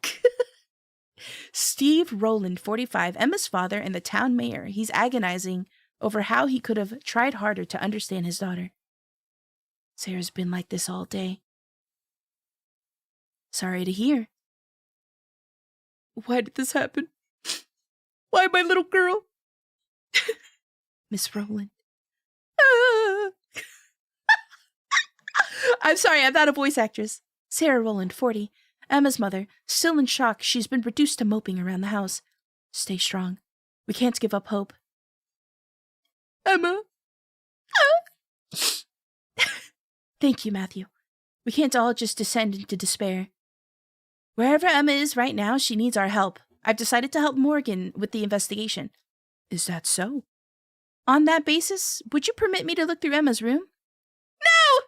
Steve Rowland, 45, Emma's father and the town mayor. He's agonizing over how he could have tried harder to understand his daughter. Sarah's been like this all day. Sorry to hear. Why did this happen? Why my little girl? Miss Rowland. I'm sorry, I'm not a voice actress. Sarah Rowland, 40. Emma's mother, still in shock, she's been reduced to moping around the house. Stay strong. We can't give up hope. Emma. Thank you, Matthew. We can't all just descend into despair. Wherever Emma is right now, she needs our help. I've decided to help Morgan with the investigation. Is that so? On that basis, would you permit me to look through Emma's room? No!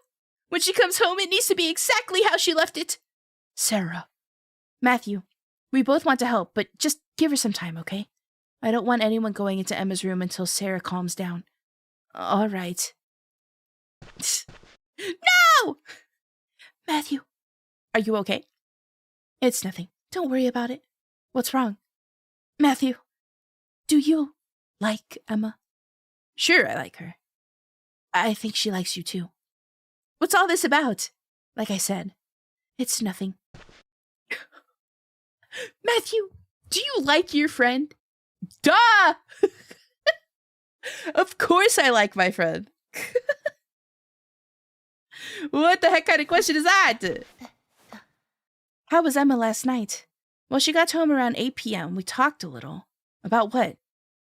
When she comes home, it needs to be exactly how she left it. Sarah. Matthew, we both want to help, but just give her some time, okay? I don't want anyone going into Emma's room until Sarah calms down. All right. No! Matthew, are you okay? It's nothing. Don't worry about it. What's wrong? Matthew, do you like Emma? Sure, I like her. I think she likes you too. What's all this about? Like I said, it's nothing. Matthew, do you like your friend? Duh! Of course I like my friend. What the heck kind of question is that? How was Emma last night? Well, she got home around 8 p.m. We talked a little. About what?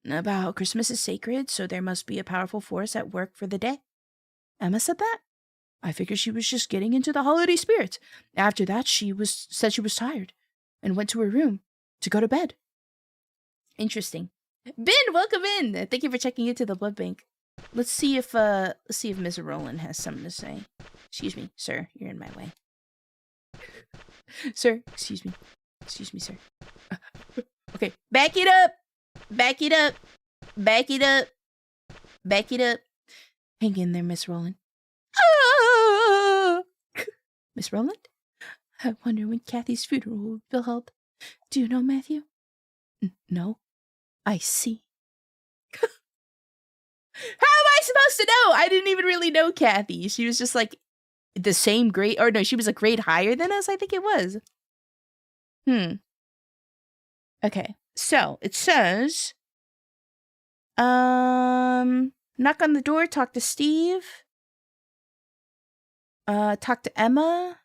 About Christmas is sacred, so there must be a powerful force at work for the day. Emma said that? I figured she was just getting into the holiday spirit. After that, said she was tired and went to her room to go to bed. Interesting. Ben, welcome in. Thank you for checking into the blood bank. Let's see if Ms. Rowland has something to say. Excuse me, sir. You're in my way. Sir, excuse me. Excuse me, sir. Okay, back it up. Back it up. Back it up. Back it up. Hang in there, Miss Rowland. Ah! Miss Rowland? I wonder when Kathy's funeral will be held. Do you know, Matthew? No. I see. How am I supposed to know? I didn't even really know Kathy. She was just like the same grade, or no, she was a grade higher than us, I think it was. Okay, so it says, knock on the door, talk to Steve, talk to Emma,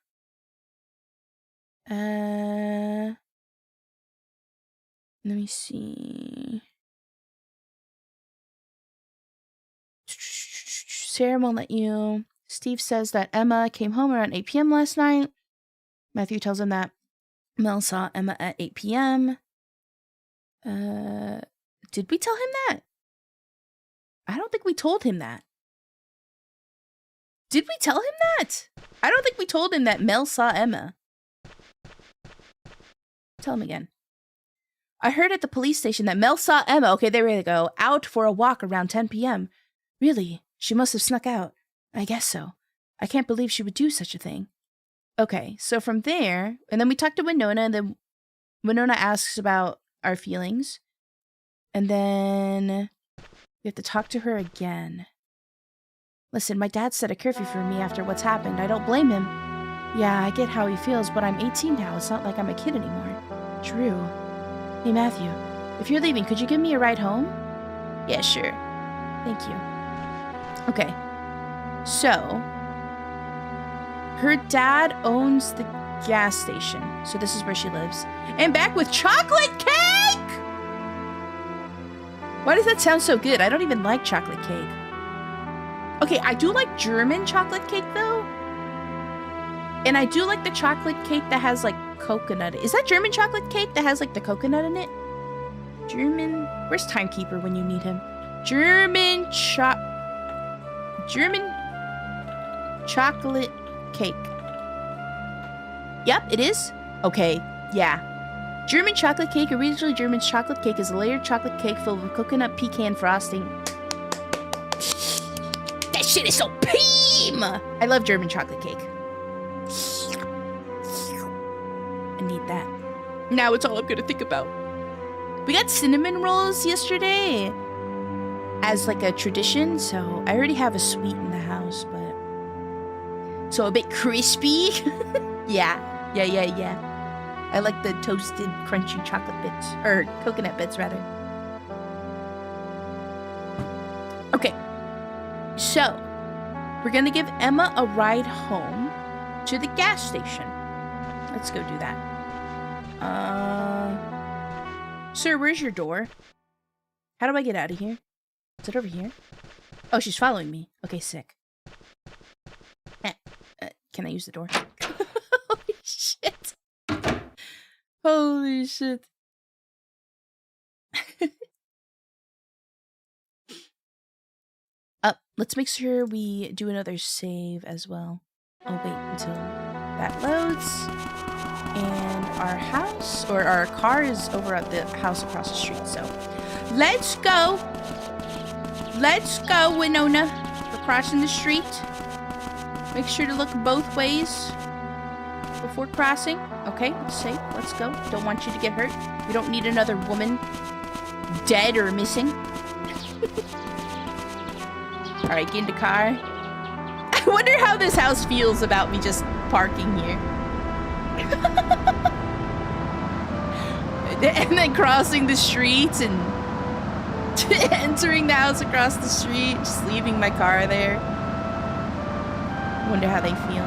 let me see. Sarah won't let you. Steve says that Emma came home around 8 p.m. last night. Matthew tells him that Mel saw Emma at 8 p.m. Did we tell him that? I don't think we told him that. Did we tell him that? I don't think we told him that Mel saw Emma. Tell him again. I heard at the police station that Mel saw Emma, okay, there we go, out for a walk around 10 p.m. Really? She must have snuck out. I guess so. I can't believe she would do such a thing. Okay, so from there, and then we talked to Winona, and then Winona asks about our feelings. And then we have to talk to her again. Listen, my dad set a curfew for me after what's happened. I don't blame him. Yeah, I get how he feels, but I'm 18 now. It's not like I'm a kid anymore. True. Hey, Matthew, if you're leaving, could you give me a ride home? Yeah, sure. Thank you. Okay. So, her dad owns the gas station. So this is where she lives. And back with chocolate cake! Why does that sound so good? I don't even like chocolate cake. Okay, I do like German chocolate cake, though. And I do like the chocolate cake that has, like, coconut. Is that German chocolate cake that has, like, the coconut in it? German... Where's Timekeeper when you need him? German chocolate cake. Yep, it is. Okay, yeah. German chocolate cake, originally German chocolate cake, is a layered chocolate cake filled with coconut pecan frosting. That shit is so peem! I love German chocolate cake. I need that. Now it's all I'm gonna think about. We got cinnamon rolls yesterday as like a tradition, so I already have a sweet in the house, but so a bit crispy. Yeah. I like the toasted, crunchy chocolate bits, or coconut bits, rather. Okay, so we're gonna give Emma a ride home to the gas station. Let's go do that. Sir, where's your door? How do I get out of here? Is it over here? Oh, she's following me. Okay, sick. Can I use the door? Holy shit. Holy shit. Let's make sure we do another save as well. I'll wait until that loads. And our house, or our car is over at the house across the street, so Let's go. Let's go, Winona. We're crossing the street. Make sure to look both ways before crossing. Okay, it's safe. Let's go. Don't want you to get hurt. We don't need another woman dead or missing. Alright, get in the car. I wonder how this house feels about me just parking here. And then crossing the streets and entering the house across the street, just leaving my car there. Wonder how they feel.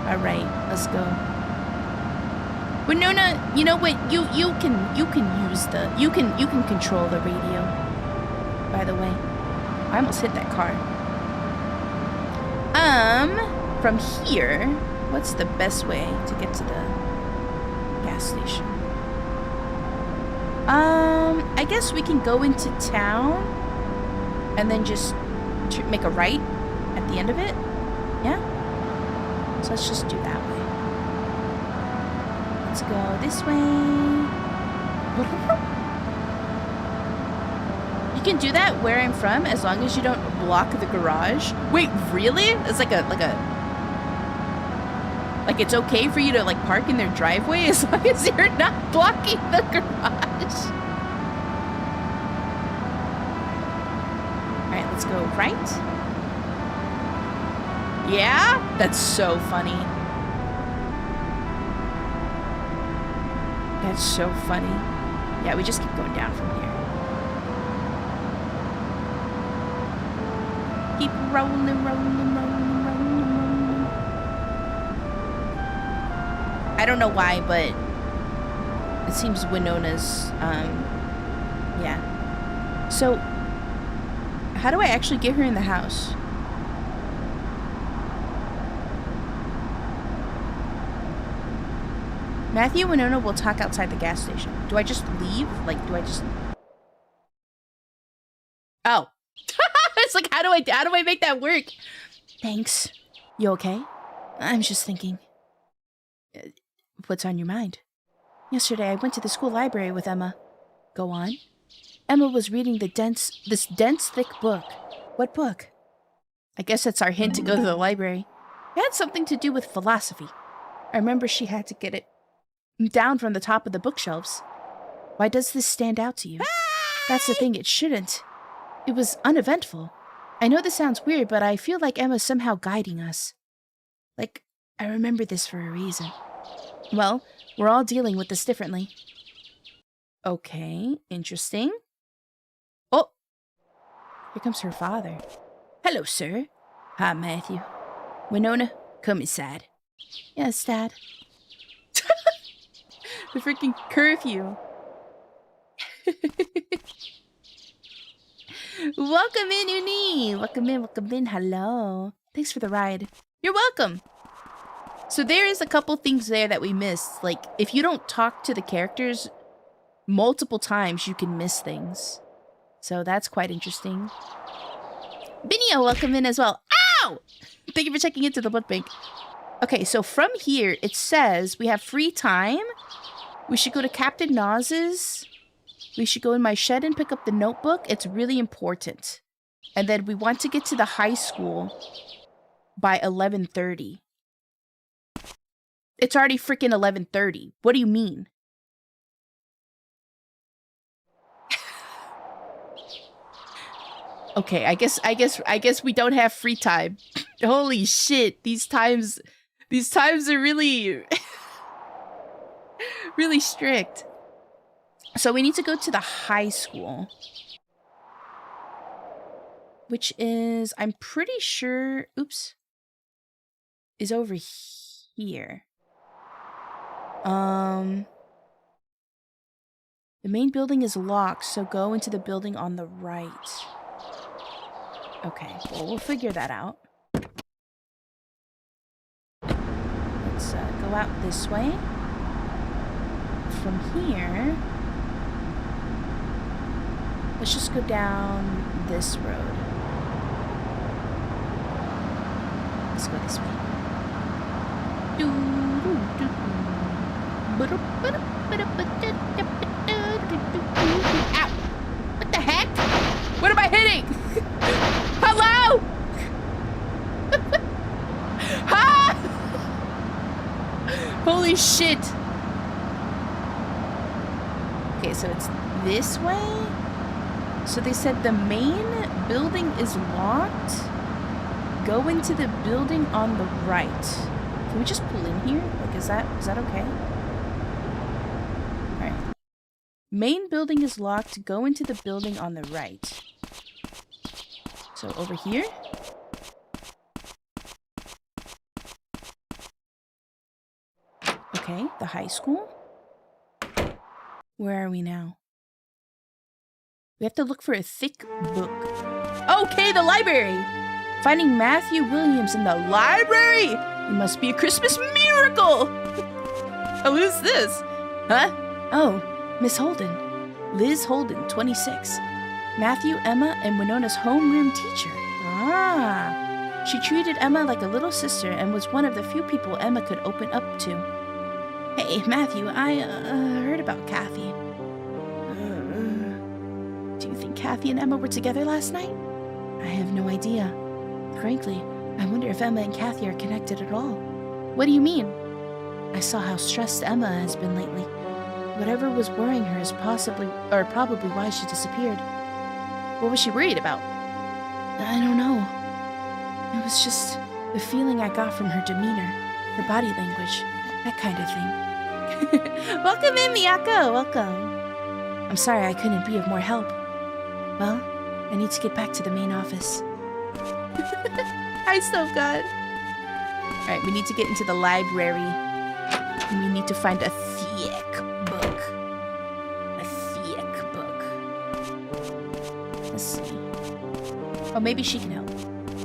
Alright, let's go. Winona, you know what? You can use the you can control the radio. By the way, I almost hit that car. From here, what's the best way to get to the gas station? I guess we can go into town and then just make a right at the end of it. Yeah? So let's just do that way. Let's go this way. You can do that where I'm from as long as you don't block the garage. Wait, really? It's like it's okay for you to like park in their driveway as long as you're not blocking the garage. Alright, let's go right. Yeah? That's so funny. That's so funny. Yeah, we just keep going down from here. Keep rolling. I don't know why, but it seems Winona's, yeah. So, how do I actually get her in the house? Matthew and Winona will talk outside the gas station. Do I just leave? Like, do I just... Oh. It's like, how do I make that work? Thanks. You okay? I'm just thinking. What's on your mind? Yesterday, I went to the school library with Emma. Go on. Emma was reading this dense, thick book. What book? I guess that's our hint to go to the library. It had something to do with philosophy. I remember she had to get it down from the top of the bookshelves. Why does this stand out to you? That's the thing, it shouldn't. It was uneventful. I know this sounds weird, but I feel like Emma's somehow guiding us. Like, I remember this for a reason. Well, we're all dealing with this differently. Okay, interesting. Oh! Here comes her father. Hello, sir. Hi, Matthew. Winona, come inside. Yes, Dad. The freaking curfew. Welcome in, Uni. Welcome in. Hello. Thanks for the ride. You're welcome. So there is a couple things there that we missed. Like, if you don't talk to the characters multiple times, you can miss things. So that's quite interesting. Binia, welcome in as well. Ow! Thank you for checking into the blood bank. Okay, so from here, it says we have free time. We should go to Captain Naz's. We should go in my shed and pick up the notebook. It's really important. And then we want to get to the high school by 11:30. It's already freaking 11:30. What do you mean? Okay, I guess we don't have free time. Holy shit, these times are really really strict. So we need to go to the high school, which is, I'm pretty sure, oops, is over here. The main building is locked, so go into the building on the right. Okay, well, we'll figure that out. Let's go out this way. From here, let's just go down this road. Let's go this way. Ow! What the heck? What am I hitting? Hello? Ah! Holy shit. Okay, so it's this way? So they said the main building is locked. Go into the building on the right. Can we just pull in here? Like, is that okay? Alright. Main building is locked. Go into the building on the right. So over here? Okay, the high school. Where are we now? We have to look for a thick book. Okay, the library! Finding Matthew Williams in the library! It must be a Christmas miracle! Oh, who's this? Huh? Oh, Miss Holden. Liz Holden, 26. Matthew, Emma, and Winona's homeroom teacher. Ah. She treated Emma like a little sister and was one of the few people Emma could open up to. Hey, Matthew, I heard about Kathy. Do you think Kathy and Emma were together last night? I have no idea. Frankly, I wonder if Emma and Kathy are connected at all. What do you mean? I saw how stressed Emma has been lately. Whatever was worrying her is probably why she disappeared. What was she worried about? I don't know. It was just the feeling I got from her demeanor, her body language, that kind of thing. Welcome in, Miyako. Welcome. I'm sorry I couldn't be of more help. Well, I need to get back to the main office. Hi, Snowgod. Alright, we need to get into the library. And we need to find a thick book. A thick book. Let's see. Oh, maybe she can help.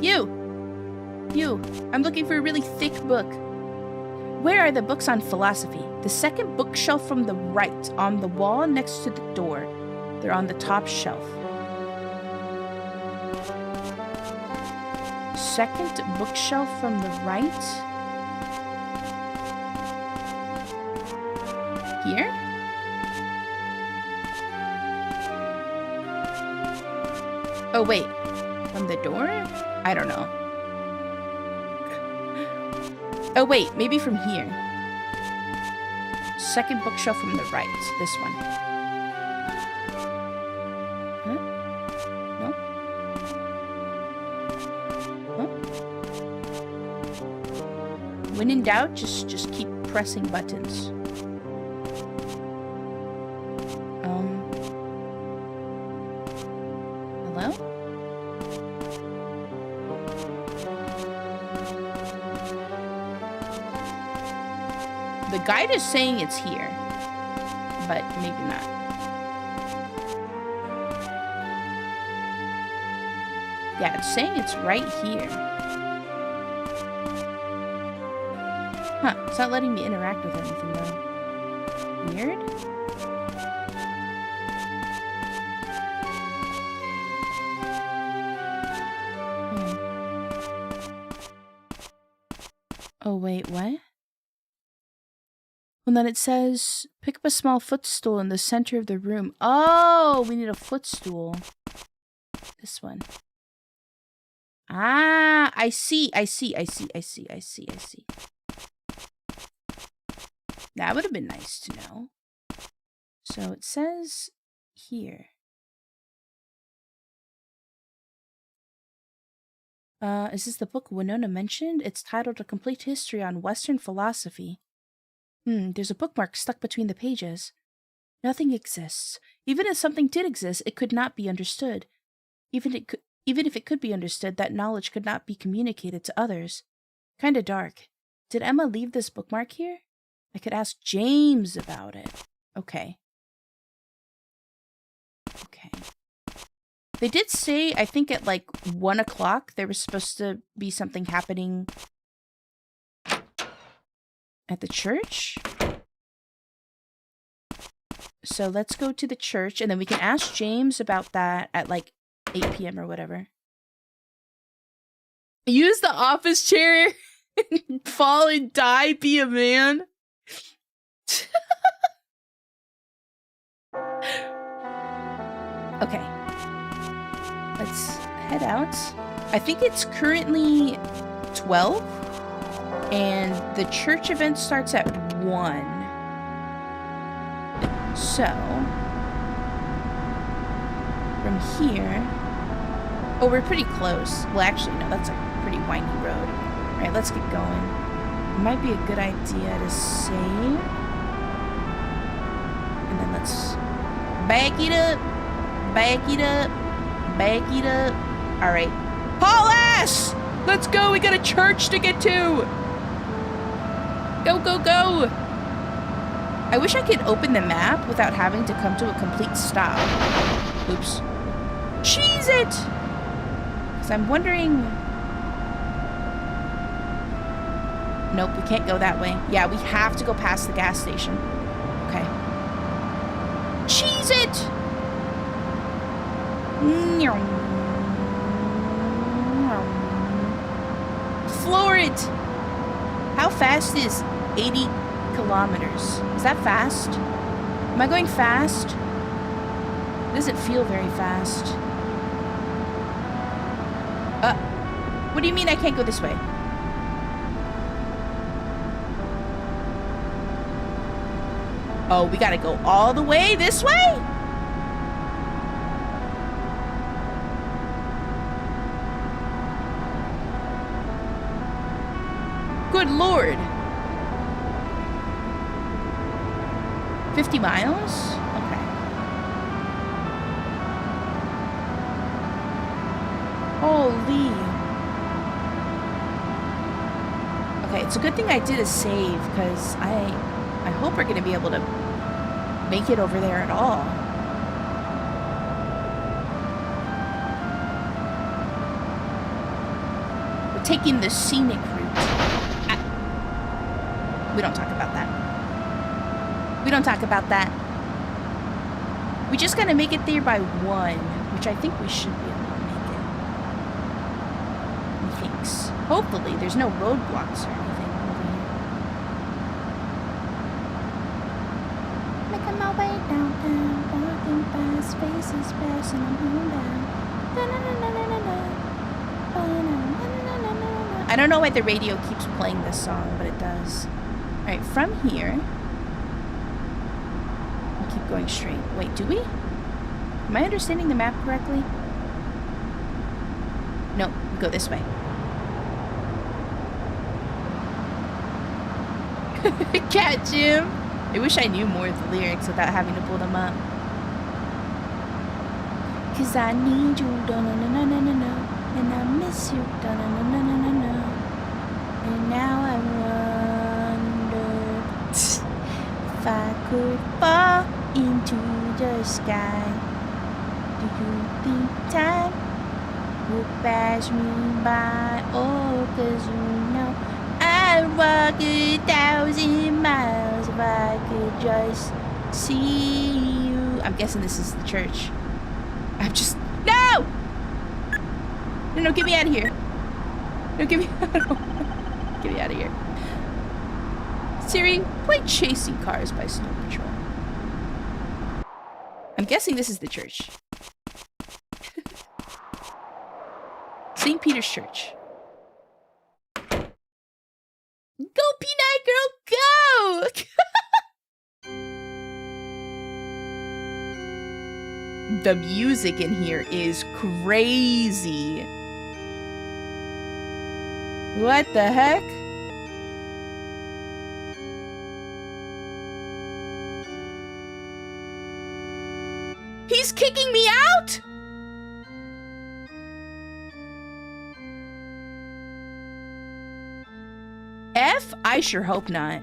You! I'm looking for a really thick book. Where are the books on philosophy? The second bookshelf from the right, on the wall next to the door. They're on the top shelf. Second bookshelf from the right. Here? Oh, wait. From the door? I don't know. Oh, wait. Maybe from here. Second bookshelf from the right. This one. Huh? No? Huh? When in doubt, just keep pressing buttons. Hello? The guide is saying it's here, but maybe not. Yeah, it's saying it's right here. Huh, it's not letting me interact with anything though. Weird? Oh, wait, what? And then it says, pick up a small footstool in the center of the room. Oh, we need a footstool. This one. Ah, I see. That would have been nice to know. So it says here. Is this the book Winona mentioned? It's titled A Complete History on Western Philosophy. There's a bookmark stuck between the pages. Nothing exists. Even if something did exist, it could not be understood. Even if it could be understood, that knowledge could not be communicated to others. Kinda dark. Did Emma leave this bookmark here? I could ask James about it. Okay. They did say, I think at like 1 o'clock, there was supposed to be something happening at the church. So let's go to the church and then we can ask James about that at like 8 p.m. or whatever. Use the office chair and fall and die, be a man. Okay. Let's head out. I think it's currently 12. And the church event starts at 1. So, from here... Oh, we're pretty close. Well, actually, no, that's a pretty windy road. Alright, let's get going. It might be a good idea to save. And then let's back it up. Back it up. Back it up. Alright. Haul ass! Let's go! We got a church to get to! Go, go, go! I wish I could open the map without having to come to a complete stop. Oops. Cheese it! Because I'm wondering... Nope, we can't go that way. Yeah, we have to go past the gas station. Okay. Cheese it! Floor it! How fast is 80 kilometers? Is that fast? Am I going fast? It doesn't feel very fast. What do you mean I can't go this way? Oh, we gotta go all the way this way? Good Lord. 50 miles? Okay. Holy. Okay, it's a good thing I did a save, because I hope we're going to be able to make it over there at all. We're taking the scenic route. We don't talk about that. We don't talk about that. We just gotta make it there by 1, which I think we should be able to make it. Methinks. Hopefully, there's no roadblocks or anything over here. Making my way downtown, walking fast, faces passing, I'm homebound. I don't know why the radio keeps playing this song, but it does. Alright, from here... We'll keep going straight. Wait, do we? Am I understanding the map correctly? No, we go this way. Cat Jim! I wish I knew more of the lyrics without having to pull them up. Cause I need you, da-na-na-na-na-na, and I miss you, da-na-na-na-na-na, and now I wonder if I could fall into the sky. Do you think time will pass me by? Oh, cause you know I'd walk 1,000 miles if I could just see you. I'm guessing this is the church. I'm just... No! No, no, get me out of here. No, get me out Get me out of here. Siri, play Chasing Cars by Snow Patrol. I'm guessing this is the church. St. Peter's Church. Go, P9 girl, go! The music in here is crazy. What the heck? He's kicking me out? F? I sure hope not.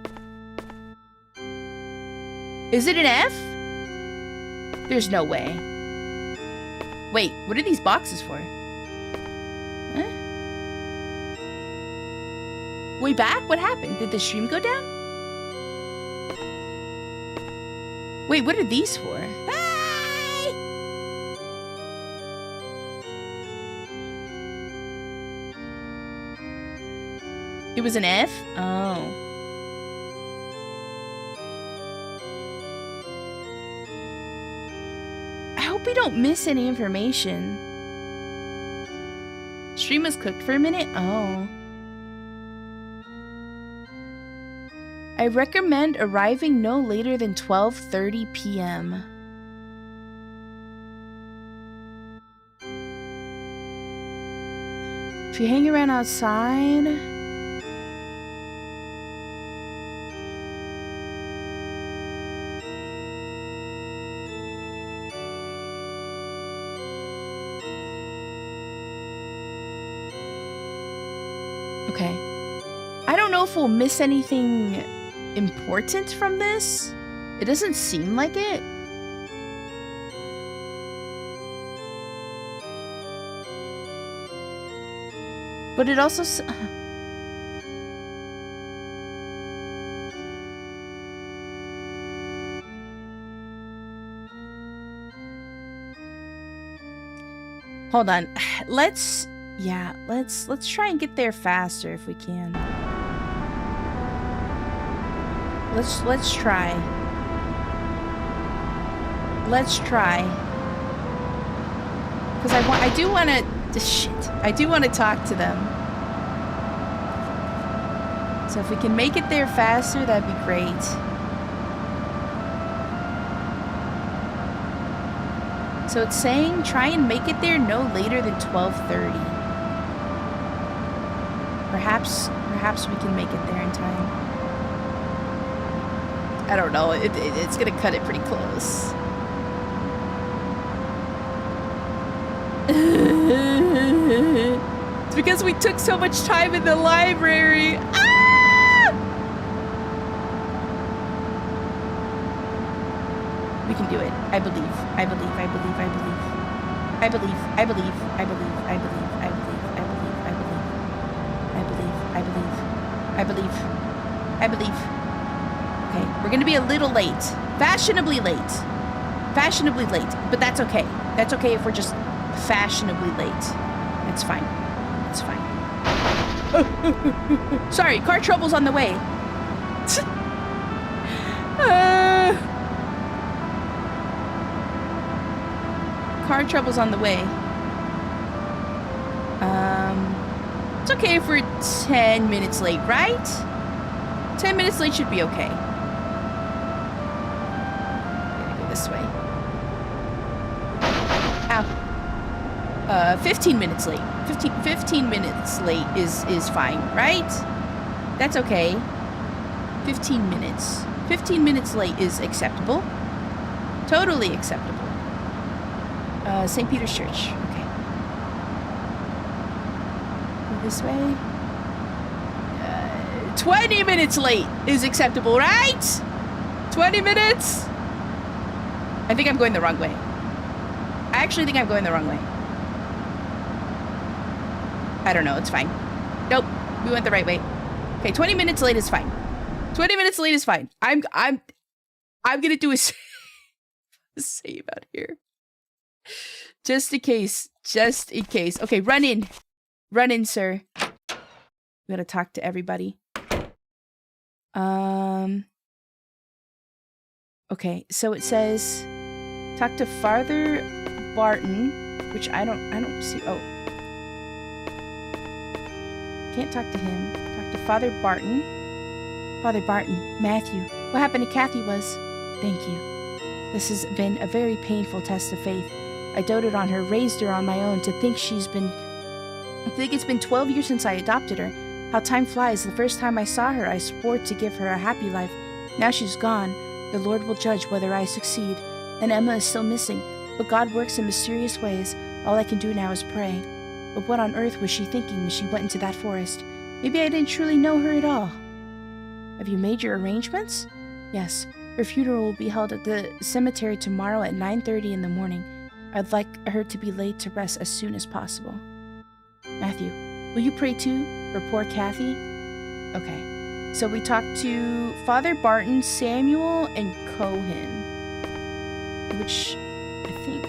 Is it an F? There's no way. Wait, what are these boxes for? Huh? Way back? What happened? Did the stream go down? Wait, what are these for? Hi! It was an F? Oh. I hope hope we don't miss any information. Stream was cooked for a minute? Oh. I recommend arriving no later than 12:30 p.m. If you hang around outside... Okay. I don't know if we'll miss anything important from this. It doesn't seem like it. But it also... Hold on. Let's try and get there faster if we can. Let's try. Let's try. Because I do want to... Shit. I do want to talk to them. So if we can make it there faster, that'd be great. So it's saying try and make it there no later than 12:30. Perhaps we can make it there in time. I don't know. It's gonna cut it pretty close. It's because we took so much time in the library. Ah! We can do it. I believe. I believe. I believe. I believe. I believe. I believe. I believe. I believe. I believe. I believe. I believe. I believe. I believe. I believe. Okay, we're gonna be a little late. Fashionably late. Fashionably late. But that's okay. That's okay if we're just fashionably late. It's fine. It's fine. Sorry, car trouble's on the way. Car trouble's on the way. It's okay if we're 10 minutes late, right? 10 minutes late should be okay. I'm gonna go this way. Ow. 15 minutes late. 15 minutes late is fine, right? That's okay. 15 minutes. 15 minutes late is acceptable. Totally acceptable. St. Peter's Church. Okay. Go this way. 20 minutes late is acceptable, right? 20 minutes? I think I'm going the wrong way. I actually think I'm going the wrong way. I don't know. It's fine. Nope. We went the right way. Okay, 20 minutes late is fine. 20 minutes late is fine. I'm gonna do a save out here. Just in case. Just in case. Okay, run in. Run in, sir. We gotta talk to everybody. Okay, so it says talk to Father Barton, which I don't see. Oh. Can't talk to him. Talk to Father Barton. Father Barton, Matthew. What happened to Kathy was... Thank you. This has been a very painful test of faith. I doted on her, raised her on my own. To think it's been 12 years since I adopted her. How time flies. The first time I saw her, I swore to give her a happy life. Now she's gone. The Lord will judge whether I succeed. And Emma is still missing. But God works in mysterious ways. All I can do now is pray. But what on earth was she thinking when she went into that forest? Maybe I didn't truly know her at all. Have you made your arrangements? Yes. Her funeral will be held at the cemetery tomorrow at 9:30 in the morning. I'd like her to be laid to rest as soon as possible. Matthew, will you pray too for poor Kathy? Okay. So we talked to Father Barton, Samuel, and Cohen. Which, I think...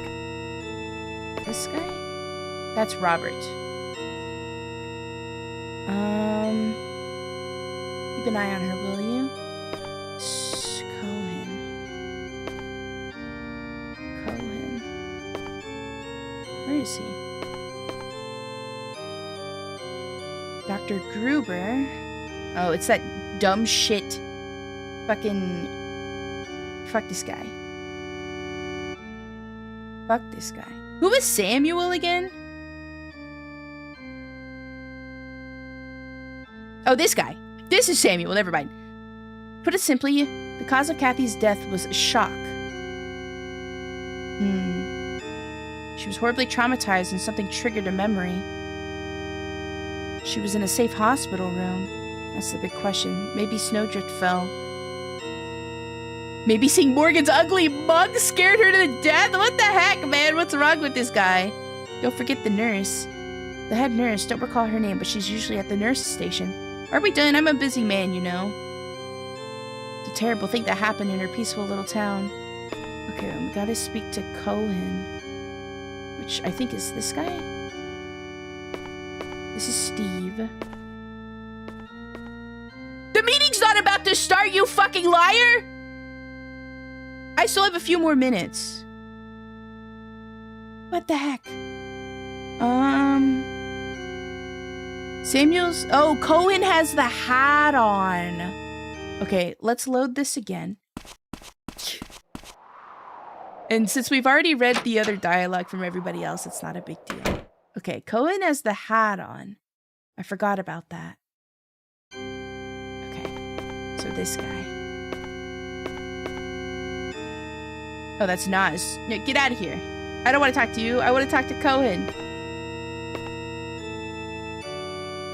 This guy? That's Robert. Keep an eye on her, will you? Cohen. is he? Dr. Gruber? Oh, it's that dumb shit. Fucking... Fuck this guy. Fuck this guy. Who is Samuel again? Oh, this guy. This is Samuel, never mind. Put it simply, the cause of Kathy's death was shock. She was horribly traumatized and something triggered a memory. She was in a safe hospital room. That's the big question. Maybe Snowdrift fell. Maybe seeing Morgan's ugly mug scared her to death? What the heck, man? What's wrong with this guy? Don't forget the nurse. The head nurse, don't recall her name, but she's usually at the nurse's station. Are we done? I'm a busy man, you know. It's a terrible thing that happened in her peaceful little town. Okay, we gotta speak to Cohen. Which I think is this guy? This is Steve. The meeting's not about to start, you fucking liar! I still have a few more minutes. What the heck? Samuel's... Oh, Cohen has the hat on. Okay, let's load this again. And since we've already read the other dialogue from everybody else, it's not a big deal. Okay, Cohen has the hat on. I forgot about that. Okay, so this guy. Oh, that's Nas. No, get out of here. I don't want to talk to you. I want to talk to Cohen.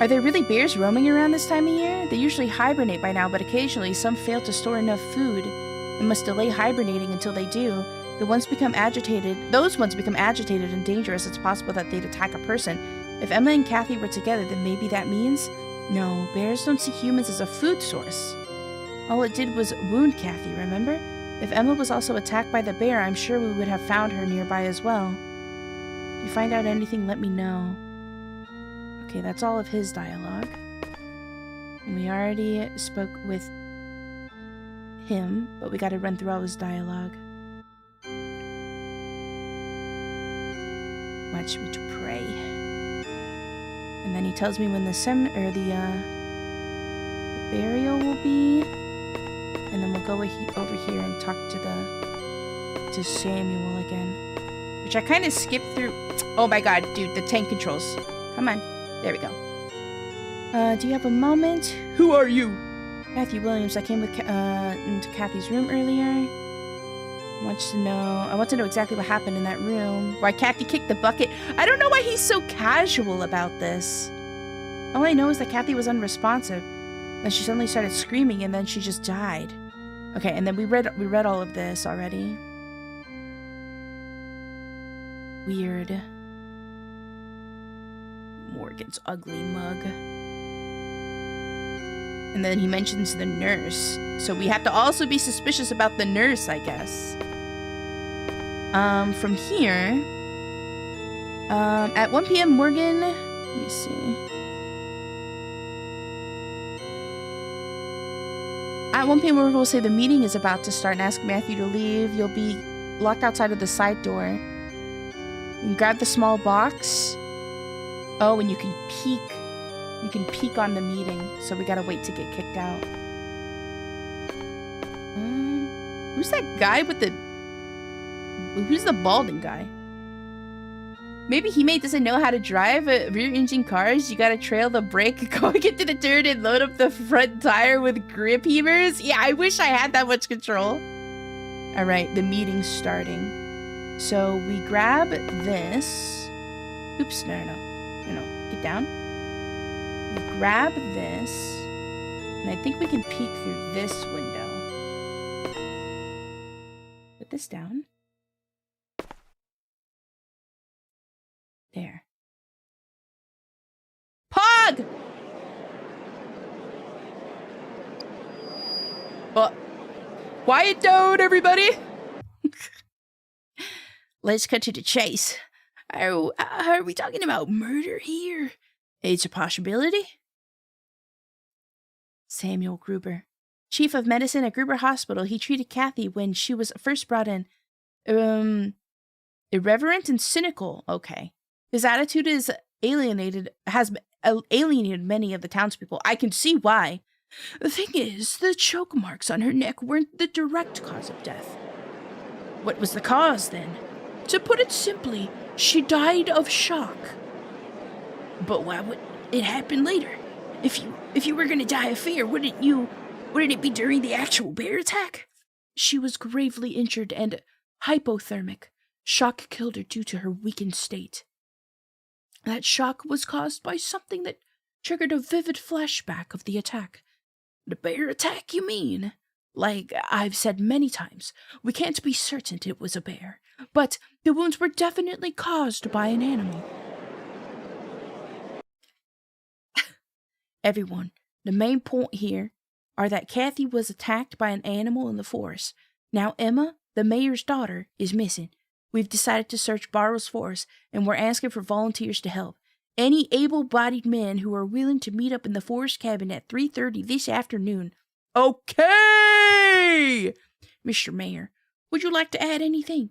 Are there really bears roaming around this time of year? They usually hibernate by now, but occasionally some fail to store enough food and must delay hibernating until they do. Those ones become agitated and dangerous. It's possible that they'd attack a person. If Emma and Kathy were together, then maybe that means... No, bears don't see humans as a food source. All it did was wound Kathy, remember? If Emma was also attacked by the bear, I'm sure we would have found her nearby as well. If you find out anything, let me know. Okay, that's all of his dialogue. And we already spoke with him, but we gotta run through all his dialogue. Watch me to pray. And then he tells me when the burial will be. And then we'll go over here and talk to Samuel again. Which I kind of skipped through. Oh my god, dude, the tank controls. Come on. There we go. Do you have a moment? Who are you? Matthew Williams. I came with into Kathy's room earlier. I want to know exactly what happened in that room. Why Kathy kicked the bucket. I don't know why he's so casual about this. All I know is that Kathy was unresponsive. And she suddenly started screaming and then she just died. Okay, and then we read all of this already. Weird. Morgan's ugly mug. And then he mentions the nurse. So we have to also be suspicious about the nurse, I guess. From here... at 1 p.m. Morgan... Let me see. At 1 p.m. Morgan will say the meeting is about to start and ask Matthew to leave. You'll be locked outside of the side door. You can grab the small box. Oh, and you can peek. You can peek on the meeting. So we gotta wait to get kicked out. Who's that guy with the... Who's the balding guy? Maybe he doesn't know how to drive rear-engine cars. You gotta trail the brake, go get to the turn, and load up the front tire with grip heavers. Yeah, I wish I had that much control. All right, the meeting's starting. So we grab this. Oops, no. Get down. We grab this, and I think we can peek through this window. Put this down. There. Pog! Quiet down, everybody! Let's cut to the chase. Are we talking about murder here? It's a possibility. Samuel Gruber. Chief of medicine at Gruber Hospital. He treated Kathy when she was first brought in. Irreverent and cynical. Okay. His attitude has alienated many of the townspeople. I can see why. The thing is, the choke marks on her neck weren't the direct cause of death. What was the cause, then? To put it simply, she died of shock. But why would it happen later? If you were going to die of fear, wouldn't it be during the actual bear attack? She was gravely injured and hypothermic. Shock killed her due to her weakened state. That shock was caused by something that triggered a vivid flashback of the attack. The bear attack, you mean? Like I've said many times, we can't be certain it was a bear, but the wounds were definitely caused by an animal. Everyone, the main point here are that Kathy was attacked by an animal in the forest. Now Emma, the mayor's daughter, is missing. We've decided to search Barrow's forest, and we're asking for volunteers to help. Any able-bodied men who are willing to meet up in the forest cabin at 3:30 this afternoon. Okay! Mr. Mayor, would you like to add anything?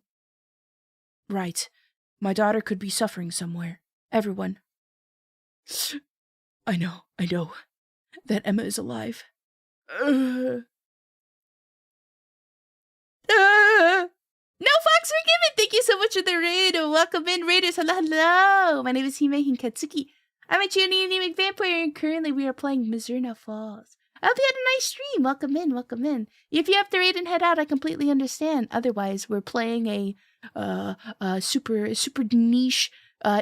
Right. My daughter could be suffering somewhere. Everyone. I know. That Emma is alive. No, Fox Forgiven! Thank you so much for the raid. Welcome in, Raiders. Hello. My name is Hinketsuki. I'm a genuine vampire, and currently we are playing MIZZURNA Falls. I hope you had a nice stream. Welcome in. If you have to raid and head out, I completely understand. Otherwise, we're playing a super niche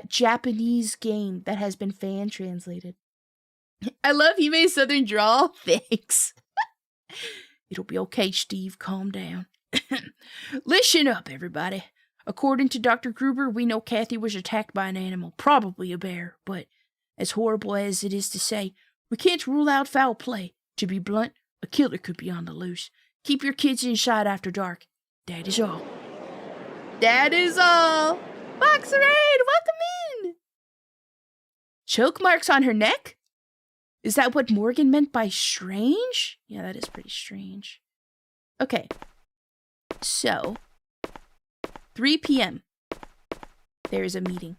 Japanese game that has been fan translated. I love Hime's southern drawl. Thanks. It'll be okay, Steve. Calm down. Listen up, everybody. According to Dr. Gruber, we know Kathy was attacked by an animal, probably a bear, but as horrible as it is to say, we can't rule out foul play. To be blunt, a killer could be on the loose. Keep your kids inside after dark. That is all. Fox Raid, welcome in! Choke marks on her neck? Is that what Morgan meant by strange? Yeah, that is pretty strange. Okay. So, 3 p.m. There is a meeting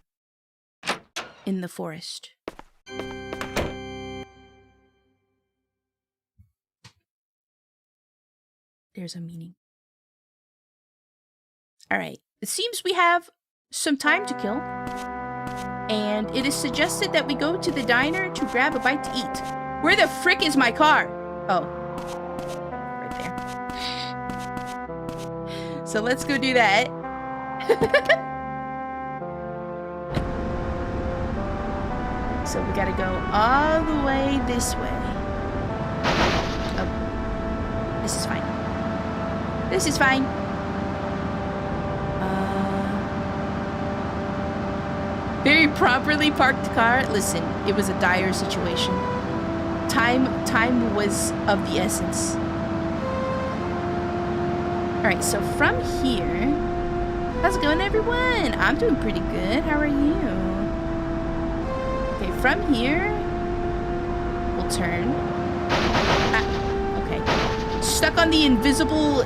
in the forest. There's a meeting. Alright, it seems we have some time to kill. And it is suggested that we go to the diner to grab a bite to eat. Where the frick is my car? Oh. Right there. So let's go do that. So we gotta go all the way this way. Oh. This is fine. This is fine. Very properly parked car. Listen, it was a dire situation. Time was of the essence. Alright, so from here... How's it going, everyone? I'm doing pretty good. How are you? Okay, from here... We'll turn. Ah, okay. Stuck on the invisible...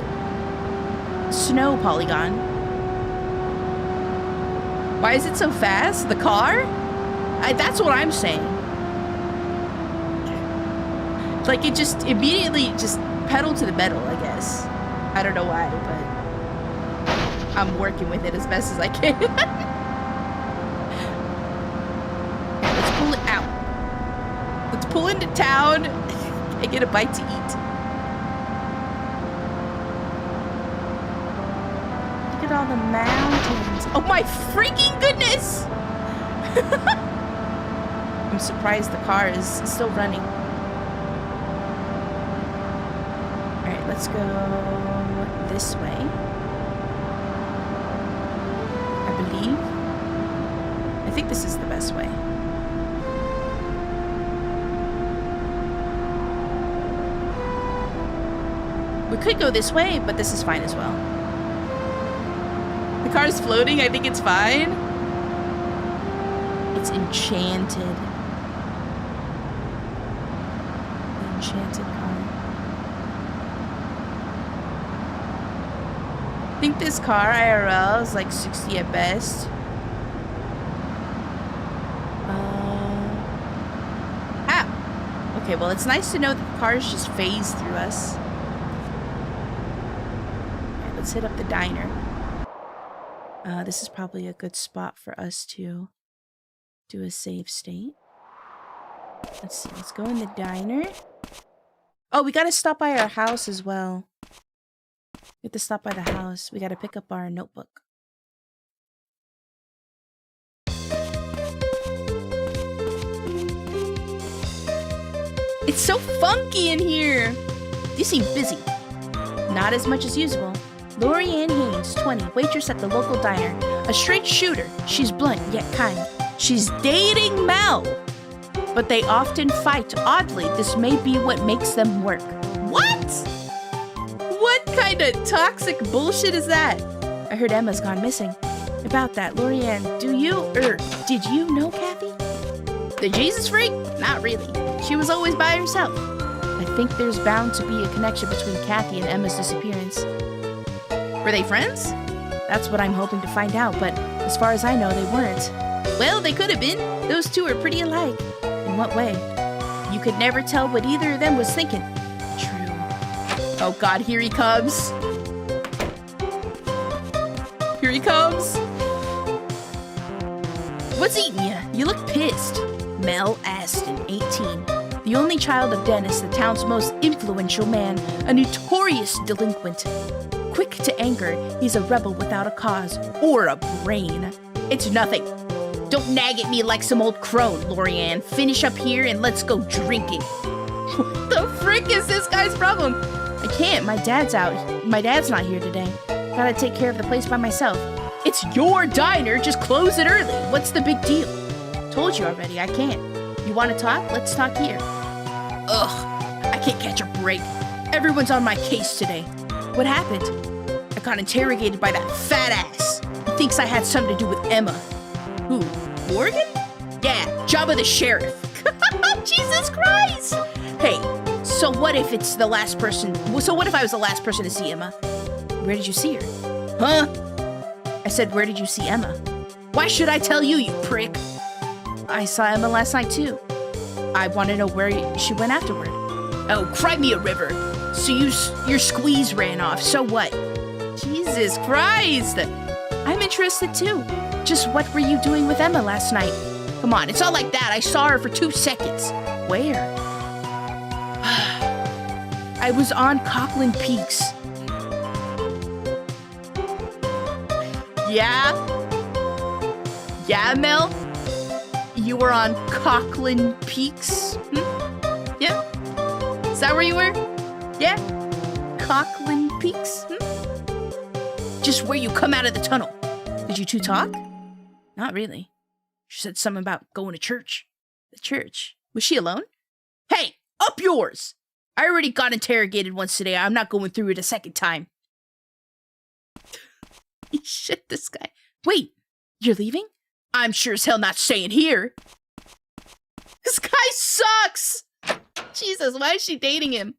snow polygon. Why is it so fast? The car? That's what I'm saying. Like, it just immediately just pedaled to the metal, I guess. I don't know why, but I'm working with it as best as I can. Okay, let's pull it out. Let's pull into town and get a bite to eat. Look at all the mountains. Oh my freaking goodness! I'm surprised the car is still running. Alright, let's go this way. I believe. I think this is the best way. We could go this way, but this is fine as well. The car's floating. I think it's fine. It's enchanted. The enchanted car. I think this car IRL is like 60 at best. Okay, well, it's nice to know that cars just phase through us. Okay, let's hit up the diner. This is probably a good spot for us to do a save state. Let's see, let's go in the diner. Oh, we gotta stop by our house as well. We have to stop by the house. We gotta pick up our notebook. It's so funky in here. You seem busy. Not as much as usual. Lori Ann Haynes, 20, waitress at the local diner. A straight shooter. She's blunt yet kind. She's dating Mel. But they often fight. Oddly, this may be what makes them work. What? What kind of toxic bullshit is that? I heard Emma's gone missing. About that, Lori Ann, did you know Kathy? The Jesus freak? Not really. She was always by herself. I think there's bound to be a connection between Kathy and Emma's disappearance. Were they friends? That's what I'm hoping to find out, but as far as I know, they weren't. Well, they could have been. Those two are pretty alike. In what way? You could never tell what either of them was thinking. True. Oh god, here he comes. Here he comes. What's eating you? You look pissed. Mel Aston, 18. The only child of Dennis, the town's most influential man, a notorious delinquent. Quick to anger, he's a rebel without a cause or a brain. It's nothing. Don't nag at me like some old crone, Lori Ann. Finish up here and let's go drinking. What the frick is this guy's problem? I can't. My dad's out. My dad's not here today. Gotta take care of the place by myself. It's your diner. Just close it early. What's the big deal? Told you already. I can't. You want to talk? Let's talk here. Ugh. I can't catch a break. Everyone's on my case today. What happened? I got interrogated by that fat ass. He thinks I had something to do with Emma. Who? Morgan? Yeah, Jabba the Sheriff. Jesus Christ! Hey, so what if it's the last person? So what if I was the last person to see Emma? Where did you see her? Huh? I said, where did you see Emma? Why should I tell you, you prick? I saw Emma last night too. I want to know where she went afterward. Oh, cry me a river. So your squeeze ran off. So what? Jesus Christ! I'm interested too. Just what were you doing with Emma last night? Come on, it's not like that. I saw her for 2 seconds. Where? I was on Cochran Peaks. Yeah? Yeah, Mel? You were on Cochran Peaks? Yeah? Is that where you were? Yeah? Cochran Peaks? Just where you come out of the tunnel. Did you two talk? Not really. She said something about going to church. The church? Was she alone? Hey, up yours! I already got interrogated once today. I'm not going through it a second time. Shit, this guy. Wait, you're leaving? I'm sure as hell not staying here. This guy sucks! Jesus, why is she dating him?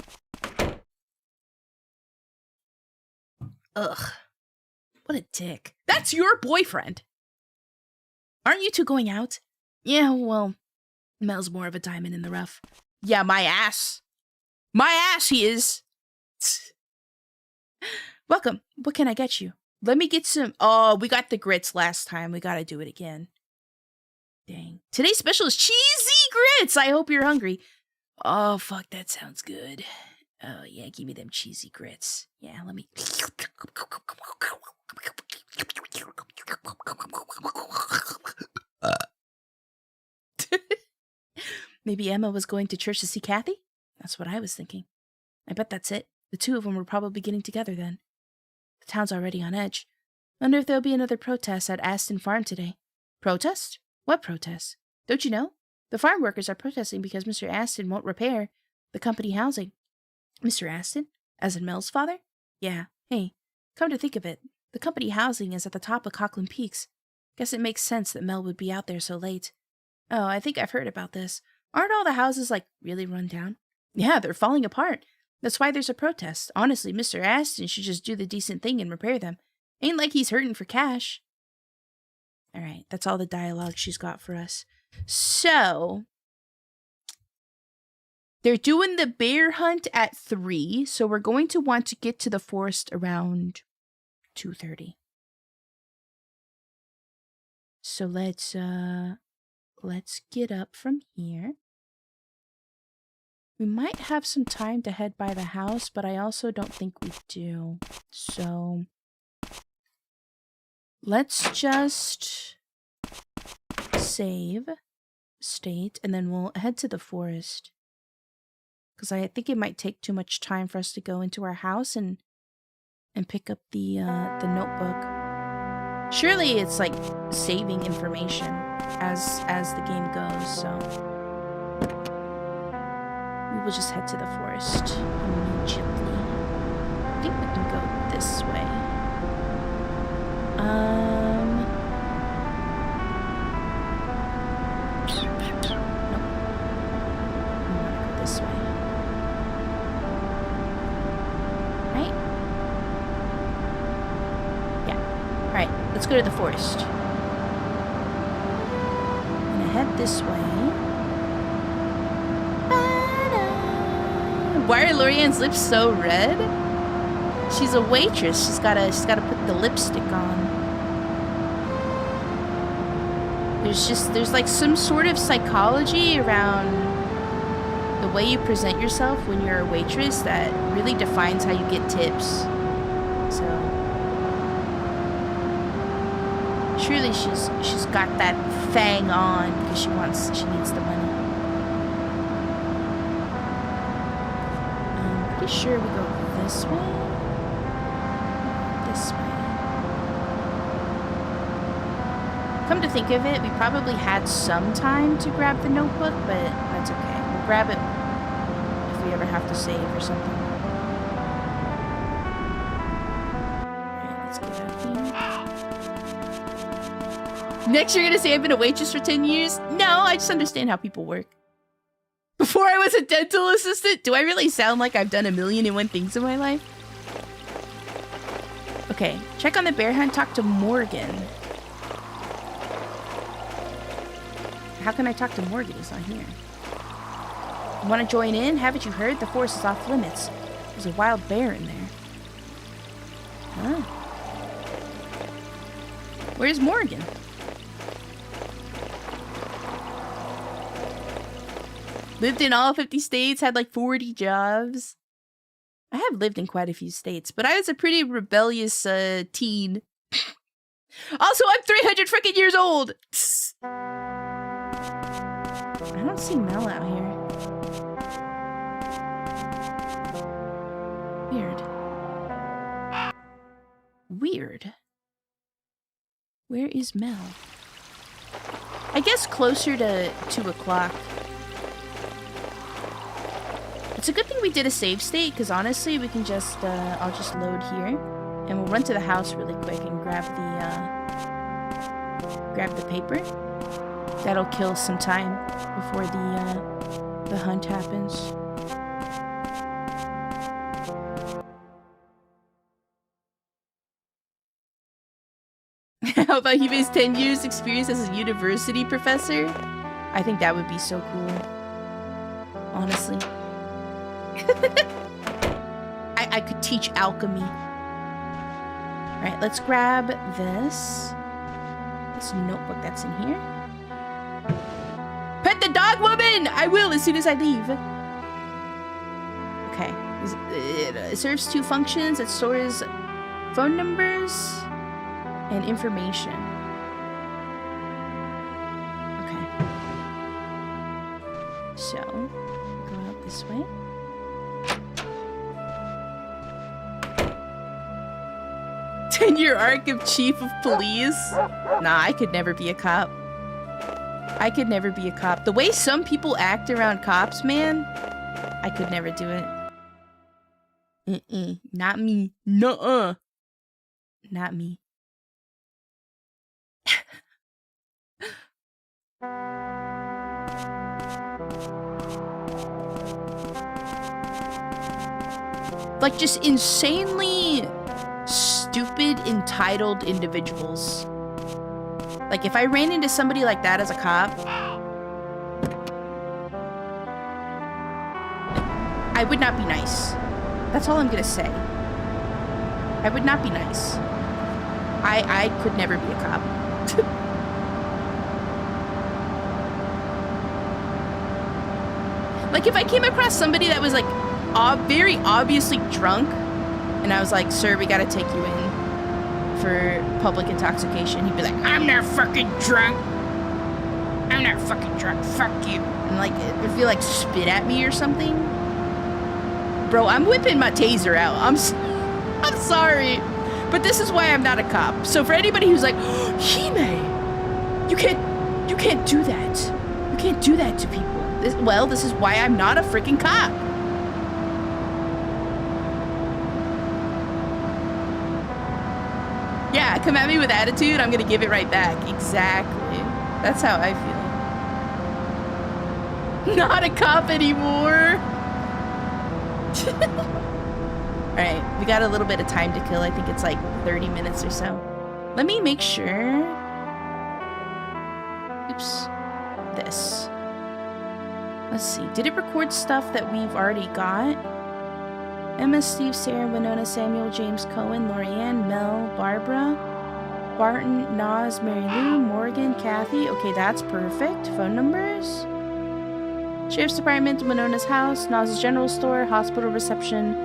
Ugh. What a dick. That's your boyfriend. Aren't you two going out? Yeah, well, Mel's more of a diamond in the rough. Yeah, my ass. My ass he is. Welcome. What can I get you? Let me get some... Oh, we got the grits last time. We gotta do it again. Dang. Today's special is cheesy grits. I hope you're hungry. Oh, fuck, that sounds good. Oh, yeah, give me them cheesy grits. Yeah, let me... Maybe Emma was going to church to see Kathy? That's what I was thinking. I bet that's it. The two of them were probably getting together then. The town's already on edge. Wonder if there'll be another protest at Aston Farm today. Protest? What protest? Don't you know? The farm workers are protesting because Mr. Aston won't repair the company housing. Mr. Aston? As in Mel's father? Yeah. Hey, come to think of it, the company housing is at the top of Cochran Peaks. Guess it makes sense that Mel would be out there so late. Oh, I think I've heard about this. Aren't all the houses, really run down? Yeah, they're falling apart. That's why there's a protest. Honestly, Mr. Aston should just do the decent thing and repair them. Ain't like he's hurting for cash. Alright, that's all the dialogue she's got for us. So, They're doing the bear hunt at 3, so we're going to want to get to the forest around 2:30. So let's get up from here. We might have some time to head by the house, but I also don't think we do. So let's just save state, and then we'll head to the forest. Because I think it might take too much time for us to go into our house and pick up the notebook. Surely it's like saving information as the game goes, so we will just head to the forest immediately. I think we can go this way. This way. Right? Yeah. Alright, let's go to the forest. I'm gonna head this way. Why are Lorianne's lips so red? She's a waitress. She's gotta put the lipstick on. There's like some sort of psychology around the way you present yourself when you're a waitress that really defines how you get tips. So surely she's got that fang on because she needs the money. I'm pretty sure we go this way. This way. Come to think of it, we probably had some time to grab the notebook, but that's okay. Grab it if we ever have to save or something. Alright, let's get up here. Next you're gonna say I've been a waitress for 10 years? No, I just understand how people work. Before I was a dental assistant, do I really sound like I've done 1,000,001 things in my life? Okay, check on the bear hunt, talk to Morgan. How can I talk to Morgan? He's not here. Want to join in? Haven't you heard? The forest is off limits. There's a wild bear in there. Huh. Where's Morgan? Lived in all 50 states, had like 40 jobs. I have lived in quite a few states, but I was a pretty rebellious teen. Also, I'm 300 freaking years old! I don't see Mel out here. Weird. Where is Mel? I guess closer to 2 o'clock. It's a good thing we did a save state, because honestly, we can just, I'll just load here, and we'll run to the house really quick and grab the paper. That'll kill some time before the hunt happens. How about Hibe's 10 years experience as a university professor? I think that would be so cool. Honestly. I could teach alchemy. Alright, let's grab this notebook that's in here. Pet the dog woman! I will as soon as I leave. Okay. It serves 2 functions. It stores phone numbers and information. Okay. So, go out this way. Ten-year arc of chief of police? Nah, I could never be a cop. I could never be a cop. The way some people act around cops, man, I could never do it. Not me. Nuh-uh. Not me. Like, just insanely stupid, entitled individuals. Like, if I ran into somebody like that as a cop, I would not be nice. That's all I'm gonna say. I would not be nice. I could never be a cop. Like, if I came across somebody that was, like, very obviously drunk, and I was like, sir, we gotta take you in for public intoxication, he'd be like, I'm not fucking drunk. I'm not fucking drunk. Fuck you. And, like, if you, like, spit at me or something. Bro, I'm whipping my taser out. I'm sorry. But this is why I'm not a cop. So for anybody who's like, Hime, you can't do that. You can't do that to people. This is why I'm not a freaking cop. Yeah, come at me with attitude, I'm gonna give it right back. Exactly. That's how I feel. Not a cop anymore. Alright, we got a little bit of time to kill. I think it's like 30 minutes or so. Let me make sure. Oops. This. Let's see. Did it record stuff that we've already got? Emma, Steve, Sarah, Winona, Samuel, James, Cohen, Lorianne, Mel, Barbara, Barton, Nas, Mary Lou, Morgan, Kathy. Okay, that's perfect. Phone numbers? Sheriff's Department, Winona's house, Nas's general store, hospital reception,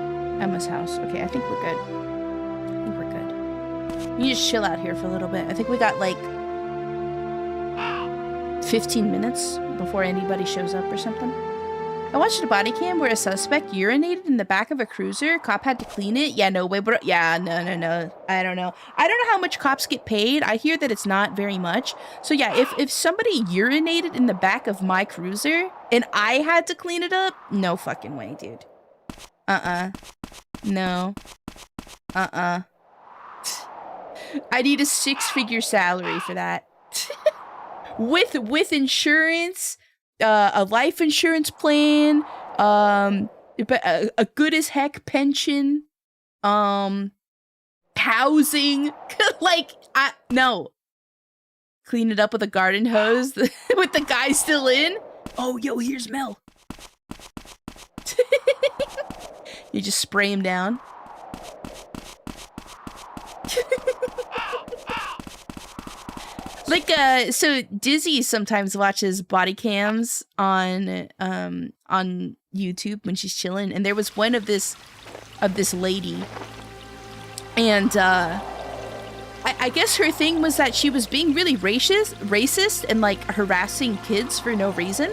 Emma's house. Okay, I think we're good. I think we're good. We just chill out here for a little bit. I think we got like 15 minutes before anybody shows up or something. I watched a body cam where a suspect urinated in the back of a cruiser. Cop had to clean it. Yeah, no way, bro. Yeah, no. I don't know. I don't know how much cops get paid. I hear that it's not very much. So yeah, if somebody urinated in the back of my cruiser and I had to clean it up, no fucking way, dude. No. I need a 6-figure salary for that. with insurance, a life insurance plan, a good as heck pension, housing. Like, no. Clean it up with a garden hose with the guy still in. Oh, yo, here's Mel. You just spray him down. Like, so Dizzy sometimes watches body cams on YouTube when she's chilling, and there was one of this lady, and I guess her thing was that she was being really racist and like harassing kids for no reason,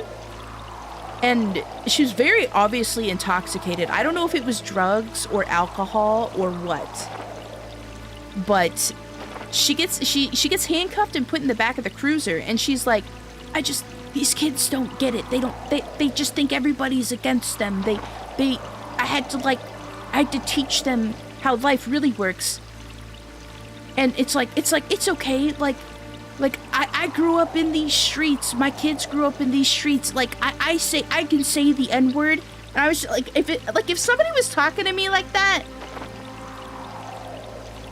and she was very obviously intoxicated. I don't know if it was drugs or alcohol or what, but she gets handcuffed and put in the back of the cruiser, and she's like, these kids don't get it. They just think everybody's against them. I had to teach them how life really works. And it's okay. Like I grew up in these streets. My kids grew up in these streets. Like I can say the N-word. And I was like, if somebody was talking to me like that,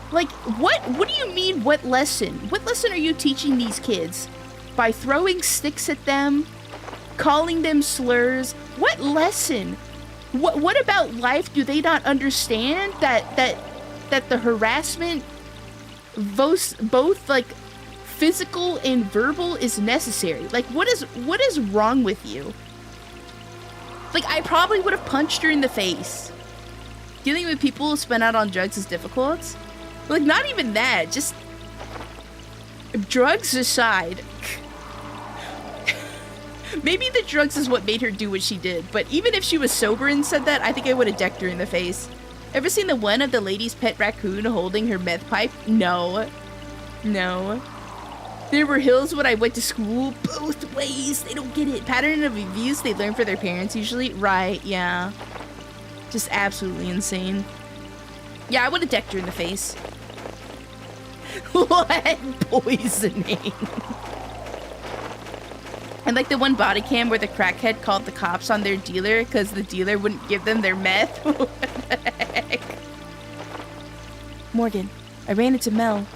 like, what do you mean, what lesson? What lesson are you teaching these kids? By throwing sticks at them? Calling them slurs? What lesson? What about life do they not understand? That the harassment, both like physical and verbal, is necessary? Like, what is wrong with you? Like, I probably would have punched her in the face. Dealing with people who spin out on drugs is difficult. Like, not even that, just drugs aside. Maybe the drugs is what made her do what she did, but even if she was sober and said that, I think I would have decked her in the face. Ever seen the one of the lady's pet raccoon holding her meth pipe? No. There were hills when I went to school, both ways. They don't get it. Pattern of abuse they learn for their parents usually. Right, yeah. Just absolutely insane. Yeah, I would have decked her in the face. Lead poisoning. And like the one body cam where the crackhead called the cops on their dealer because the dealer wouldn't give them their meth. What the heck? Morgan, I ran into Mel.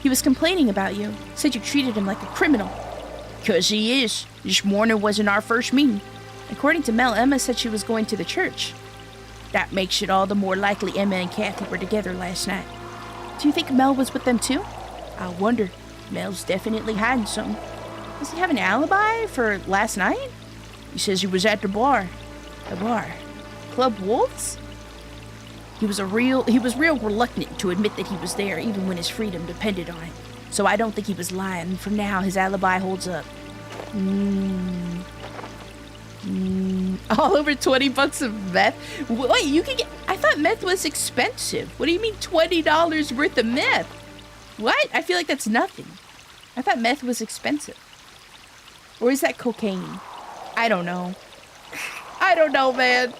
He was complaining about you. Said you treated him like a criminal. 'Cause he is. This morning wasn't our first meeting. According to Mel, Emma said she was going to the church. That makes it all the more likely Emma and Kathy were together last night. Do you think Mel was with them too? I wonder. Mel's definitely hiding something. Does he have an alibi for last night? He says he was at the bar. The bar? Club Wolves? He was real reluctant to admit that he was there, even when his freedom depended on it. So I don't think he was lying, and for now, his alibi holds up. All over $20 of meth? Wait, you can get... I thought meth was expensive. What do you mean $20 worth of meth? What? I feel like that's nothing. I thought meth was expensive. Or is that cocaine? I don't know. I don't know, man.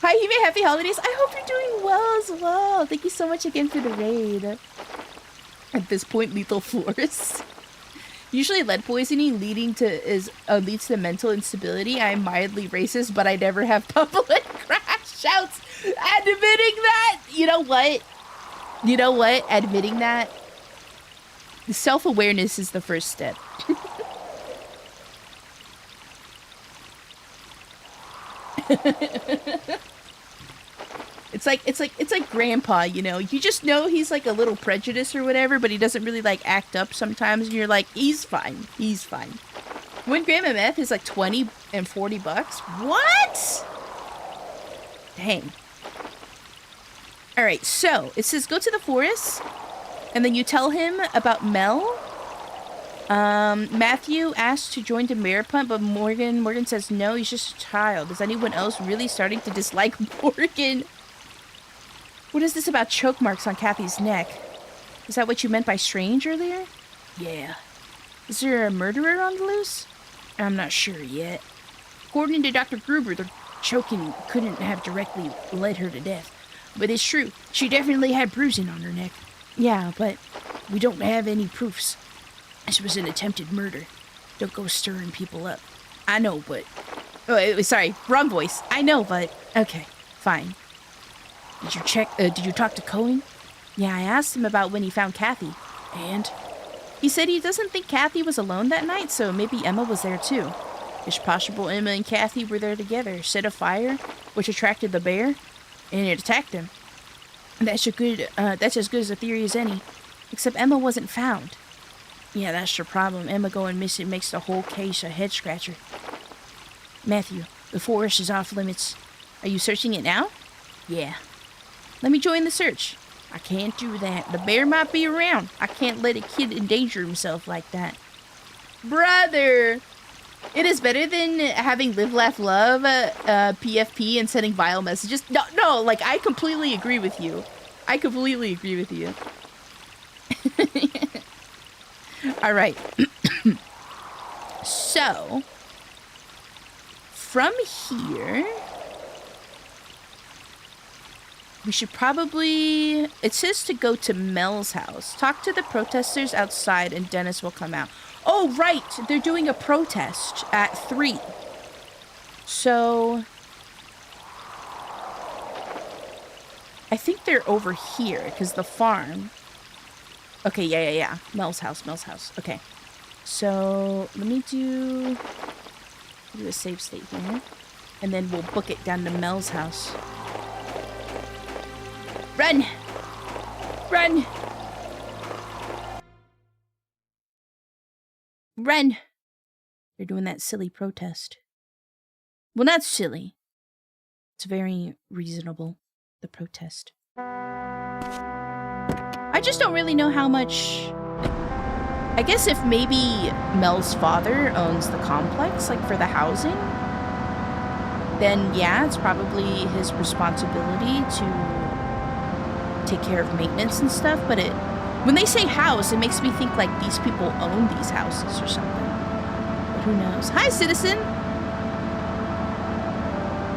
Hi, Hime. Happy holidays. I hope you're doing well as well. Thank you so much again for the raid. At this point, lethal force. Usually lead poisoning leads to mental instability. I'm mildly racist, but I never have public crash outs. Admitting that, you know what? Admitting that. Self-awareness is the first step. It's like grandpa, you know. You just know he's like a little prejudiced or whatever, but he doesn't really like act up sometimes, and you're like, he's fine. He's fine. 1 gram of meth is like $20 and $40. What? Dang. Alright, so it says go to the forest, and then you tell him about Mel. Matthew asked to join the bear punt, but Morgan says no, he's just a child. Is anyone else really starting to dislike Morgan? What is this about choke marks on Kathy's neck? Is that what you meant by strange earlier? Yeah. Is there a murderer on the loose? I'm not sure yet. According to Dr. Gruber, the choking couldn't have directly led her to death. But it's true, she definitely had bruising on her neck. Yeah, but we don't have any proofs. This was an attempted murder. Don't go stirring people up. I know, but... Oh, sorry, wrong voice. I know, but... Okay, fine. Did you talk to Cohen? Yeah, I asked him about when he found Kathy. And? He said he doesn't think Kathy was alone that night, so maybe Emma was there too. It's possible Emma and Kathy were there together, set a fire, which attracted the bear, and it attacked him. That's as good as a theory as any. Except Emma wasn't found. Yeah, that's your problem. Emma going missing makes the whole case a head-scratcher. Matthew, the forest is off limits. Are you searching it now? Yeah. Let me join the search. I can't do that. The bear might be around. I can't let a kid endanger himself like that. Brother! It is better than having live, laugh, love, PFP and sending vile messages. No, like, I completely agree with you. All right. So, from here, we should probably... It says to go to Mel's house. Talk to the protesters outside and Dennis will come out. Oh, right! They're doing a protest at 3. So... I think they're over here, because the farm... Okay, yeah. Mel's house. Okay. So, let me do a save state here. And then we'll book it down to Mel's house. Run! Run! Run! They're doing that silly protest. Well, not silly. It's very reasonable, the protest. I just don't really know how much... I guess if maybe Mel's father owns the complex, like for the housing, then yeah, it's probably his responsibility to take care of maintenance and stuff, but when they say house, it makes me think like these people own these houses or something. But who knows? Hi, citizen!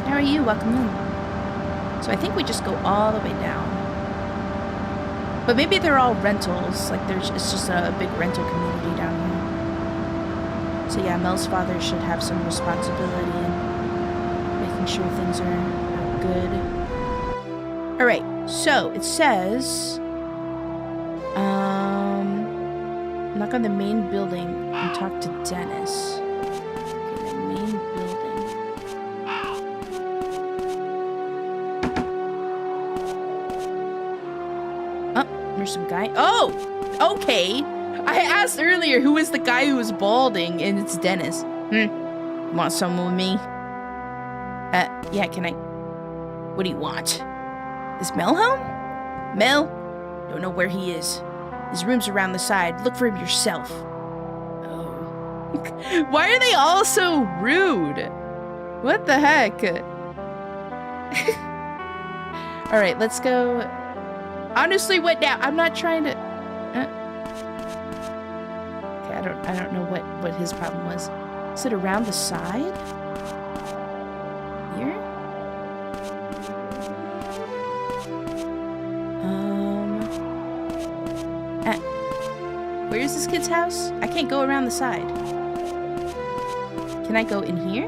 How are you? Welcome in. So I think we just go all the way down. But maybe they're all rentals, like it's just a big rental community down here. So yeah, Mel's father should have some responsibility in making sure things are good. Alright, so it says... knock on the main building and talk to Dennis. Okay, the main building. Oh, okay. I asked earlier who is the guy who was balding, and it's Dennis. Want some with me? Yeah, can I? What do you want? Is Mel home? Mel? Don't know where he is. His room's around the side. Look for him yourself. Oh. Why are they all so rude? What the heck? Alright, let's go. Honestly, what now? I'm not trying to... Okay, I don't know what his problem was. Is it around the side? Here? Where is this kid's house? I can't go around the side. Can I go in here?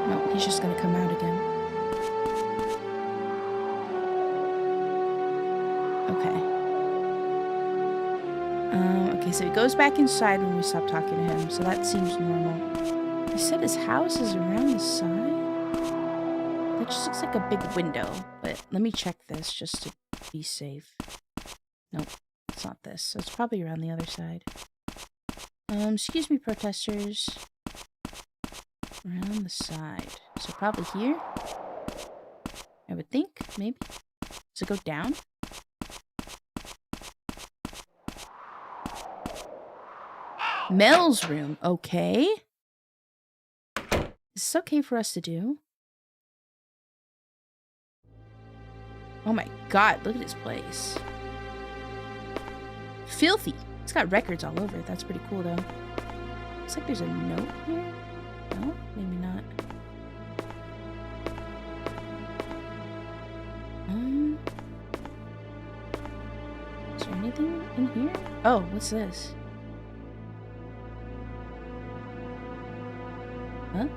No, he's just gonna come out again. Okay, so he goes back inside when we stop talking to him, so that seems normal. He said his house is around the side? That just looks like a big window, but let me check this just to be safe. Nope, it's not this, so it's probably around the other side. Excuse me, protesters. Around the side. So probably here? I would think, maybe. Does it go down? Mel's room, okay. Is this okay for us to do? Oh my god, look at this place. Filthy. It's got records all over it. That's pretty cool, though. Looks like there's a note here. No, maybe not. Is there anything in here? Oh, what's this? Huh?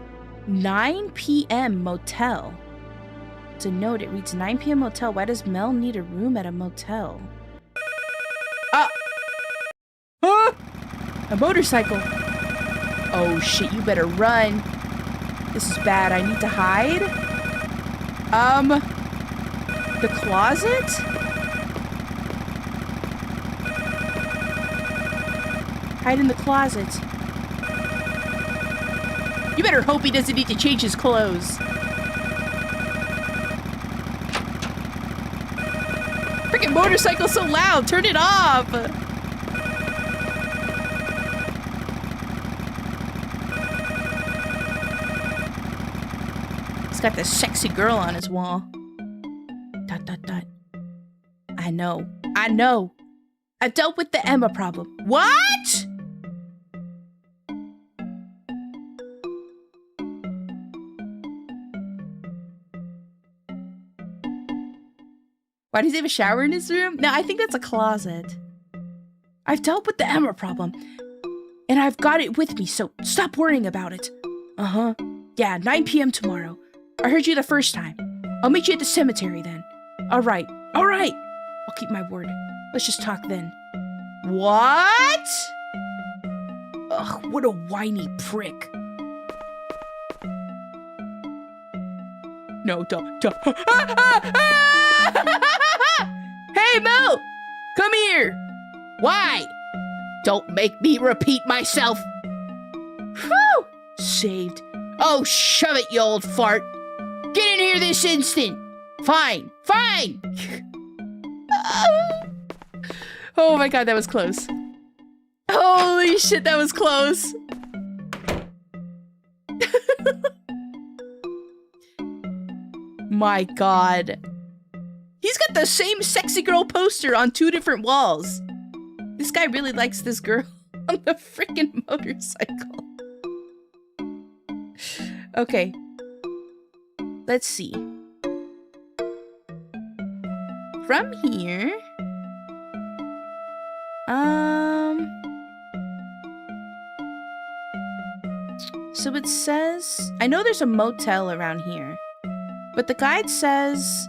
9 p.m. motel. It's a note. It reads 9 p.m. motel. Why does Mel need a room at a motel? A motorcycle. Oh shit, you better run. This is bad. I need to hide. The closet? Hide in the closet. You better hope he doesn't need to change his clothes. Freaking motorcycle's so loud. Turn it off. He's got this sexy girl on his wall. ... I know. I've dealt with the Emma problem. What? Why does he have a shower in his room? No, I think that's a closet. I've dealt with the Emma problem, and I've got it with me, so stop worrying about it. Uh-huh. Yeah, 9 p.m. tomorrow. I heard you the first time. I'll meet you at the cemetery then. All right. I'll keep my word. Let's just talk then. What? Ugh, what a whiny prick. No, don't. Hey, Mel! Come here! Why? Don't make me repeat myself. Whew! Saved. Oh, shove it, you old fart. Get in here this instant. Fine. Oh my god, that was close. Holy shit, that was close. My god. He's got the same sexy girl poster on 2 different walls. This guy really likes this girl on the freaking motorcycle. Okay. Let's see. From here... So it says... I know there's a motel around here. But the guide says...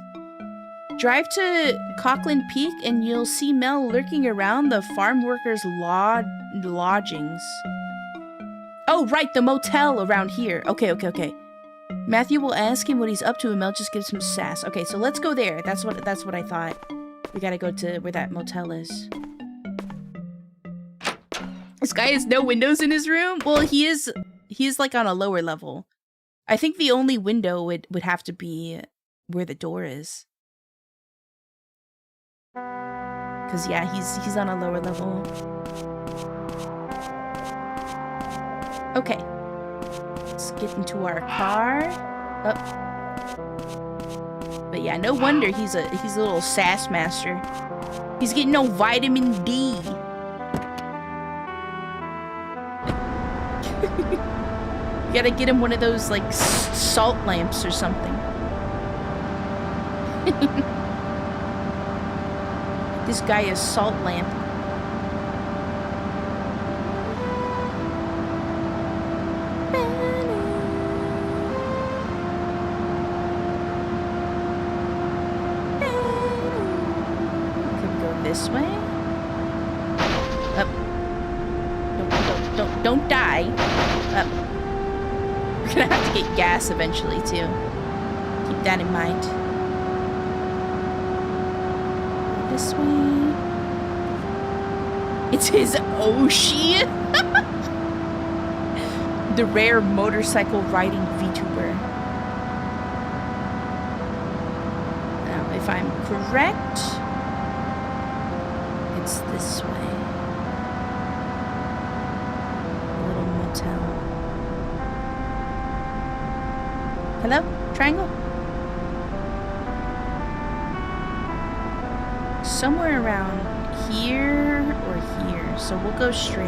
Drive to Cockland Peak and you'll see Mel lurking around the farm workers' lodgings. Oh, right, the motel around here. Okay. Matthew will ask him what he's up to and Mel just gives him sass. Okay, so let's go there. That's what I thought. We gotta go to where that motel is. This guy has no windows in his room? Well, he is like on a lower level. I think the only window would have to be where the door is. Cause yeah, he's on a lower level. Okay. Let's get into our car. Oh. But yeah, no wonder he's a little sass master. He's getting no vitamin D. You gotta get him one of those like salt lamps or something. This guy is salt lamp. This way? Up. Don't die. Up. We're gonna have to get gas eventually too. Keep that in mind. This way. It's his Oshi. The rare motorcycle riding VTuber. Now, if I'm correct, it's this way. A little motel. Hello? Triangle? Somewhere around here or here. So we'll go straight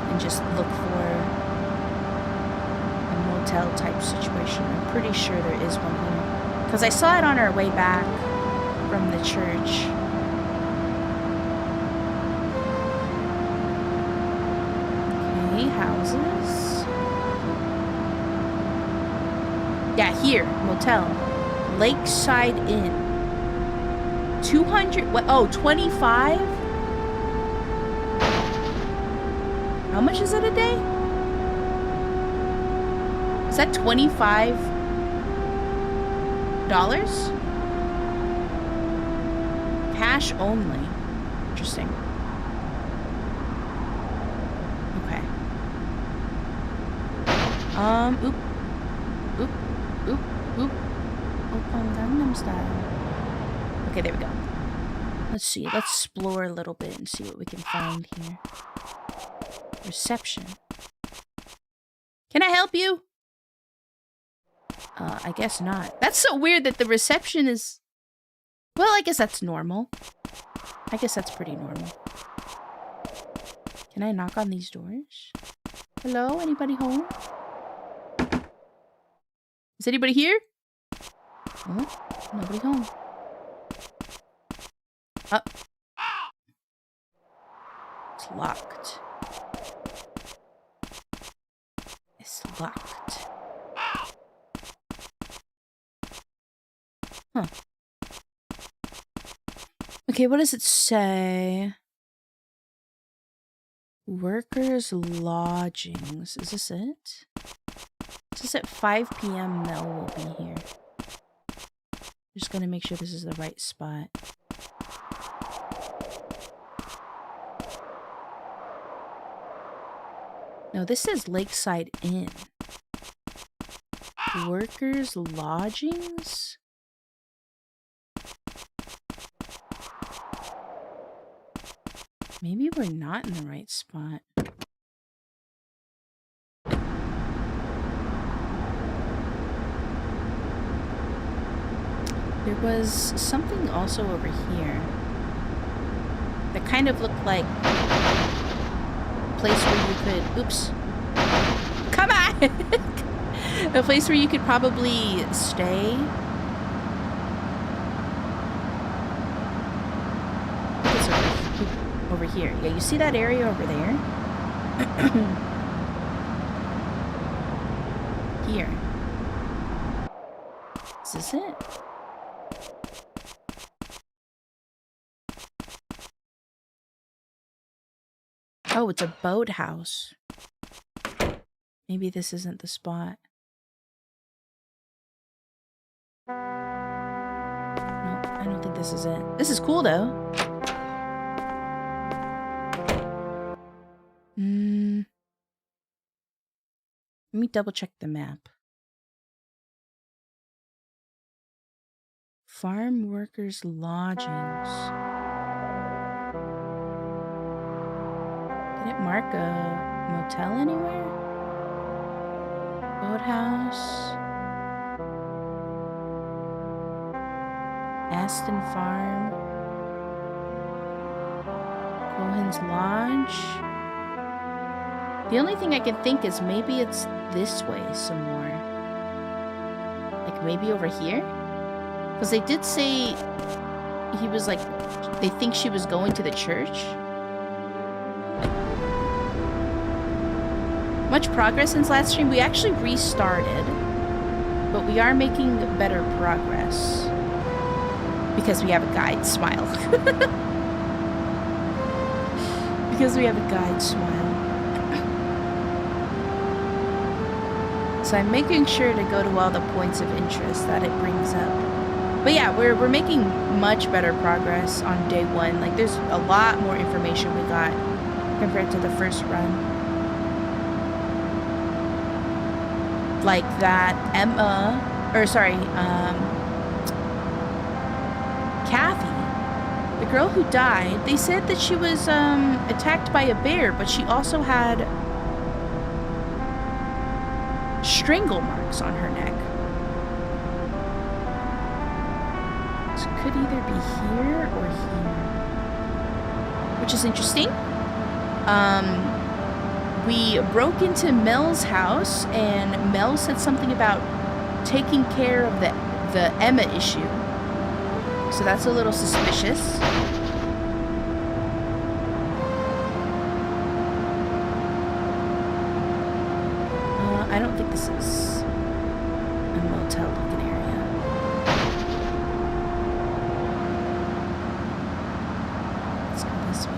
and just look for a motel type situation. I'm pretty sure there is one here. Because I saw it on our way back from the church. Houses. Yeah, here, motel. Lakeside Inn. 200, what? Oh, 25? How much is it a day? Is that $25? Cash only. Interesting. Oop. Oop. Oop. Oop. Open Gangnam Style. Okay, there we go. Let's see. Let's explore a little bit and see what we can find here. Reception. Can I help you? I guess not. That's so weird that the reception is... Well, I guess that's normal. I guess that's pretty normal. Can I knock on these doors? Hello? Anybody home? Is anybody here? Oh, nobody home. Up. It's locked. It's locked. Huh. Okay, what does it say? Workers' lodgings. Is this it? Just at 5 p.m. Mel will be here. Just gonna make sure this is the right spot. No, this says Lakeside Inn. Workers' lodgings? Maybe we're not in the right spot. There was something also over here that kind of looked like a place where you could... Oops. Come on! A place where you could probably stay. I think it's over here. Yeah, you see that area over there? Here. Is this it? Oh, it's a boathouse. Maybe this isn't the spot. don't think this is it. This is cool though. Let me double check the map. Farm workers' lodgings. Did it mark a motel anywhere? Boathouse. Aston Farm. Cohen's Lodge. The only thing I can think is maybe it's this way some more. Like maybe over here? Because they did say he was like, they think she was going to the church. Much progress since last stream. We actually restarted, but we are making better progress. Because we have a guide. Smile. Because we have a guide. Smile. So I'm making sure to go to all the points of interest that it brings up. But yeah, we're making much better progress on day one. Like there's a lot more information we got compared to the first run. Like that Kathy, the girl who died, they said that she was attacked by a bear, but she also had strangle marks on her neck. So it could either be here or here, which is interesting. We broke into Mel's house, and Mel said something about taking care of the Emma issue. So that's a little suspicious. I don't think this is a motel looking area. Let's go this way.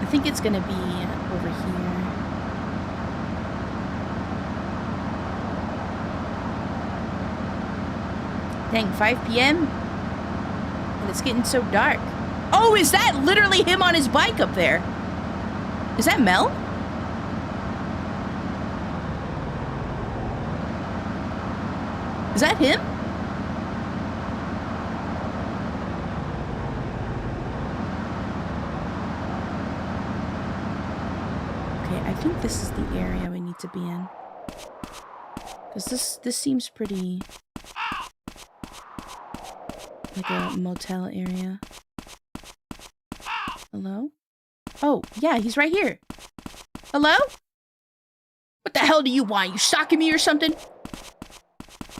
I think it's gonna be over here. Dang, 5 p.m? And it's getting so dark. Oh, is that literally him on his bike up there? Is that Mel? Is that him? Okay, I think this is the area we need to be in. Because this seems pretty like a motel area. Hello? Oh, yeah, he's right here. Hello? What the hell do you want? You stalking me or something?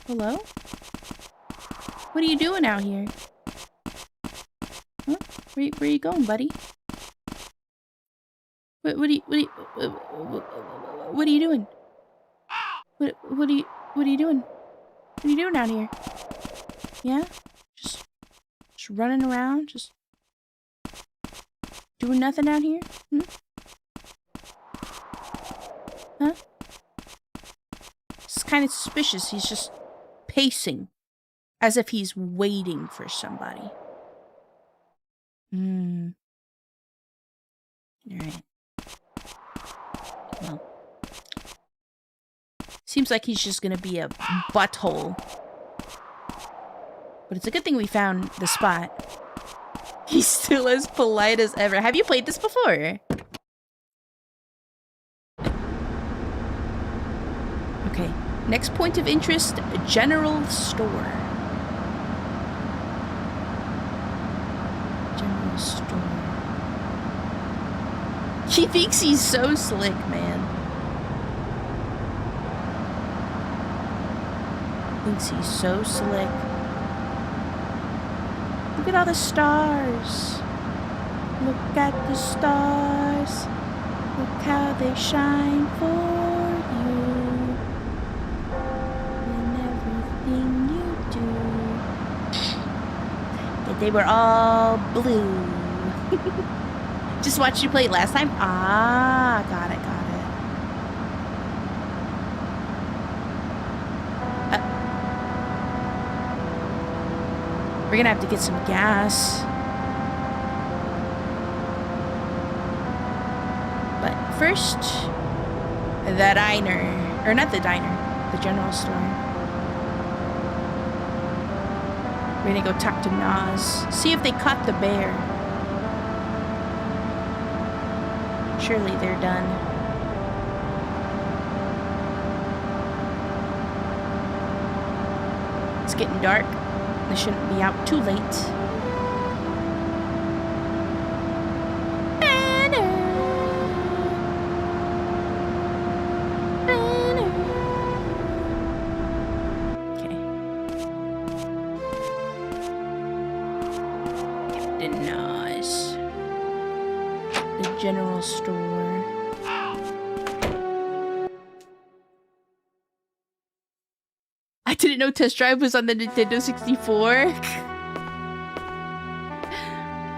Hello? What are you doing out here? Huh? Where are you going, buddy? What are you doing? What are you doing? What are you doing out here? Yeah? Just running around? Just doing nothing out here? Hmm? Huh? It's kind of suspicious. He's just pacing as if he's waiting for somebody. Alright. Well. Seems like he's just gonna be a butthole. But it's a good thing we found the spot. He's still as polite as ever. Have you played this before? Okay. Next point of interest, general store. General store. He thinks he's so slick, man. Thinks he's so slick. Look at all the stars. Look at the stars. Look how they shine for you. And everything you do. That they were all blue. Just watched you play it last time? Ah, got it. We're gonna have to get some gas. But first, the diner. Or not the diner, the general store. We're gonna go talk to Nas. See if they caught the bear. Surely they're done. It's getting dark. They shouldn't be out too late. Okay. Captain Nas. The general store. I didn't know Test Drive was on the Nintendo 64.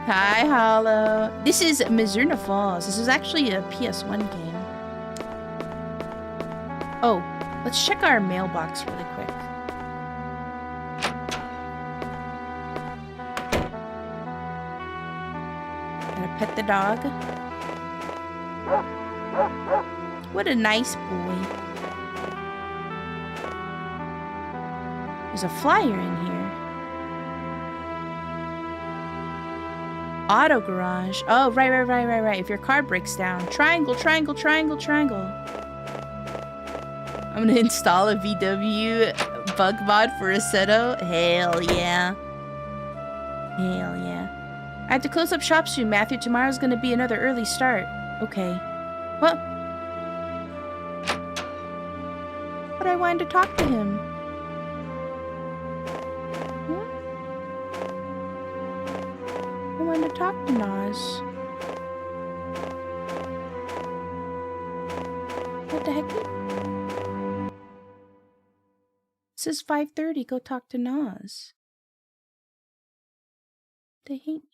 Hi, Hollow. This is MIZZURNA Falls. This is actually a PS1 game. Oh, let's check our mailbox really quick. Gonna pet the dog. What a nice boy. There's a flyer in here. Auto garage. Oh, right. If your car breaks down. Triangle. I'm gonna install a VW bug mod for Assetto. Hell yeah. I have to close up shop soon, Matthew. Tomorrow's gonna be another early start. Okay. What? But I wanted to talk to him. I wanted to talk to Nas. What the heck? It says 5:30. Go talk to Nas. They hate me.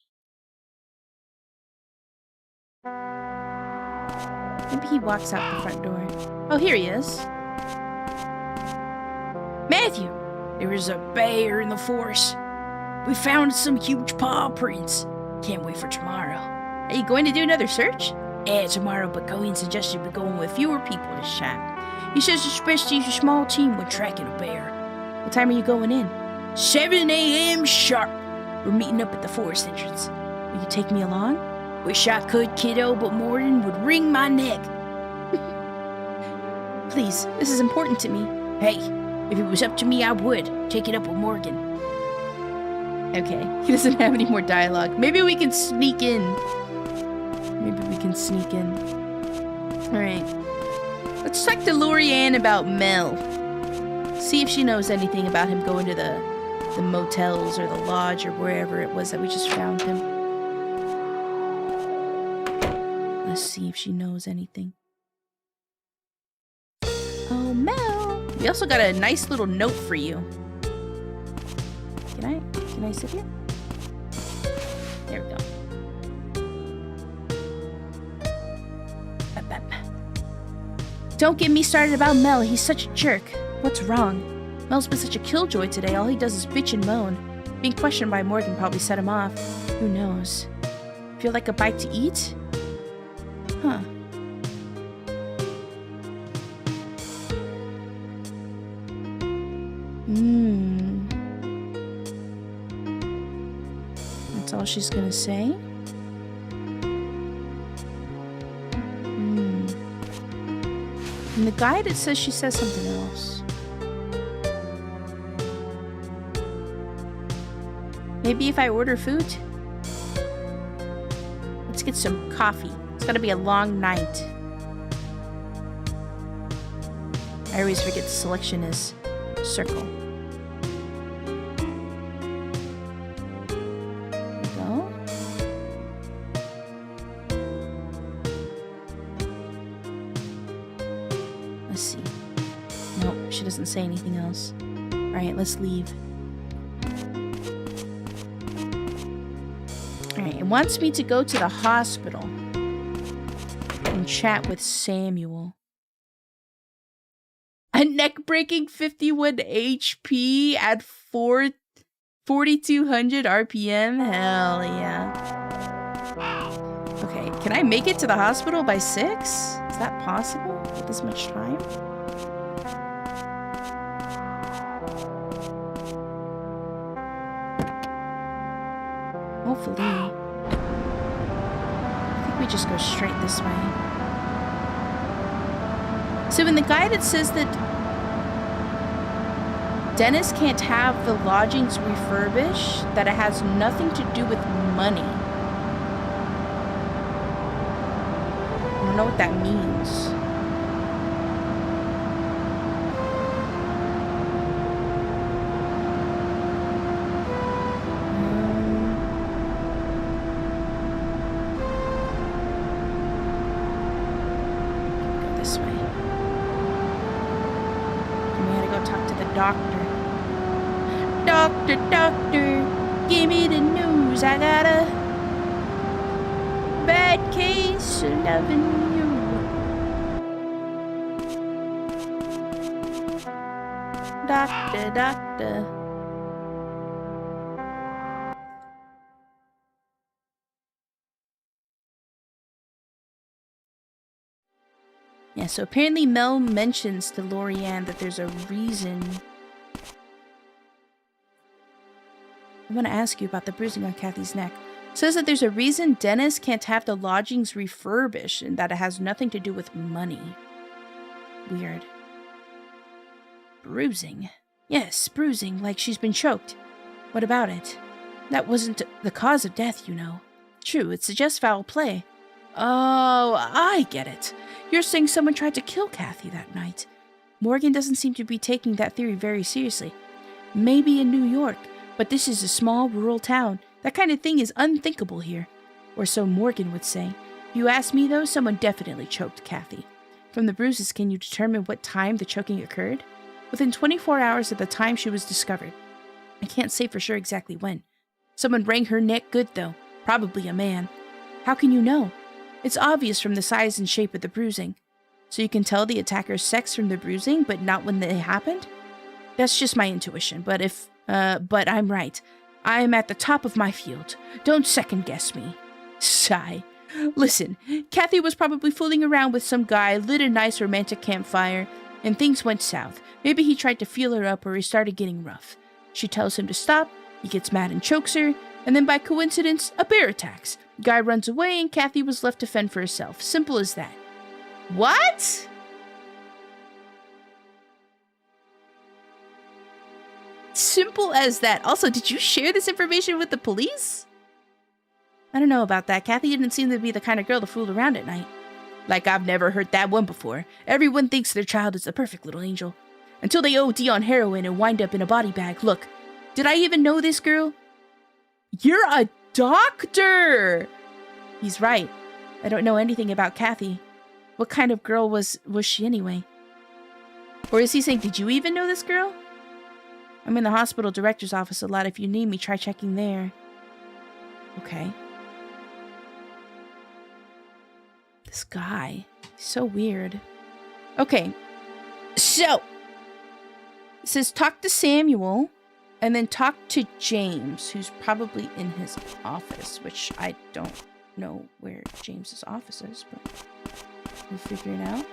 Maybe he walks out the front door. Oh, here he is. Matthew, there is a bear in the forest. We found some huge paw prints. Can't wait for tomorrow. Are you going to do another search? Yeah, tomorrow, but Cohen suggested we go in with fewer people this time. He says it's best to use a small team when tracking a bear. What time are you going in? 7 a.m. sharp. We're meeting up at the forest entrance. Will you take me along? Wish I could, kiddo, but Morgan would wring my neck. Please, this is important to me. Hey, if it was up to me, I would. Take it up with Morgan. Okay, he doesn't have any more dialogue. Maybe we can sneak in. Alright. Let's talk to Lorianne about Mel. See if she knows anything about him going to the motels or the lodge or wherever it was that we just found him. Let's see if she knows anything. Oh, Mel. We also got a nice little note for you. Can I sit here? There we go. Don't get me started about Mel. He's such a jerk. What's wrong? Mel's been such a killjoy today. All he does is bitch and moan. Being questioned by Morgan probably set him off. Who knows? Feel like a bite to eat? Huh. That's all she's gonna say? In the guide it says she says something else. Maybe if I order food? Let's get some coffee. It's gonna be a long night. I always forget the selection is circle. There we go. Let's see. Nope, she doesn't say anything else. Alright, let's leave. Alright, it wants me to go to the hospital and chat with Samuel. A neck-breaking 51 HP at 4,200 RPM? Hell yeah. Okay, can I make it to the hospital by 6? Is that possible with this much time? Hopefully. I think we just go straight this way. So in the guide it says that Dennis can't have the lodgings refurbished, that it has nothing to do with money. I don't know what that means. Go this way. And we gotta go talk to the doctor. Doctor, doctor, give me the news. I got a bad case of loving you. Doctor, doctor. Yeah, so apparently Mel mentions to Lorianne that there's a reason. I want to ask you about the bruising on Kathy's neck. It says that there's a reason Dennis can't have the lodgings refurbished and that it has nothing to do with money. Weird. Bruising? Yes, bruising, like she's been choked. What about it? That wasn't the cause of death, you know. True, it suggests foul play. Oh, I get it. You're saying someone tried to kill Kathy that night. Morgan doesn't seem to be taking that theory very seriously. Maybe in New York, but this is a small rural town. That kind of thing is unthinkable here. Or so Morgan would say. If you ask me, though, someone definitely choked Kathy. From the bruises, can you determine what time the choking occurred? Within 24 hours of the time she was discovered. I can't say for sure exactly when. Someone wrung her neck good, though. Probably a man. How can you know? It's obvious from the size and shape of the bruising. So you can tell the attacker's sex from the bruising, but not when they happened? That's just my intuition, but I'm right. I am at the top of my field. Don't second guess me. Sigh. Listen, Kathy was probably fooling around with some guy, lit a nice romantic campfire, and things went south. Maybe he tried to feel her up or he started getting rough. She tells him to stop, he gets mad and chokes her, and then by coincidence, a bear attacks. Guy runs away and Kathy was left to fend for herself. Simple as that. What? Simple as that. Also, did you share this information with the police? I don't know about that. Kathy didn't seem to be the kind of girl to fool around at night. Like I've never heard that one before. Everyone thinks their child is a perfect little angel. Until they OD on heroin and wind up in a body bag. Look, did I even know this girl? You're a doctor! He's right. I don't know anything about Kathy. What kind of girl was she anyway? Or is he saying, did you even know this girl? I'm in the hospital director's office a lot. If you need me, try checking there. Okay. This guy. So weird. Okay. So. It says talk to Samuel. And then talk to James, who's probably in his office. Which I don't know where James's office is. But we'll figure it out.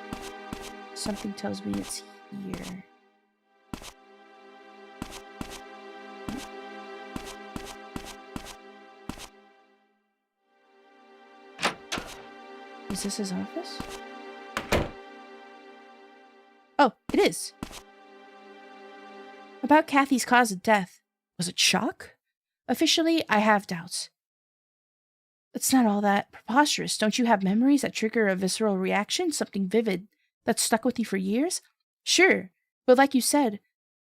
Something tells me it's here. Is this his office? Oh, it is. About Kathy's cause of death. Was it shock? Officially, I have doubts. It's not all that preposterous. Don't you have memories that trigger a visceral reaction? Something vivid that stuck with you for years? Sure, but like you said,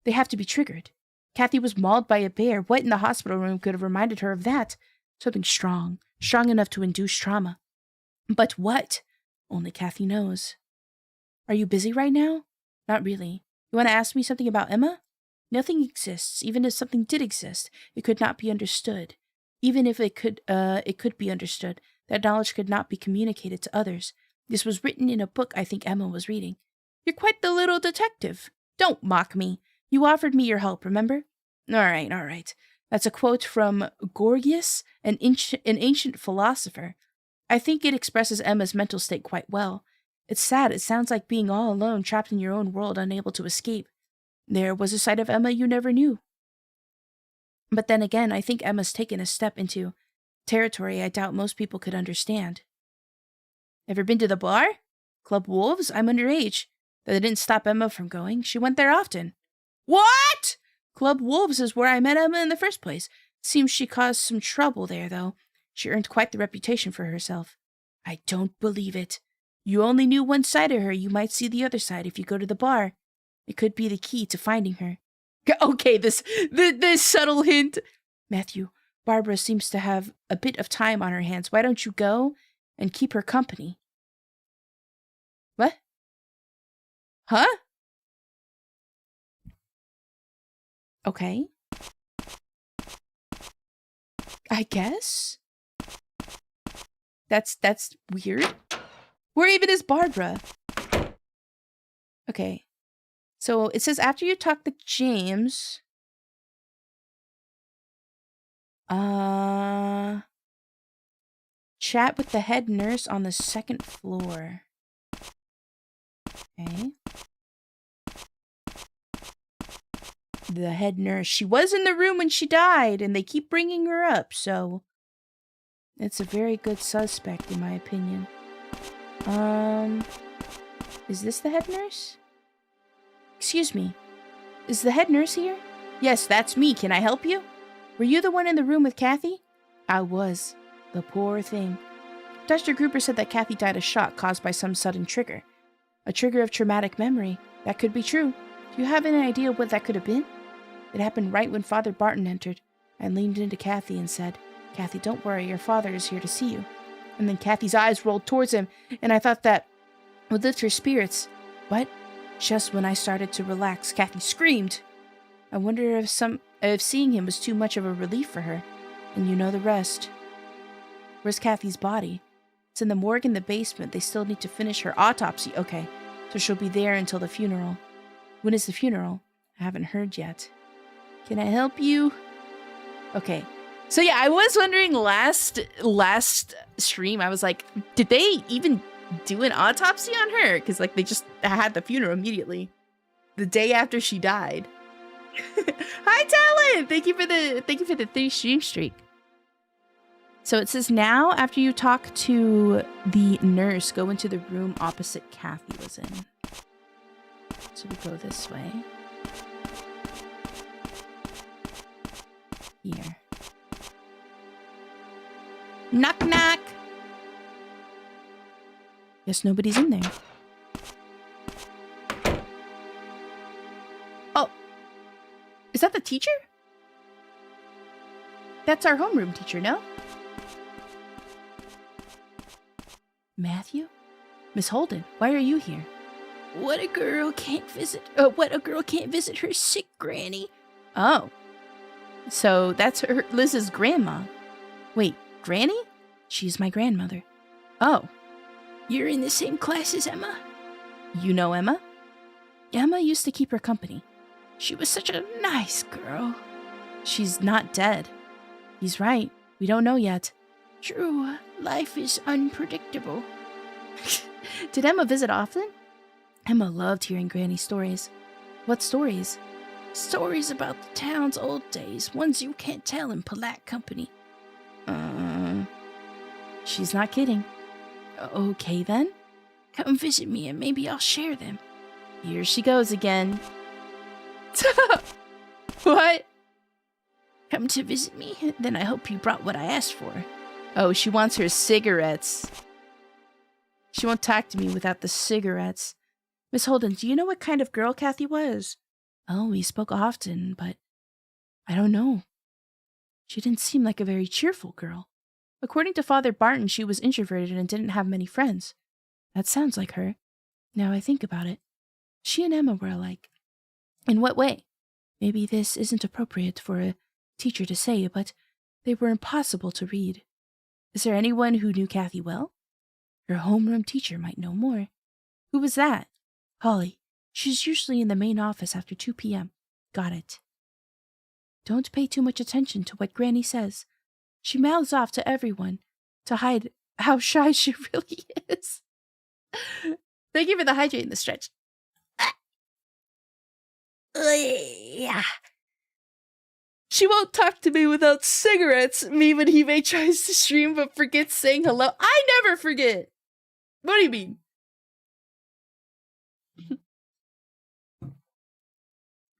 they have to be triggered. Kathy was mauled by a bear. What in the hospital room could have reminded her of that? Something strong enough to induce trauma. But what? Only Kathy knows. Are you busy right now? Not really. You want to ask me something about Emma? Nothing exists. Even if something did exist, it could not be understood. Even if it could be understood, that knowledge could not be communicated to others. This was written in a book I think Emma was reading. You're quite the little detective. Don't mock me. You offered me your help, remember? All right. That's a quote from Gorgias, an ancient philosopher. I think it expresses Emma's mental state quite well. It's sad. It sounds like being all alone, trapped in your own world, unable to escape. There was a side of Emma you never knew. But then again, I think Emma's taken a step into territory I doubt most people could understand. Ever been to the bar? Club Wolves? I'm underage. That didn't stop Emma from going. She went there often. What? Club Wolves is where I met Emma in the first place. Seems she caused some trouble there, though. She earned quite the reputation for herself. I don't believe it. You only knew one side of her. You might see the other side if you go to the bar. It could be the key to finding her. Okay, this subtle hint. Matthew, Barbara seems to have a bit of time on her hands. Why don't you go and keep her company? What? Huh? Okay. I guess. That's weird. Where even is Barbara? Okay. So it says after you talk to James. Chat with the head nurse on the second floor. Okay. The head nurse. She was in the room when she died, and they keep bringing her up, so it's a very good suspect, in my opinion. Is this the head nurse? Excuse me. Is the head nurse here? Yes, that's me. Can I help you? Were you the one in the room with Kathy? I was. The poor thing. Dr. Gruber said that Kathy died of shock caused by some sudden trigger. A trigger of traumatic memory. That could be true. Do you have any idea what that could have been? It happened right when Father Barton entered. I leaned into Kathy and said, Kathy, don't worry, your father is here to see you. And then Kathy's eyes rolled towards him, and I thought that would lift her spirits. But just when I started to relax, Kathy screamed. I wonder if seeing him was too much of a relief for her. And you know the rest. Where's Kathy's body? It's in the morgue in the basement. They still need to finish her autopsy. Okay, so she'll be there until the funeral. When is the funeral? I haven't heard yet. Can I help you? Okay. So yeah, I was wondering last stream, I was like, did they even do an autopsy on her? Because like they just had the funeral immediately. The day after she died. Hi Talon! Thank you for the 3 stream streak. So it says now, after you talk to the nurse, go into the room opposite Kathy was in. So we go this way. Here. Knock knock! Guess nobody's in there. Oh! Is that the teacher? That's our homeroom teacher, no? Matthew? Miss Holden, why are you here? What a girl can't visit her sick granny. Oh. So that's Liz's grandma. Wait, Granny? She's my grandmother. Oh. You're in the same class as Emma? You know Emma? Emma used to keep her company. She was such a nice girl. She's not dead. He's right. We don't know yet. True. Life is unpredictable. Did Emma visit often? Emma loved hearing Granny's stories. What stories? Stories about the town's old days, ones you can't tell in polite company. She's not kidding. Okay then. Come visit me and maybe I'll share them. Here she goes again. What? Come to visit me? Then I hope you brought what I asked for. Oh, she wants her cigarettes. She won't talk to me without the cigarettes. Miss Holden, do you know what kind of girl Kathy was? Oh, we spoke often, but I don't know. She didn't seem like a very cheerful girl. According to Father Barton, she was introverted and didn't have many friends. That sounds like her. Now I think about it. She and Emma were alike. In what way? Maybe this isn't appropriate for a teacher to say, but they were impossible to read. Is there anyone who knew Kathy well? Her homeroom teacher might know more. Who was that? Holly. She's usually in the main office after 2 p.m. Got it. Don't pay too much attention to what Granny says. She mouths off to everyone to hide how shy she really is. Thank you for the hydrate and the stretch. Yeah. She won't talk to me without cigarettes. Me when he may tries to stream but forgets saying hello. I never forget. What do you mean?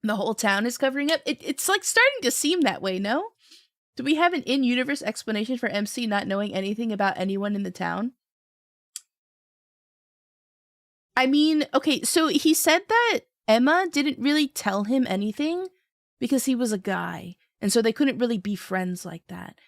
The whole town is covering up. It's like starting to seem that way, no? Do we have an in-universe explanation for MC not knowing anything about anyone in the town? I mean, okay, so he said that Emma didn't really tell him anything because he was a guy, and so they couldn't really be friends like that.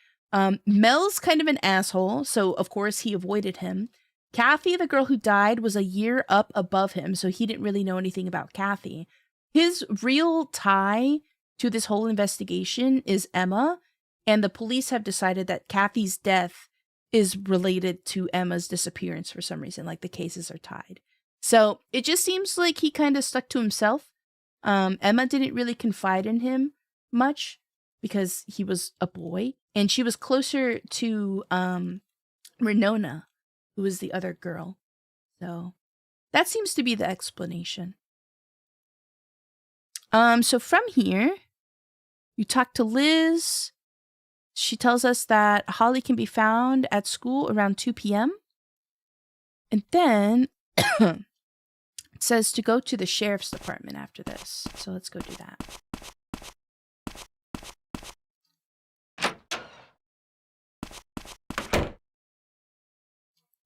Mel's kind of an asshole, so of course he avoided him. Kathy, the girl who died, was a year up above him, so he didn't really know anything about Kathy. His real tie to this whole investigation is Emma, and the police have decided that Kathy's death is related to Emma's disappearance for some reason, like the cases are tied. So it just seems like he kind of stuck to himself. Emma didn't really confide in him much because he was a boy, and she was closer to Renona, who was the other girl. So that seems to be the explanation. So from here, you talk to Liz. She tells us that Holly can be found at school around 2 p.m. And then it says to go to the sheriff's department after this. So let's go do that.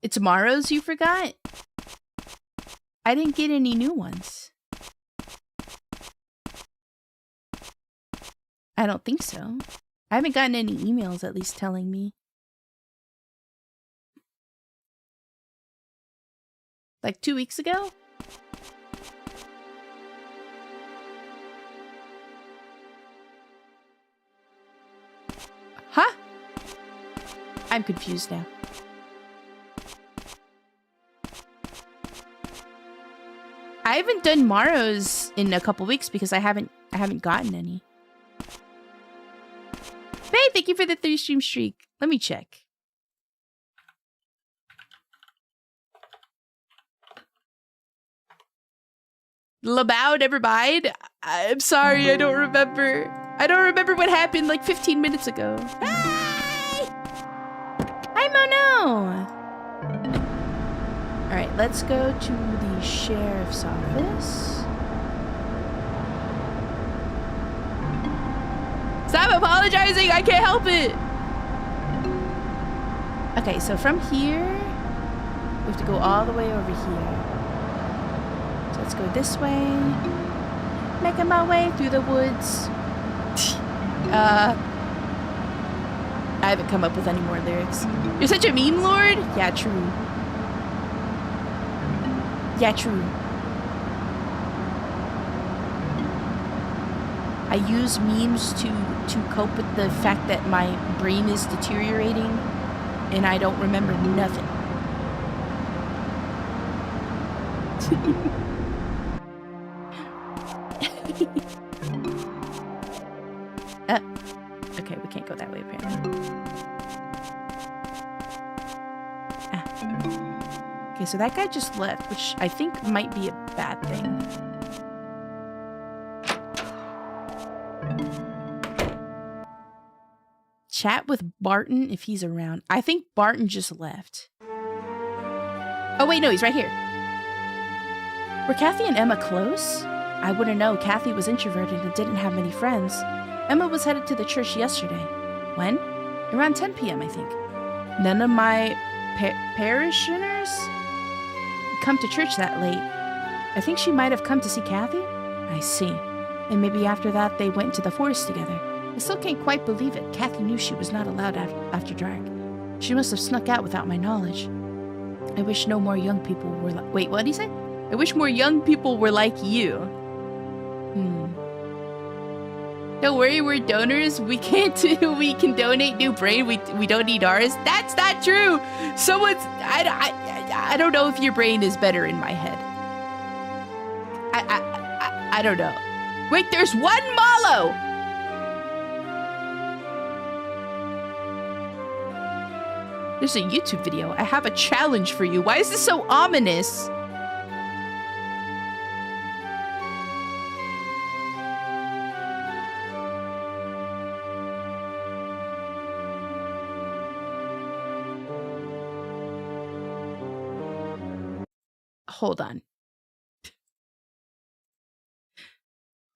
It's Tomorrow's you forgot? I didn't get any new ones. I don't think so. I haven't gotten any emails at least telling me. Like 2 weeks ago? Huh? I'm confused now. I haven't done Morrow's in a couple weeks because I haven't gotten any. Hey, thank you for the 3-stream streak. Let me check. Labow never mind. I'm sorry, I don't remember. I don't remember what happened like 15 minutes ago. Hi! Hi, Mono! Alright, let's go to the sheriff's office. Stop apologizing! I can't help it! Okay, so from here, we have to go all the way over here. So let's go this way. Making my way through the woods. I haven't come up with any more lyrics. You're such a meme lord? Yeah, true. Yeah, true. I use memes to cope with the fact that my brain is deteriorating and I don't remember nothing. Okay, we can't go that way apparently. Okay, so that guy just left, which I think might be a bad thing. Chat with Barton if he's around. I think Barton just left. Oh wait, no, he's right here. Were Kathy and Emma close? I wouldn't know. Kathy was introverted and didn't have many friends. Emma was headed to the church yesterday. When? Around 10 p.m. I think. None of my parishioners come to church that late. I think she might have come to see Kathy. I see. And maybe after that they went into the forest together. I still can't quite believe it. Kathy knew she was not allowed after dark. She must have snuck out without my knowledge. I wish no more young people were like... Wait, what did he say? I wish more young people were like you. Don't worry, we're donors. We can't we can donate new brain. We don't need ours. That's not true. Someone's... I don't know if your brain is better in my head. I don't know. Wait, there's one Malo! There's a YouTube video. I have a challenge for you. Why is this so ominous? Hold on.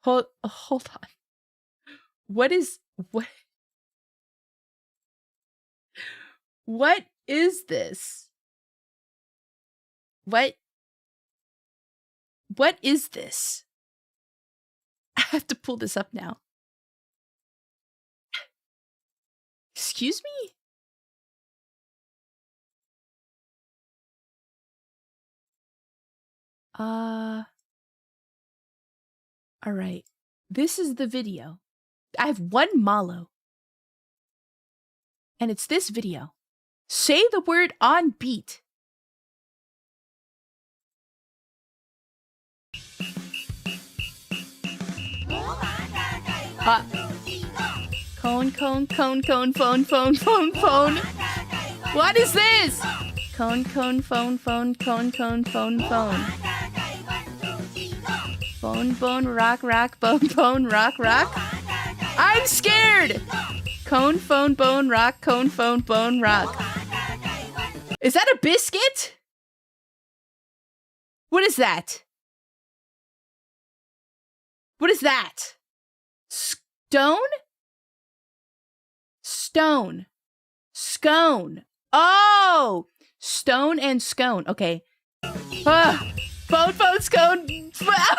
Hold on. What is this? What is this? I have to pull this up now. Excuse me? All right. This is the video. I have one malo. And it's this video. Say the word on beat. Cone, phone. What is this? Cone, phone. Bone, rock, bone, rock. I'm scared! Cone, phone, bone, rock. Is that a biscuit? What is that? What is that? Stone. Scone. Oh! Stone and scone. Okay. Phone, scone. Fuck!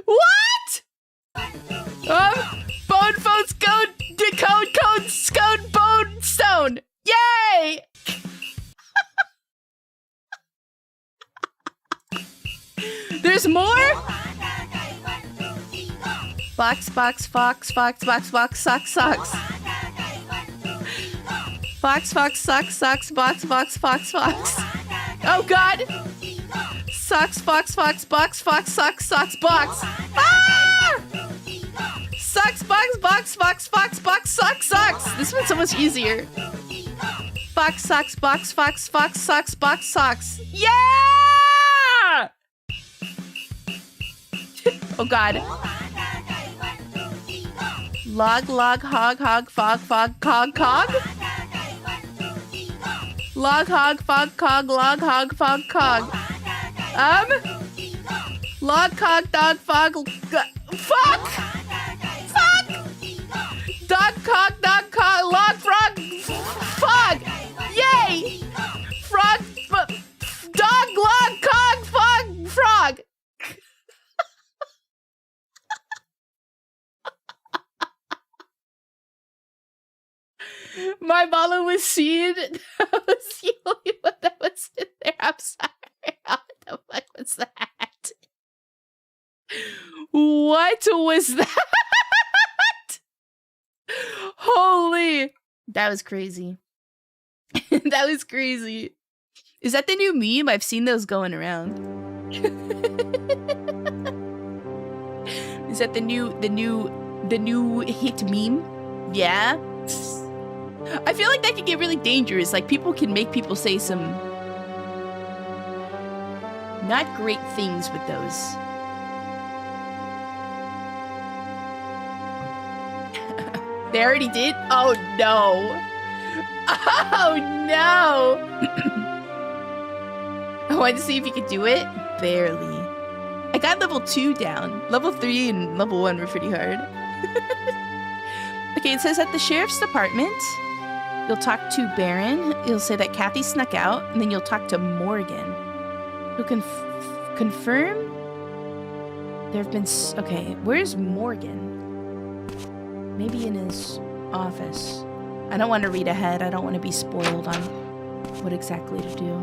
What? Phone, scone, cone, scone, bone, stone. Yay! There's more? Box, fox, socks. Fox, socks, fox. Oh God! Socks, box. Ah! Socks, box. This one's so much easier. Box, socks. Yeah! Oh God. Log, hog, fog, cog. Log, hog, fog, cog. Log, cog, dog, fog, fuck! Dog, cog, log, frog, fog! Yay! Frog, dog, log, cog, fog, frog! My malo was seen. That was the only one that was in there. I'm sorry. What the fuck was that? What was that? Holy. That was crazy. That was crazy. Is that the new meme? I've seen those going around. Is that the new hit meme? Yeah. I feel like that could get really dangerous. Like, people can make people say some not great things with those. They already did? Oh no. Oh no. I wanted to see if you could do it. Barely. I got level 2 down. Level 3 and level 1 were pretty hard. Okay, it says at the sheriff's department, you'll talk to Baron. You'll say that Kathy snuck out, and then you'll talk to Morgan. You'll confirm there have been. Okay, where's Morgan? Maybe in his office. I don't want to read ahead. I don't want to be spoiled on what exactly to do.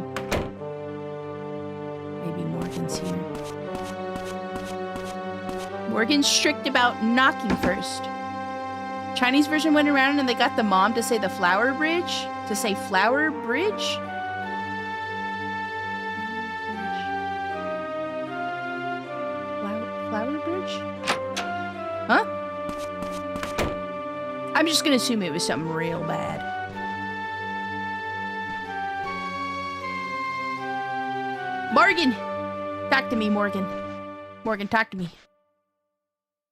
Maybe Morgan's here. Morgan's strict about knocking first. Chinese version went around and they got the mom to say the flower bridge. To say flower bridge? Flower bridge? Huh? I'm just gonna assume it was something real bad. Morgan! Talk to me, Morgan. Morgan, talk to me.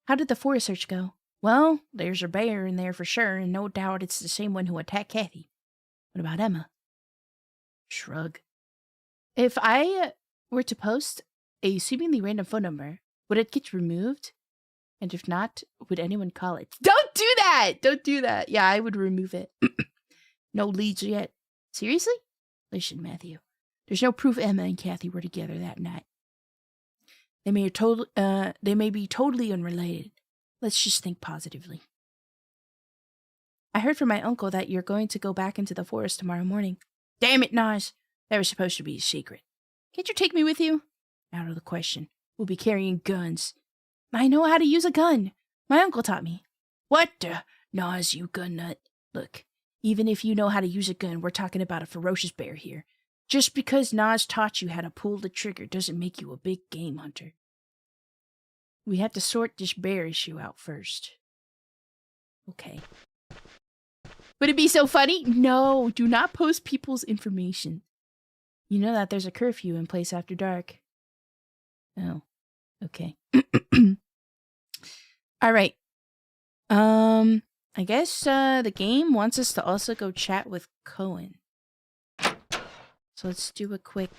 How did the forest search go? Well, there's a bear in there for sure, and no doubt it's the same one who attacked Kathy. What about Emma? Shrug. If I were to post a seemingly random phone number, would it get removed? And if not, would anyone call it? Don't do that! Don't do that. Yeah, I would remove it. No leads yet. Seriously? Listen, Matthew. There's no proof Emma and Kathy were together that night. They may be totally unrelated. Let's just think positively. I heard from my uncle that you're going to go back into the forest tomorrow morning. Damn it, Nas. That was supposed to be a secret. Can't you take me with you? Out of the question. We'll be carrying guns. I know how to use a gun. My uncle taught me. What the? Nas, you gun nut. Look, even if you know how to use a gun, we're talking about a ferocious bear here. Just because Nas taught you how to pull the trigger doesn't make you a big game hunter. We have to sort this bear issue out first. Okay. Would it be so funny? No, do not post people's information. You know that there's a curfew in place after dark. Oh, okay. All right. I guess the game wants us to also go chat with Cohen. So let's do a quick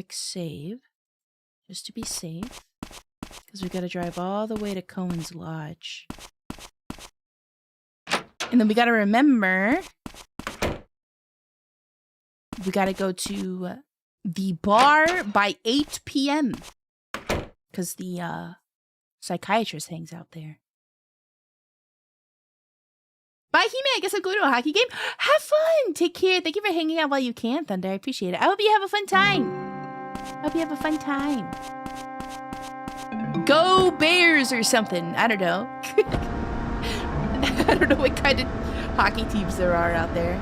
save, just to be safe, because we got to drive all the way to Cohen's lodge, and then we got to remember we got to go to the bar by 8 p.m. because the psychiatrist hangs out there. Bye, He-Man. I guess I'm going to a hockey game. Have fun. Take care. Thank you for hanging out while you can, Thunder. I appreciate it. I hope you have a fun time. Go Bears or something. I don't know. I don't know what kind of hockey teams there are out there.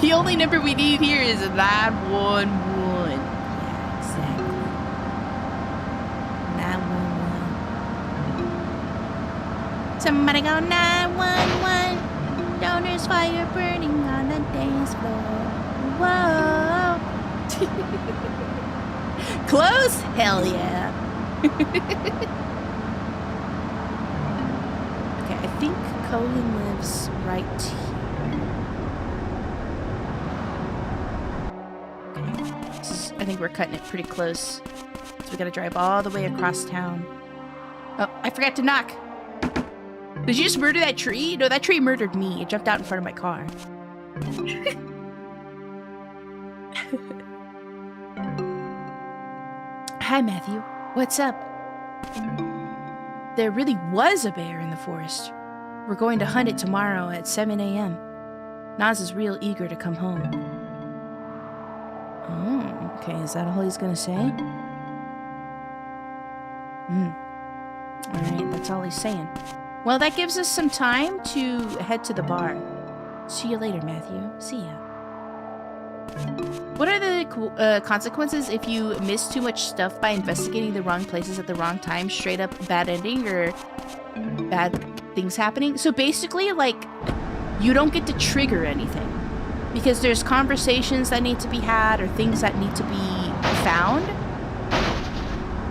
The only number we need here is 911. Yeah, exactly. 911. Somebody go 911. Donors fire burning on the dance floor. Whoa. Close? Hell yeah. Okay, I think Colin lives right here. I think we're cutting it pretty close. So we gotta drive all the way across town. Oh, I forgot to knock. Did you just murder that tree? No, that tree murdered me. It jumped out in front of my car. Hi, Matthew. What's up? There really was a bear in the forest. We're going to hunt it tomorrow at 7 a.m. Nas is real eager to come home. Oh, okay. Is that all he's gonna say? Alright, that's all he's saying. Well, that gives us some time to head to the bar. See you later, Matthew. See ya. What are the consequences if you miss too much stuff by investigating the wrong places at the wrong time? Straight up bad ending or bad things happening? So basically, like, you don't get to trigger anything. Because there's conversations that need to be had or things that need to be found.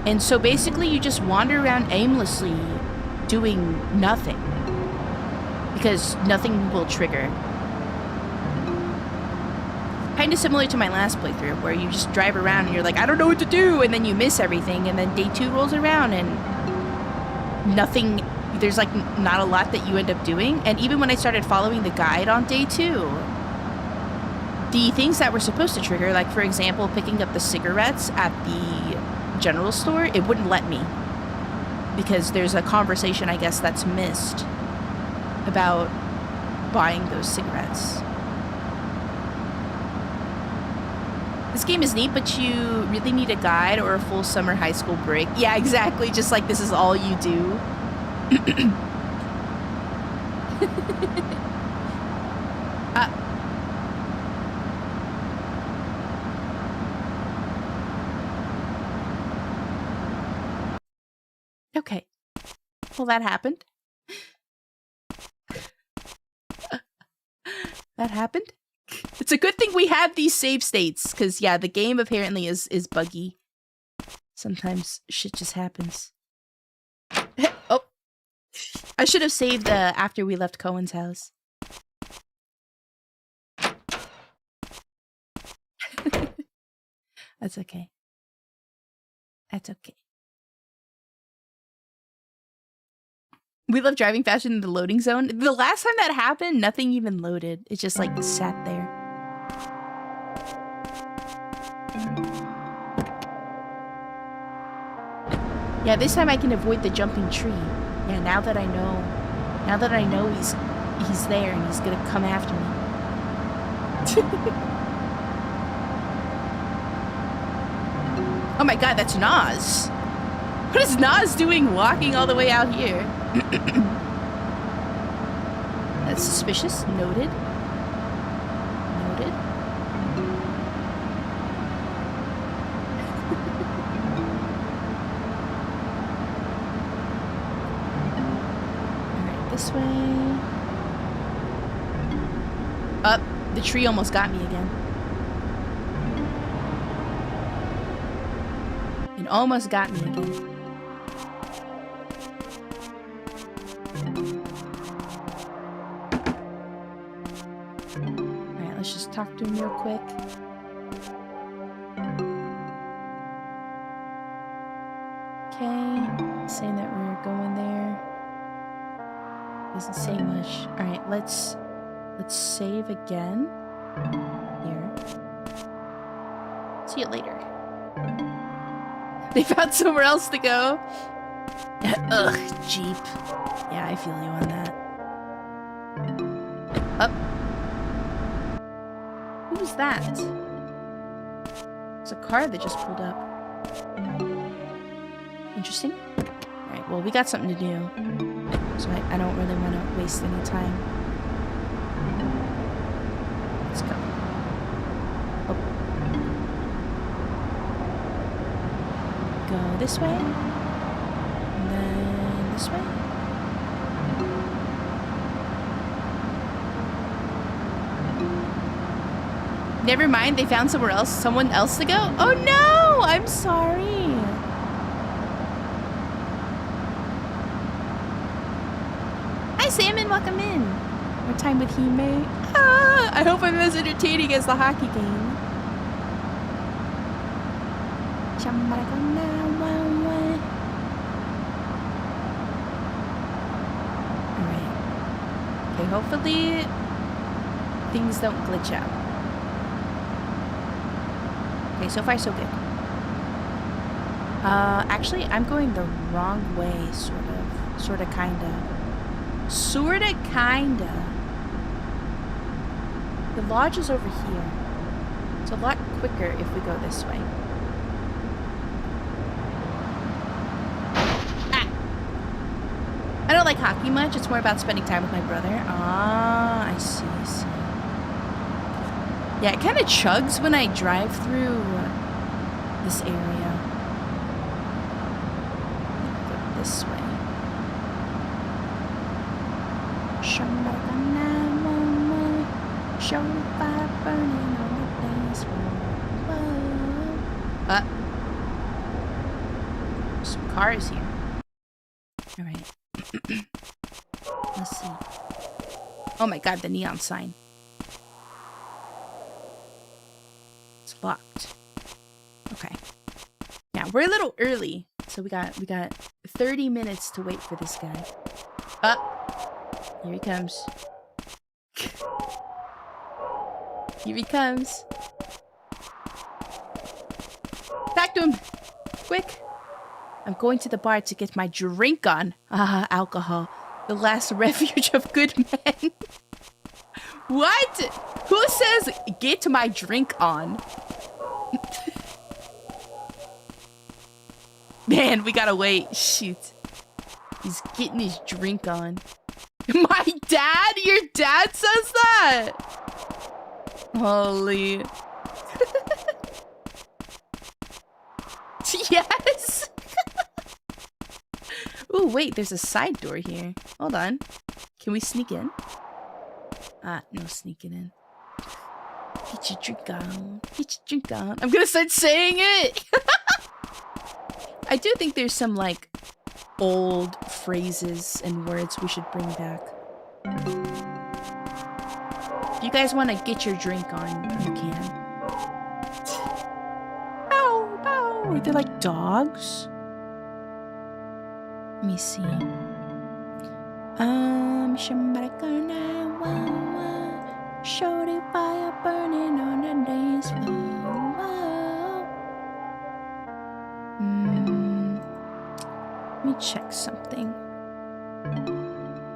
And so basically you just wander around aimlessly doing nothing. Because nothing will trigger. Kind of similar to my last playthrough where you just drive around and you're like, I don't know what to do, and then you miss everything, and then day 2 rolls around and nothing, there's like not a lot that you end up doing. And even when I started following the guide on day 2, the things that were supposed to trigger, like for example, picking up the cigarettes at the general store, it wouldn't let me. Because there's a conversation, I guess, that's missed about buying those cigarettes. This game is neat, but you really need a guide or a full summer high school break. Yeah, exactly. Just like this is all you do. Okay. Well, that happened. That happened. It's a good thing we have these save states, because yeah, the game apparently is buggy. Sometimes shit just happens. Oh, I should have saved after we left Cohen's house. That's okay. That's okay. We love driving faster than the loading zone. The last time that happened, nothing even loaded. It just like sat there. Yeah, this time I can avoid the jumping tree. Yeah, now that I know he's there and he's gonna come after me. Oh my god, that's Nas. What is Nas doing walking all the way out here? That's suspicious. Noted. Noted. Alright, this way. Up. The tree almost got me again. It almost got me again. Let's just talk to him real quick. Okay, saying that we're going there. Doesn't say much. All right, let's save again. Here. See you later. They found somewhere else to go. Ugh, Jeep. Yeah, I feel you on that. Up. Who was that? It's a car that just pulled up. Interesting. Alright, well, we got something to do. So I don't really want to waste any time. Let's go. Oh. Go this way. And then this way. Never mind, they found someone else to go? Oh no! I'm sorry. Hi Salmon, welcome in. More time with Hime. Ah, I hope I'm as entertaining as the hockey game. Alright. Okay, hopefully things don't glitch out. Okay, so far so good. Actually, I'm going the wrong way, sorta, kinda. The lodge is over here. It's a lot quicker if we go this way. Ah! I don't like hockey much. It's more about spending time with my brother. Ah, I see. Yeah, it kind of chugs when I drive through this area. Go this way. Show fire burning on the dance floor. Some cars here. Alright. Let's see. Oh my god, the neon sign. Locked. Okay. Now we're a little early, so we got 30 minutes to wait for this guy. Here he comes. Here he comes. Talk to him, quick! I'm going to the bar to get my drink on. Ah, alcohol, the last refuge of good men. What? Who says get my drink on? Man, we gotta wait. Shoot. He's getting his drink on. My dad? Your dad says that? Holy. Yes. Ooh, wait, there's a side door here. Hold on. Can we sneak in? Ah, no sneaking in. Get your drink on. Get your drink on. I'm gonna start saying it! I do think there's some, like, old phrases and words we should bring back. If you guys want to get your drink on, you can. Bow, bow. They're like dogs. Let me see. Somebody gonna show the fire burning on the dance floor. Let me check something.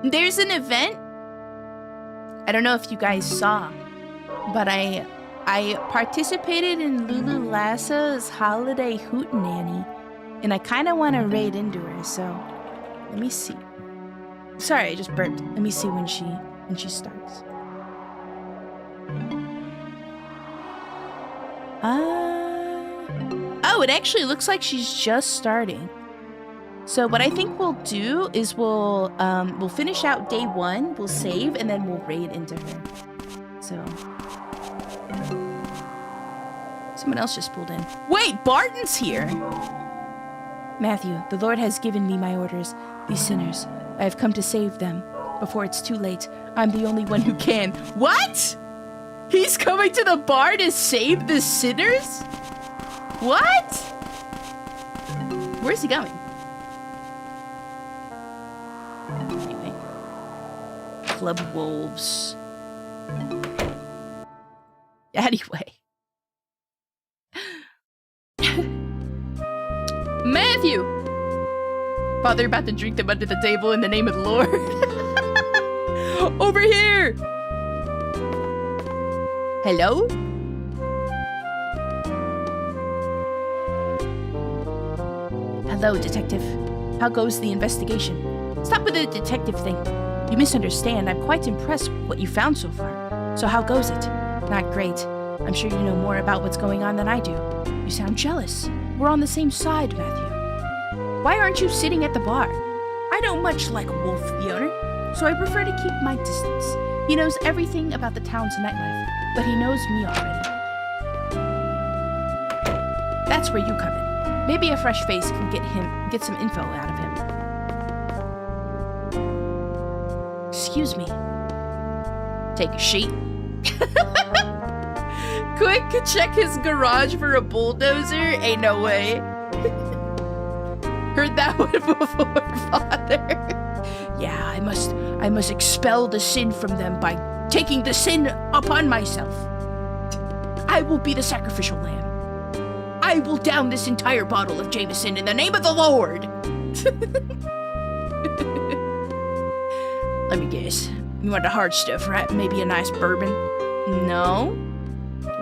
There's an event. I don't know if you guys saw, but I participated in Lulu Lasso's holiday hootenanny, and I kind of want to raid into her. So let me see. Sorry, I just burped. Let me see when she starts. Oh, it actually looks like she's just starting. So what I think we'll do is we'll finish out day 1, we'll save, and then we'll raid into her. So someone else just pulled in. Wait, Barton's here! Matthew, the Lord has given me my orders. These sinners, I have come to save them. Before it's too late, I'm the only one who can. What? He's coming to the bar to save the sinners? What? Where's he going? Anyway. Club Wolves. Anyway. Matthew! Father about to drink them under the table in the name of the Lord. Over here! Hello? Hello, detective. How goes the investigation? Stop with the detective thing. You misunderstand. I'm quite impressed with what you found so far. So how goes it? Not great. I'm sure you know more about what's going on than I do. You sound jealous. We're on the same side, Matthew. Why aren't you sitting at the bar? I don't much like Wolf, the owner, so I prefer to keep my distance. He knows everything about the town's nightlife, but he knows me already. That's where you come in. Maybe a fresh face can get some info out of him. Excuse me. Take a sheet. Quick, check his garage for a bulldozer? Ain't no way. Heard that one before, Father. Yeah, I must expel the sin from them by taking the sin upon myself. I will be the sacrificial lamb. I will down this entire bottle of Jameson in the name of the Lord. Let me guess. You want the hard stuff, right? Maybe a nice bourbon? No.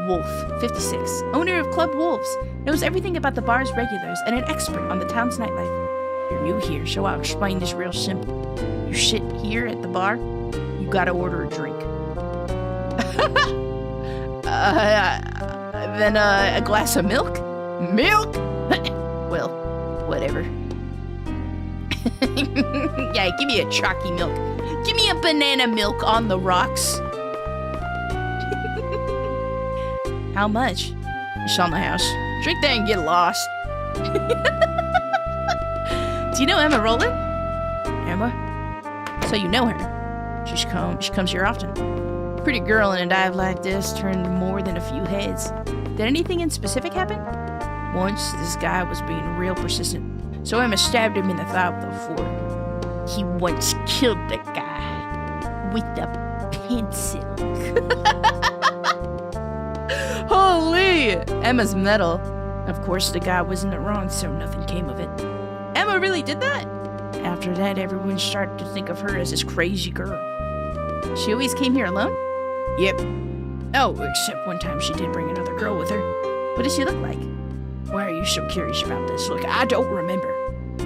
Wolf, 56, owner of Club Wolves, knows everything about the bar's regulars and an expert on the town's nightlife. You're new here, so I'll explain this real simple. You sit here at the bar, you gotta order a drink. Then a glass of milk? Milk? Well, whatever. Yeah, give me a chalky milk. Give me a banana milk on the rocks. How much? It's on the house. Drink that and get lost. Do you know Emma Rowland? Emma? So you know her. She comes here often. Pretty girl in a dive like this turned more than a few heads. Did anything in specific happen? Once, this guy was being real persistent, so Emma stabbed him in the thigh with a fork. He once killed the guy with a pencil. Holy! Emma's metal. Of course, the guy was in the wrong, so nothing came of it. Emma really did that? After that, everyone started to think of her as this crazy girl. She always came here alone? Yep. Oh, except one time she did bring another girl with her. What did she look like? Why are you so curious about this? Look, I don't remember.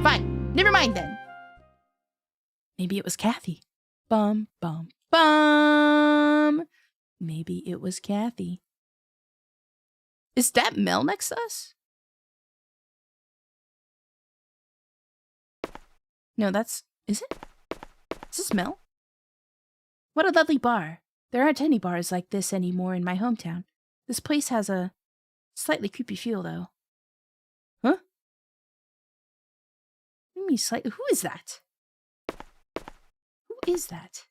Fine, never mind then. Maybe it was Kathy. Bum, bum, bum. Maybe it was Kathy. Is that Mel next to us? No, is it? Is this Mel? What a lovely bar. There aren't any bars like this anymore in my hometown. This place has a slightly creepy feel, though. Huh? What do you mean slightly? Who is that? Who is that?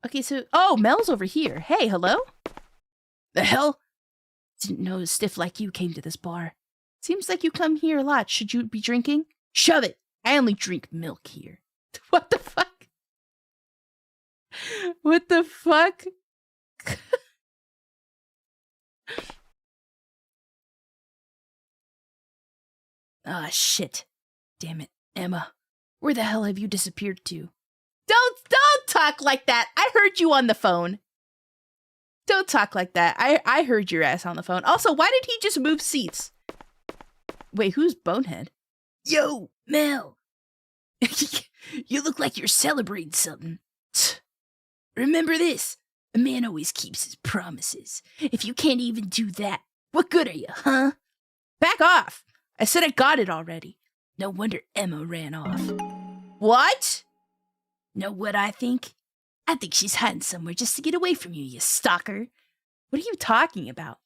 Okay, so... Oh, Mel's over here. Hey, hello? The hell? Didn't know a stiff like you came to this bar. Seems like you come here a lot. Should you be drinking? Shove it! I only drink milk here. What the fuck? What the fuck? Ah, shit. Damn it, Emma. Where the hell have you disappeared to? Don't talk like that. I heard you on the phone. Don't talk like that. I heard your ass on the phone. Also, why did he just move seats? Wait, who's Bonehead? Yo, Mel. You look like you're celebrating something. Remember this. A man always keeps his promises. If you can't even do that, what good are you, huh? Back off. I said I got it already. No wonder Emma ran off. What? Know what I think? I think she's hiding somewhere just to get away from you, you stalker. What are you talking about?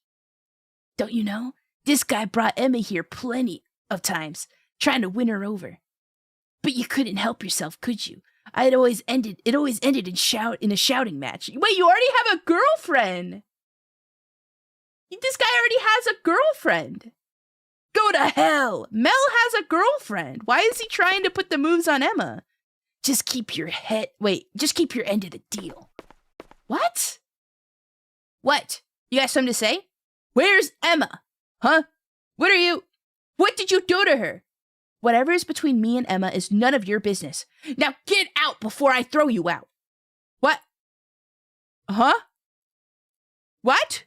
Don't you know? This guy brought Emma here plenty of times, trying to win her over. But you couldn't help yourself, could you? It always ended in a shouting match. Wait, you already have a girlfriend. This guy already has a girlfriend. Go to hell. Mel has a girlfriend. Why is he trying to put the moves on Emma? Just keep your end of the deal. What? What? You got something to say? Where's Emma? Huh? What did you do to her? Whatever is between me and Emma is none of your business. Now get out before I throw you out. What? Huh? What?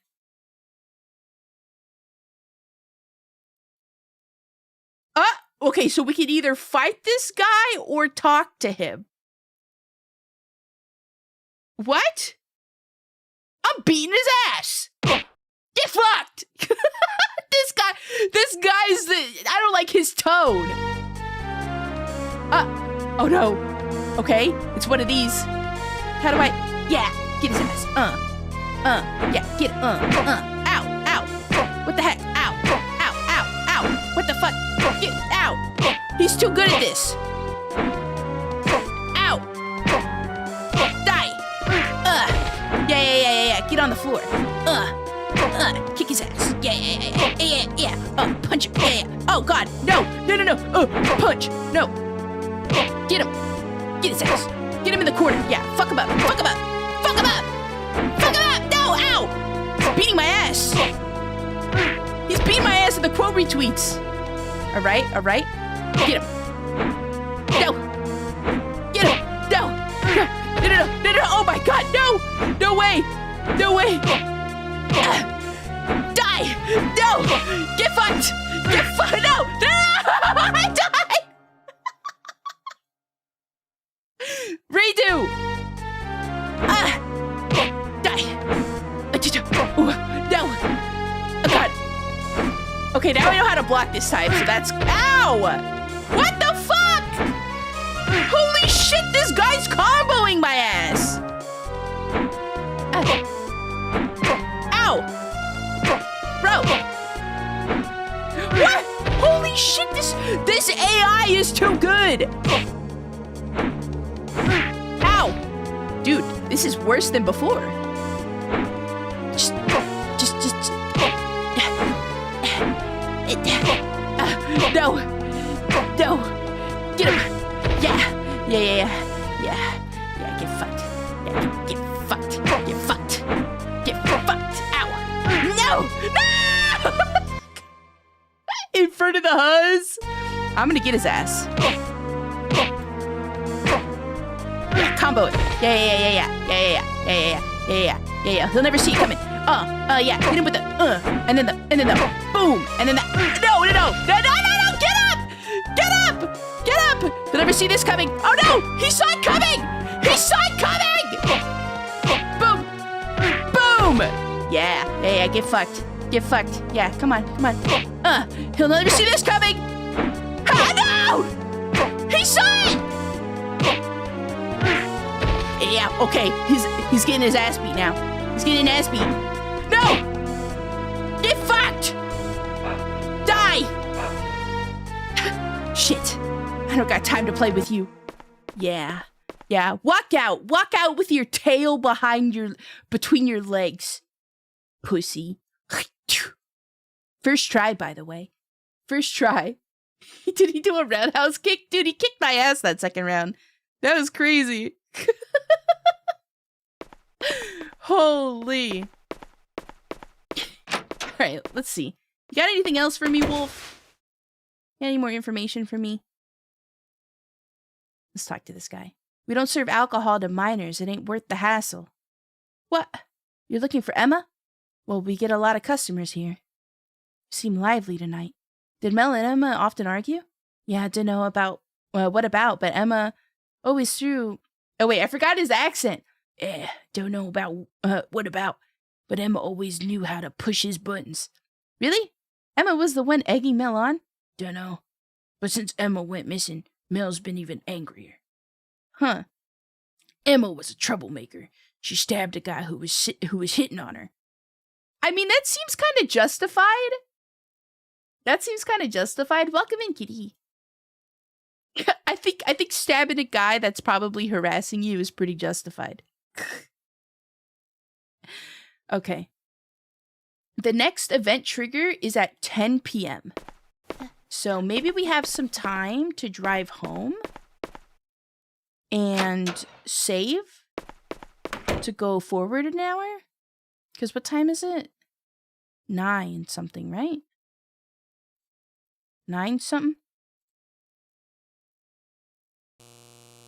Okay, so we can either fight this guy or talk to him. What? I'm beating his ass. Get fucked. This guy's I don't like his tone. Oh no. Okay, it's one of these. How do I? Yeah, get his ass. Yeah, get it. Ow. What the heck? Ow. What the fuck? Get out. He's too good at this. Ow. Die. Yeah. Get on the floor. Kick his ass. Yeah. Punch him. Yeah. Oh God, no. Punch. No. Get him. Get his ass. Get him in the corner. Yeah. Fuck him up. No. Ow. He's beating my ass. He's beating my ass in the quote retweets. All right. Get him. No. Get him. No. Oh my God, no. No way. Die. No. Get fucked. No. I died. Redo. Die. No. Oh God. Okay, now I know how to block this time, so that's... Ow! What the fuck? Holy shit, this guy's comboing my ass! Ow! Bro! What? Holy shit, this AI is too good! Ow! Dude, this is worse than before. Just... No. Get him. Yeah. Get fucked. Yeah, get fucked. Ow. No. In front of the huzz. I'm gonna get his ass. Yeah, combo it. Yeah. He'll never see it coming. Yeah. Hit him with the and then the boom, and then the no. Get up! He'll never see this coming. Oh no! He saw it coming! Boom! Yeah. Get fucked. Yeah, come on. He'll never see this coming. No! He saw it! Yeah, okay. He's getting his ass beat now. No! Shit. I don't got time to play with you. Yeah. Yeah. Walk out. Walk out with your tail between your legs. Pussy. First try, by the way. First try. Did he do a roundhouse kick? Dude, he kicked my ass that second round. That was crazy. Holy. Alright, let's see. You got anything else for me, Wolf? Any more information for me? Let's talk to this guy. We don't serve alcohol to minors. It ain't worth the hassle. What? You're looking for Emma? Well, we get a lot of customers here. You seem lively tonight. Did Mel and Emma often argue? Yeah, I don't know about, what about, but Emma always threw... Oh wait, I forgot his accent. Don't know about, what about, but Emma always knew how to push his buttons. Really? Emma was the one egging Mel on? Dunno. But since Emma went missing, Mel's been even angrier. Huh. Emma was a troublemaker. She stabbed a guy who was hitting on her. I mean, that seems kind of justified. Welcome in, kitty. I think stabbing a guy that's probably harassing you is pretty justified. Okay. The next event trigger is at 10 p.m. So maybe we have some time to drive home and save to go forward an hour. Because what time is it? 9 something, right? 9 something?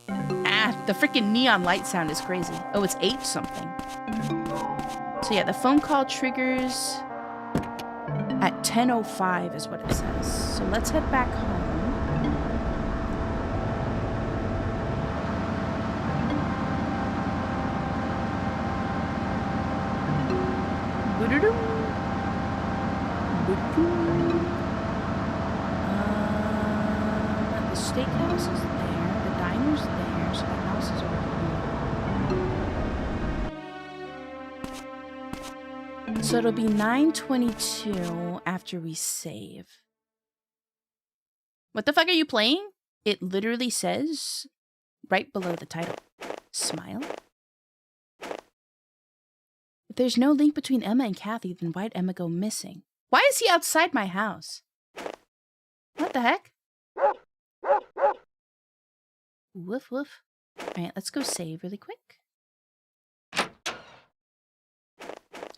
Ah, the freaking neon light sound is crazy. Oh, it's 8 something. So yeah, the phone call triggers at 10:05 is what it says. So let's head back home. The steakhouse is there. The diner's there. So the house is over here. So it'll be 9:22 after we save. What the fuck are you playing? It literally says right below the title. Smile. If there's no link between Emma and Kathy, then why'd Emma go missing? Why is he outside my house? What the heck? Woof woof. Alright, let's go save really quick.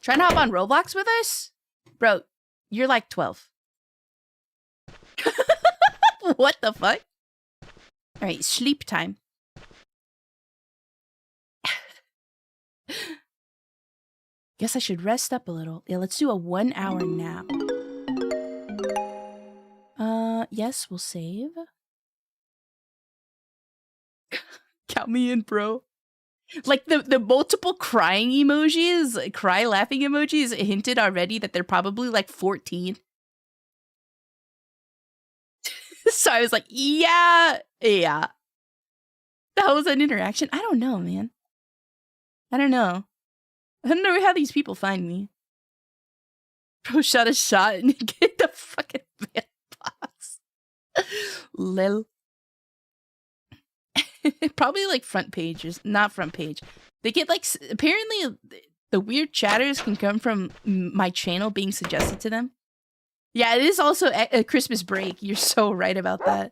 Trying to hop on Roblox with us? Bro, you're like 12. What the fuck? Alright, sleep time. Guess I should rest up a little. Yeah, let's do a 1 hour nap. Yes, we'll save. Count me in, bro. Like the multiple crying emojis, cry laughing emojis hinted already that they're probably like 14. So I was like, yeah. That was an interaction. I don't know, man. I don't know how these people find me. Bro shot a shot and get the fucking mailbox. Lil. Probably like front pages, not front page. They get like, apparently the weird chatters can come from my channel being suggested to them. Yeah, it is also a Christmas break. You're so right about that.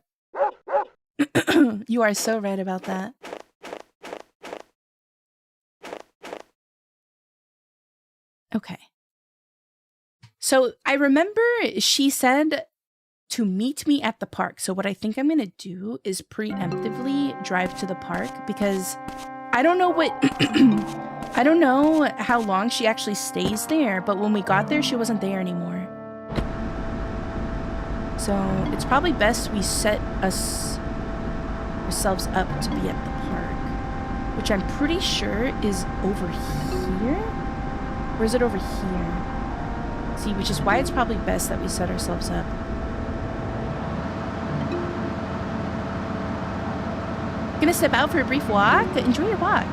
You are so right about that. Okay. So I remember she said to meet me at the park. So what I think I'm going to do is preemptively drive to the park because I don't know I don't know how long she actually stays there, but when we got there, she wasn't there anymore. So it's probably best we set ourselves up to be at the park, which I'm pretty sure is over here. Or is it over here? See, which is why it's probably best that we set ourselves up. Gonna step out for a brief walk. Enjoy your walk.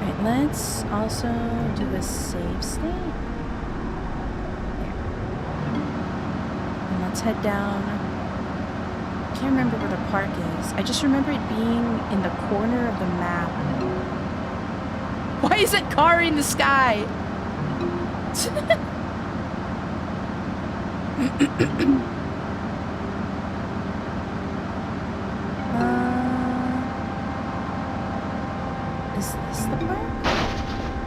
Alright, let's also do a save state. There. let's head down. I can't remember where the park is. I just remember it being in the corner of the map. Why is that car in the sky? Is this the park?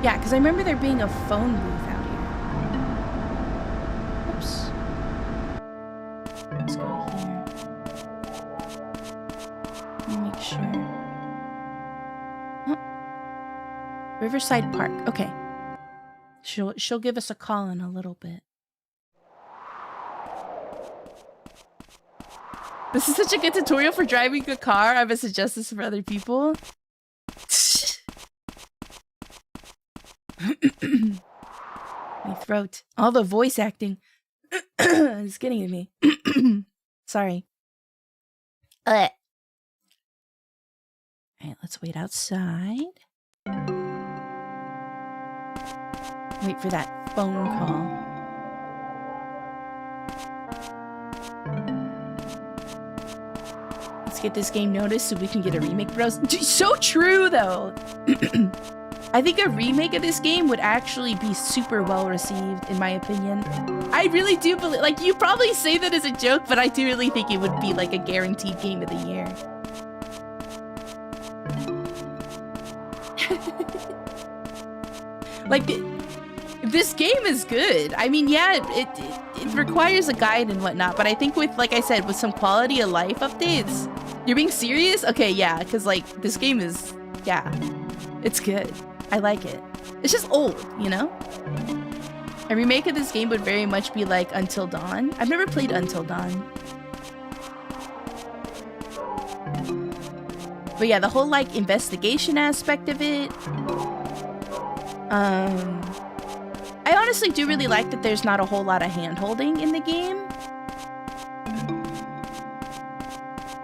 Yeah, because I remember there being a phone booth out here. Oops. Let's go here. Let me make sure. Oh. Riverside Park. Okay. She'll give us a call in a little bit. This is such a good tutorial for driving a car. I would suggest this for other people. My throat. All the voice acting is getting to me. Sorry. Alright, let's wait outside. Wait for that phone call. Let's get this game noticed so we can get a remake, bros. So true, though. I think a remake of this game would actually be super well received, in my opinion. I really do believe, like, you probably say that as a joke, but I do really think it would be like a guaranteed game of the year. Like, this game is good. I mean, yeah, it requires a guide and whatnot, but I think with, like I said, with some quality of life updates. You're being serious? Okay, yeah, because, like, this game is, yeah, it's good. I like it. It's just old, you know? A remake of this game would very much be like Until Dawn. I've never played Until Dawn. But yeah, the whole, like, investigation aspect of it. I honestly do really like that there's not a whole lot of hand-holding in the game.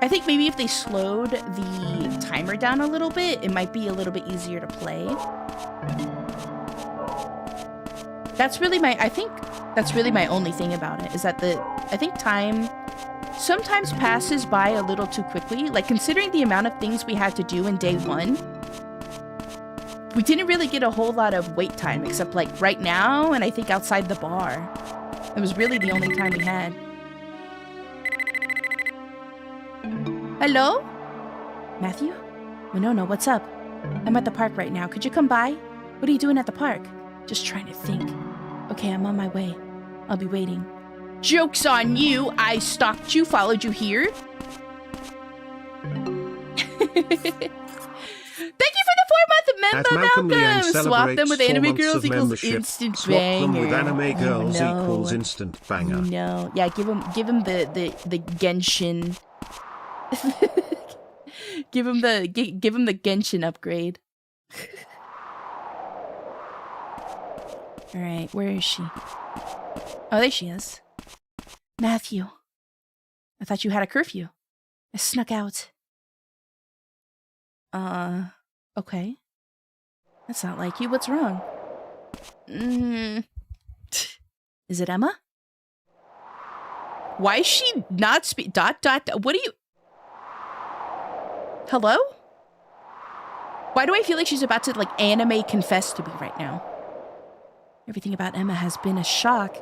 I think maybe if they slowed the timer down a little bit, it might be a little bit easier to play. That's really I think that's really my only thing about it, is that I think time sometimes passes by a little too quickly. Like, considering the amount of things we had to do in day one, we didn't really get a whole lot of wait time, except like right now, and I think outside the bar. It was really the only time we had. Hello? Matthew? Winona, what's up? I'm at the park right now. Could you come by? What are you doing at the park? Just trying to think. Okay, I'm on my way. I'll be waiting. Joke's on you! I stalked you, followed you here. Thank you for the 4-month member, Malcolm! Swap them with anime girls equals instant banger. Swap them with anime girls equals instant banger. No. Yeah, give him the Genshin. give him the Genshin upgrade. Alright, where is she? Oh, there she is. Matthew. I thought you had a curfew. I snuck out. Okay. That's not like you. What's wrong? Is it Emma? Why is she not What are you... Hello? Why do I feel like she's about to, like, anime confess to me right now? Everything about Emma has been a shock.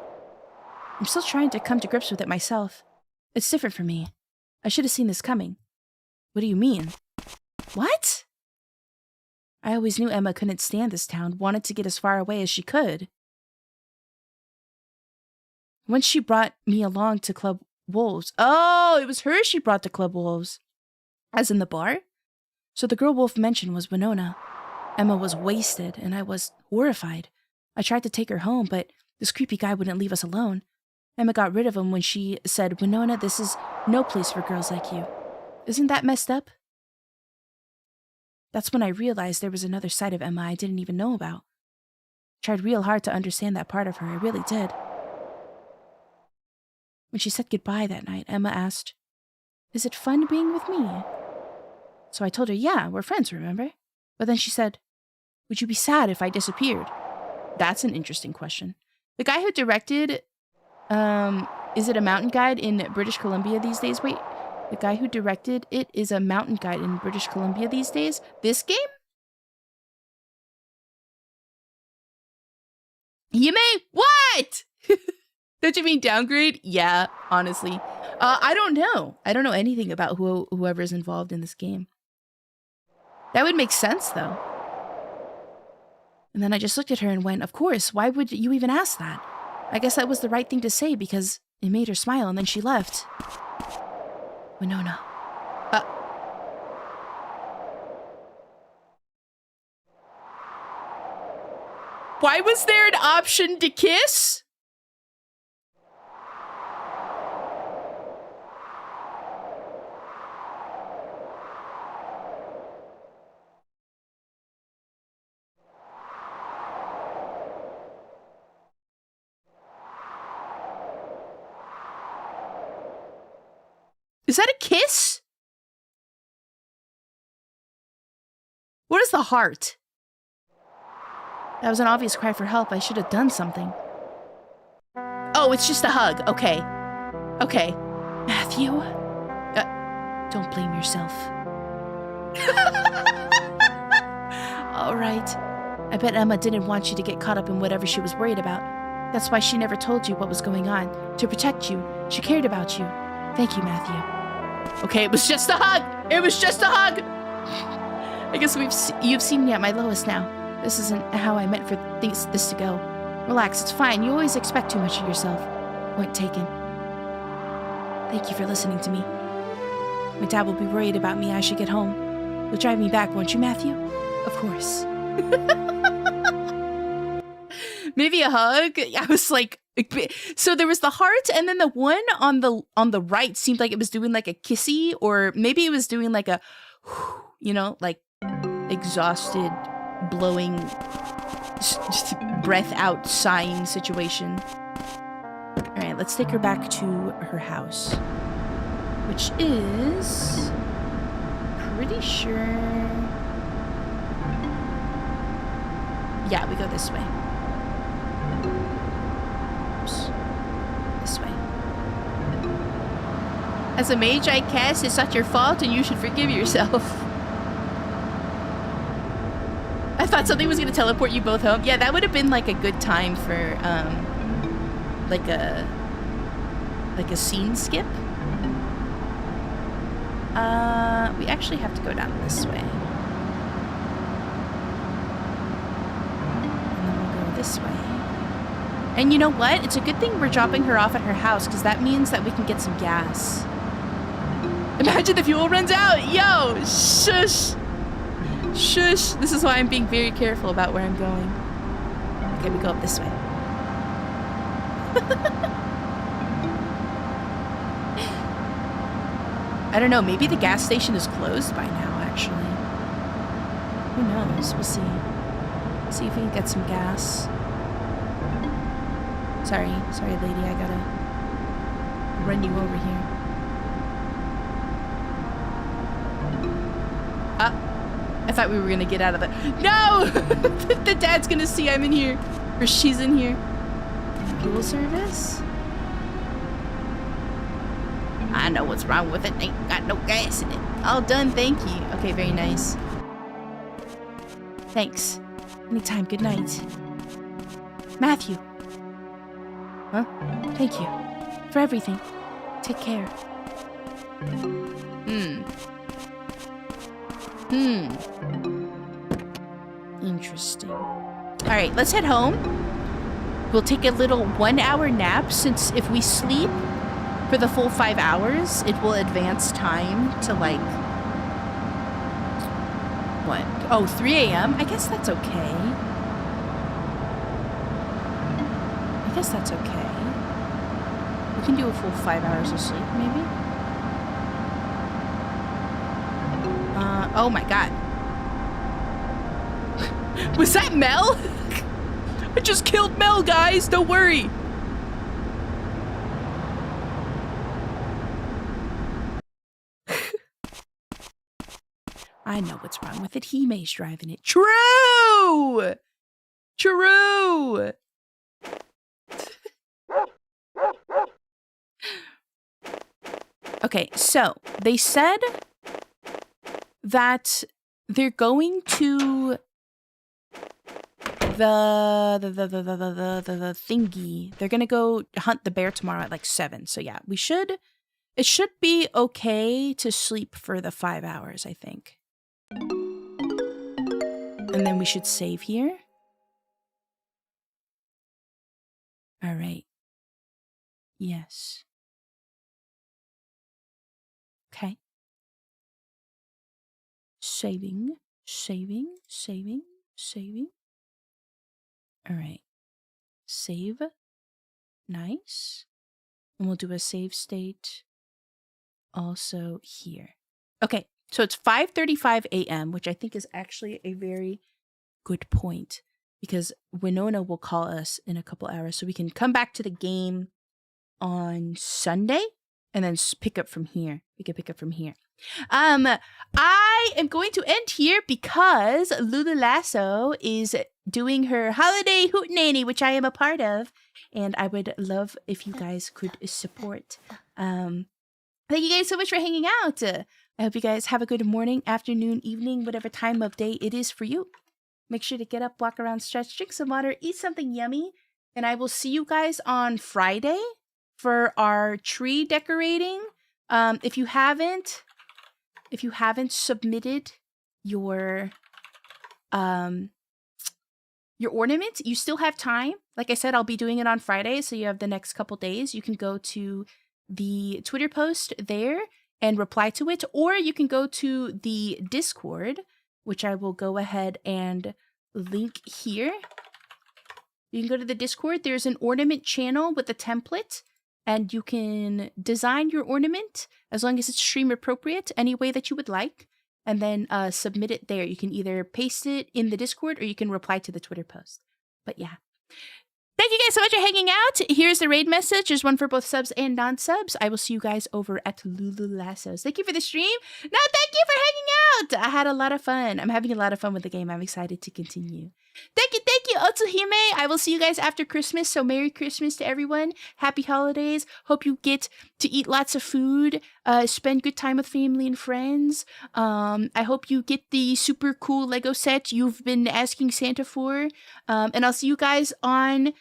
I'm still trying to come to grips with it myself. It's different for me. I should have seen this coming. What do you mean? What? I always knew Emma couldn't stand this town, wanted to get as far away as she could. Once she brought me along to Club Wolves. Oh, it was her she brought to Club Wolves. As in the bar? So the girl Wolf mentioned was Winona. Emma was wasted, and I was horrified. I tried to take her home, but this creepy guy wouldn't leave us alone. Emma got rid of him when she said, Winona, this is no place for girls like you. Isn't that messed up? That's when I realized there was another side of Emma I didn't even know about. Tried real hard to understand that part of her, I really did. When she said goodbye that night, Emma asked, is it fun being with me? So I told her, yeah, we're friends, remember? But then she said, would you be sad if I disappeared? That's an interesting question. The guy who directed Is it a mountain guide in British Columbia these days? Wait, the guy who directed it is a mountain guide in British Columbia these days? This game? You may... What? Don't you mean downgrade? Yeah, honestly. I don't know. I don't know anything about whoever's involved in this game. That would make sense, though. And then I just looked at her and went, of course, why would you even ask that? I guess that was the right thing to say because it made her smile and then she left. Winona. Why was there an option to kiss? Is that a kiss? What is the heart? That was an obvious cry for help. I should have done something. Oh, it's just a hug. Okay. Okay. Matthew? Don't blame yourself. All right. I bet Emma didn't want you to get caught up in whatever she was worried about. That's why she never told you what was going on. To protect you. She cared about you. Thank you, Matthew. Okay, it was just a hug. It was just a hug. I guess you've seen me at my lowest now. This isn't how I meant for this to go. Relax, it's fine. You always expect too much of yourself. Point taken. Thank you for listening to me. My dad will be worried about me as I should get home. You'll drive me back, won't you, Matthew? Of course. Maybe a hug? I was like... So there was the heart, and then the one on the right seemed like it was doing like a kissy, or maybe it was doing like a... You know, like exhausted... blowing breath out sighing situation. All right, let's take her back to her house, which is pretty sure. Yeah, we go this way. Oops. This way. As a mage, I cast, it's not your fault, and you should forgive yourself. I thought something was gonna teleport you both home. Yeah, that would have been like a good time for like a scene skip. We actually have to go down this way. And then we'll go this way. And you know what? It's a good thing we're dropping her off at her house, because that means that we can get some gas. Imagine the fuel runs out! Yo! Shush! Shush! This is why I'm being very careful about where I'm going. Okay, we go up this way. I don't know, maybe the gas station is closed by now, actually. Who knows? We'll see. See if we can get some gas. Sorry, lady, I gotta run you over here. I thought we were gonna get out of the... No! The dad's gonna see I'm in here. Or she's in here. Fuel service? I know what's wrong with it. Ain't got no gas in it. All done, thank you. Okay, very nice. Thanks. Anytime, good night. Matthew. Huh? Thank you. For everything. Take care. Interesting. Alright, let's head home. We'll take a little 1-hour nap, since if we sleep for the full 5 hours, it will advance time to like... What? Oh, 3 a.m.? I guess that's okay. I guess that's okay. We can do a full 5 hours of sleep, maybe? Oh my god. Was that Mel? I just killed Mel, guys! Don't worry! I know what's wrong with it. Hime's driving it. True! True! Okay, so they said that they're going to the thingy. They're gonna go hunt the bear tomorrow at like 7. So yeah, it should be okay to sleep for the 5 hours, I think. And then we should save here. All right. Yes. Okay. Saving. All right. Save. Nice. And we'll do a save state also here. Okay. So it's 5:35 a.m., which I think is actually a very good point because Winona will call us in a couple hours so we can come back to the game on Sunday and then pick up from here. We can pick up from here. I am going to end here because Lulu Lasso is doing her holiday hootenanny, which I am a part of, and I would love if you guys could support. Thank you guys so much for hanging out. I hope you guys have a good morning, afternoon, evening, whatever time of day it is for you. Make sure to get up, walk around, stretch, drink some water, eat something yummy, and I will see you guys on Friday for our tree decorating. If you haven't submitted your ornament, you still have time. Like I said, I'll be doing it on Friday, so you have the next couple days. You can go to the Twitter post there and reply to it, or you can go to the Discord, which I will go ahead and link here. You can go to the Discord. There's an ornament channel with a template, and you can design your ornament as long as it's stream appropriate any way that you would like, and then submit it there. You can either paste it in the Discord or you can reply to the Twitter post. But yeah. Thank you guys so much for hanging out. Here's the raid message. There's one for both subs and non-subs. I will see you guys over at Lulu Lassos. Thank you for the stream. No, thank you for hanging out. I had a lot of fun. I'm having a lot of fun with the game. I'm excited to continue. Thank you, Otsuhime. I will see you guys after Christmas, so Merry Christmas to everyone. Happy holidays. Hope you get to eat lots of food, spend good time with family and friends. I hope you get the super cool Lego set you've been asking Santa for. And I'll see you guys on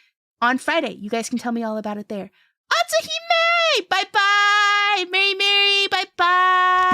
Friday. You guys can tell me all about it there. Otsuhime! Bye-bye! Merry, bye-bye!